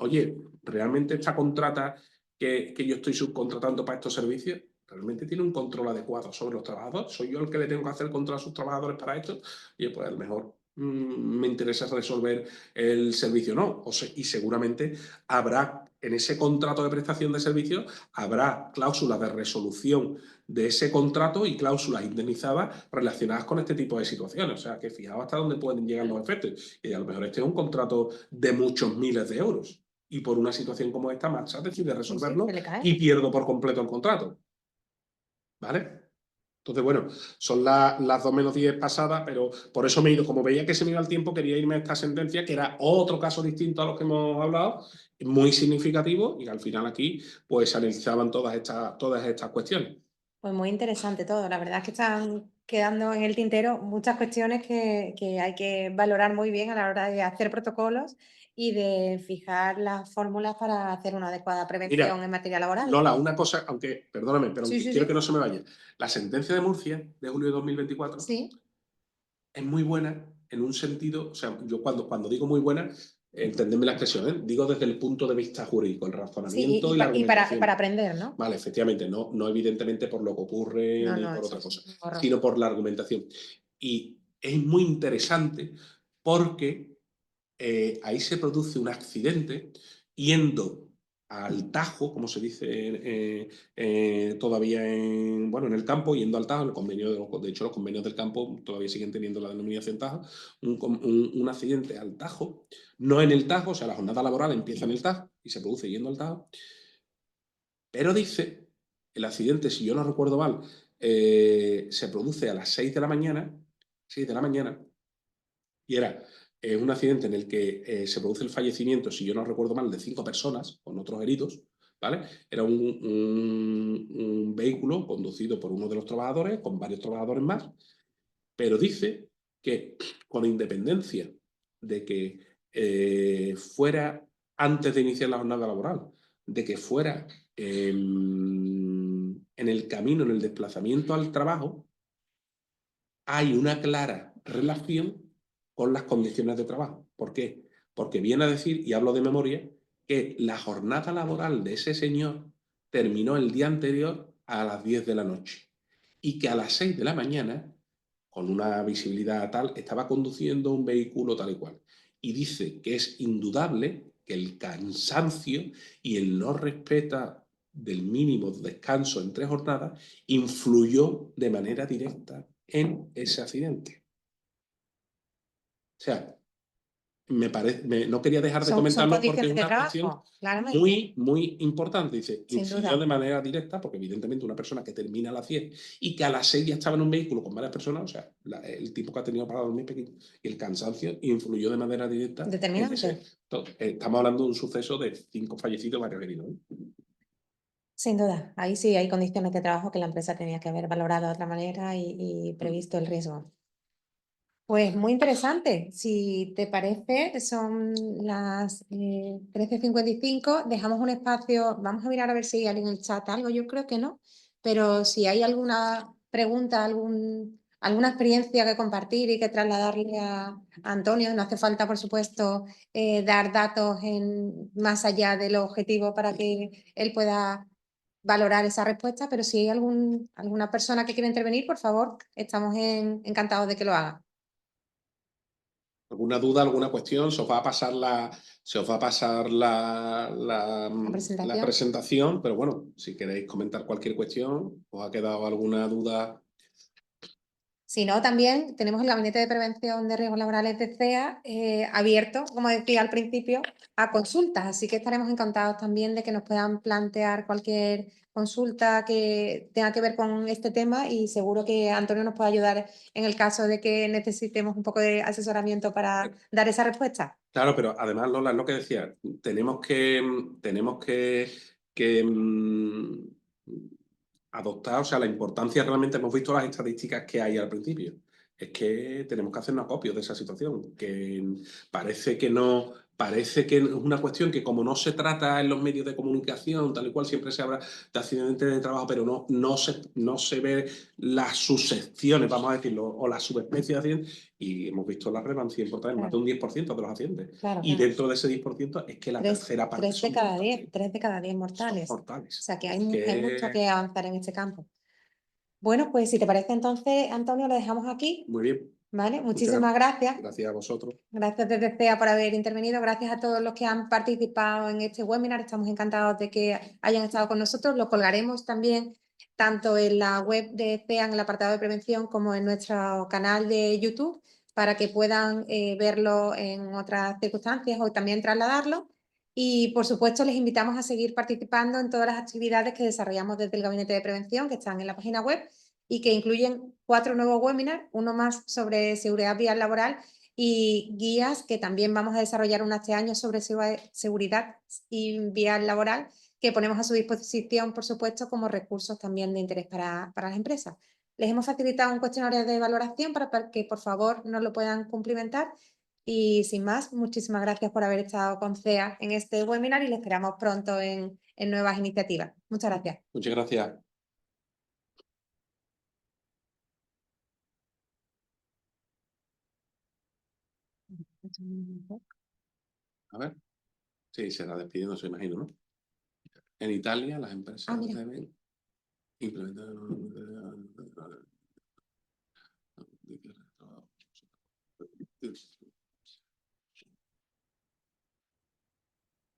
oye, ¿realmente esta contrata que yo estoy subcontratando para estos servicios realmente tiene un control adecuado sobre los trabajadores? ¿Soy yo el que le tengo que hacer control a sus trabajadores para esto? Y pues a lo mejor me interesa resolver el servicio, no. Y seguramente habrá en ese contrato de prestación de servicios, habrá cláusulas de resolución de ese contrato y cláusulas indemnizadas relacionadas con este tipo de situaciones. O sea, que fijaos hasta dónde pueden llegar los efectos. Y a lo mejor este es un contrato de muchos miles de euros, y por una situación como esta, Maxa decide resolverlo y pierdo por completo el contrato. ¿Vale? Entonces, bueno, son las 2 menos 10 pasadas, pero por eso me he ido. Como veía que se me iba el tiempo, quería irme a esta sentencia, que era otro caso distinto a los que hemos hablado, muy significativo, y al final aquí pues se analizaban todas estas cuestiones. Pues muy interesante todo. La verdad es que están quedando en el tintero muchas cuestiones que hay que valorar muy bien a la hora de hacer protocolos y de fijar las fórmulas para hacer una adecuada prevención en materia laboral. Lola, una cosa, aunque, perdóname, pero Sí, sí, quiero sí. que no se me vaya. La sentencia de Murcia, de julio de 2024, Sí. es muy buena en un sentido, o sea, yo cuando digo muy buena, entendedme la expresión, ¿eh? Digo desde el punto de vista jurídico, el razonamiento y la argumentación. Para aprender, ¿no? Vale, efectivamente, no evidentemente por lo que ocurre ni por otra cosa, sino por la argumentación. Y es muy interesante porque ahí se produce un accidente yendo al Tajo, como se dice todavía en el campo, yendo al Tajo, de hecho los convenios del campo todavía siguen teniendo la denominación Tajo, un accidente al Tajo, no en el Tajo, o sea, la jornada laboral empieza en el Tajo y se produce yendo al Tajo, pero dice, el accidente, si yo no recuerdo mal, se produce a las 6 de la mañana, 6 de la mañana, y era un accidente en el que se produce el fallecimiento, si yo no recuerdo mal, de 5 personas con otros heridos, ¿vale? Era un vehículo conducido por uno de los trabajadores, con varios trabajadores más, pero dice que con independencia de que fuera antes de iniciar la jornada laboral, de que fuera en el camino, en el desplazamiento al trabajo, hay una clara relación con las condiciones de trabajo. ¿Por qué? Porque viene a decir, y hablo de memoria, que la jornada laboral de ese señor terminó el día anterior a las 10 de la noche, y que a las 6 de la mañana, con una visibilidad tal, estaba conduciendo un vehículo tal y cual. Y dice que es indudable que el cansancio y el no respeto del mínimo de descanso entre jornadas influyó de manera directa en ese accidente. O sea, no quería dejar de comentarlo porque es una cuestión muy, muy importante. Dice, influyó de manera directa, porque evidentemente una persona que termina a las 10 y que a las 6 ya estaba en un vehículo con varias personas, o sea, el tiempo que ha tenido para dormir pequeño, y el cansancio influyó de manera directa. Determinante. Estamos hablando de un suceso de 5 fallecidos, varios heridos. Sin duda, ahí sí hay condiciones de trabajo que la empresa tenía que haber valorado de otra manera y previsto el riesgo. Pues muy interesante. Si te parece, son las 13:55. Dejamos un espacio. Vamos a mirar a ver si hay alguien en el chat algo. Yo creo que no. Pero si hay alguna pregunta, alguna experiencia que compartir y que trasladarle a Antonio, no hace falta, por supuesto, dar datos más allá del objetivo para que él pueda valorar esa respuesta, pero si hay alguna persona que quiera intervenir, por favor, estamos encantados de que lo haga. ¿Alguna duda, alguna cuestión? Se os va a pasar la presentación. presentación, pero bueno, si queréis comentar cualquier cuestión, ¿os ha quedado alguna duda? Si no, también tenemos el Gabinete de Prevención de Riesgos Laborales de CEA abierto, como decía al principio, a consultas. Así que estaremos encantados también de que nos puedan plantear cualquier consulta que tenga que ver con este tema y seguro que Antonio nos puede ayudar en el caso de que necesitemos un poco de asesoramiento para dar esa respuesta. Claro, pero además, Lola, es lo que decía, tenemos que adoptar, o sea, la importancia realmente, hemos visto las estadísticas que hay al principio, es que tenemos que hacernos acopios de esa situación, que parece que es una cuestión que como no se trata en los medios de comunicación, tal y cual, siempre se habla de accidentes de trabajo, pero no se ve las subsecciones, vamos a decirlo, o las subespecies de accidentes, y hemos visto la relevancia importante, más de un 10% de los accidentes. Claro, Y claro. dentro de ese 10% es que la tercera parte 3 de cada 10, 3 de cada 10 mortales. son mortales. O sea que hay mucho que avanzar en este campo. Bueno, pues si te parece entonces, Antonio, lo dejamos aquí. Muy bien. ¿Vale? Muchísimas gracias. Gracias a vosotros. Gracias desde CEA por haber intervenido. Gracias a todos los que han participado en este webinar. Estamos encantados de que hayan estado con nosotros. Lo colgaremos también tanto en la web de CEA, en el apartado de prevención, como en nuestro canal de YouTube, para que puedan verlo en otras circunstancias o también trasladarlo. Y, por supuesto, les invitamos a seguir participando en todas las actividades que desarrollamos desde el Gabinete de Prevención, que están en la página web y que incluyen 4 nuevos webinars, uno más sobre seguridad vial laboral y guías que también vamos a desarrollar este año sobre seguridad y vial laboral que ponemos a su disposición, por supuesto, como recursos también de interés para las empresas. Les hemos facilitado un cuestionario de valoración para que, por favor, nos lo puedan cumplimentar. Y sin más, muchísimas gracias por haber estado con CEA en este webinar y les esperamos pronto en nuevas iniciativas. Muchas gracias. Muchas gracias. A ver. Sí, será despidiéndose, imagino, ¿no? En Italia, las empresas deben implementar.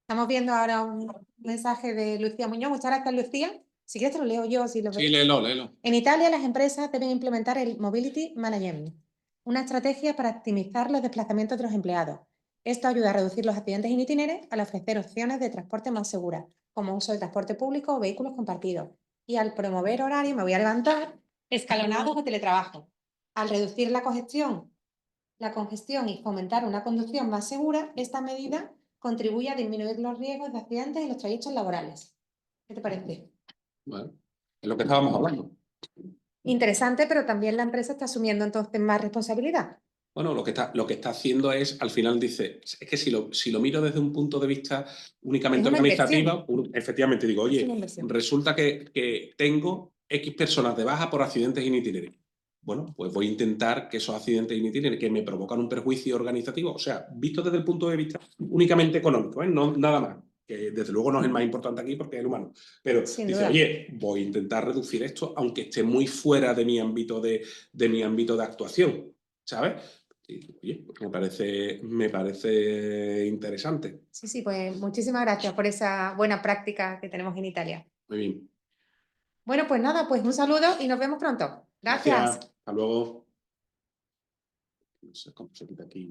Estamos viendo ahora un mensaje de Lucía Muñoz. Muchas gracias, Lucía. Si quieres te lo leo yo. Si lo Sí, ves. léelo. En Italia, las empresas deben implementar el Mobility Management, una estrategia para optimizar los desplazamientos de los empleados. Esto ayuda a reducir los accidentes en itineres al ofrecer opciones de transporte más seguras, como uso de transporte público o vehículos compartidos. Y al promover horarios, me voy a levantar, escalonados o teletrabajo. Al reducir la congestión y fomentar una conducción más segura, esta medida contribuye a disminuir los riesgos de accidentes en los trayectos laborales. ¿Qué te parece? Bueno, es lo que estábamos hablando. Interesante, pero también la empresa está asumiendo entonces más responsabilidad. Bueno, lo que está haciendo es, al final dice, es que si lo miro desde un punto de vista únicamente organizativo, efectivamente digo, oye, resulta que tengo X personas de baja por accidentes in itinere. Bueno, pues voy a intentar que esos accidentes in itinere que me provocan un perjuicio organizativo, o sea, visto desde el punto de vista únicamente económico, no, nada más, que desde luego no es el más importante aquí porque es el humano, pero Sin dice, duda. oye, voy a intentar reducir esto aunque esté muy fuera de mi ámbito de actuación, ¿sabes? Y, oye, me parece interesante. Sí, pues muchísimas gracias por esa buena práctica que tenemos en Italia. Muy bien. Bueno, pues nada, pues un saludo y nos vemos pronto. Gracias. Hasta luego. No sé cómo se quita aquí.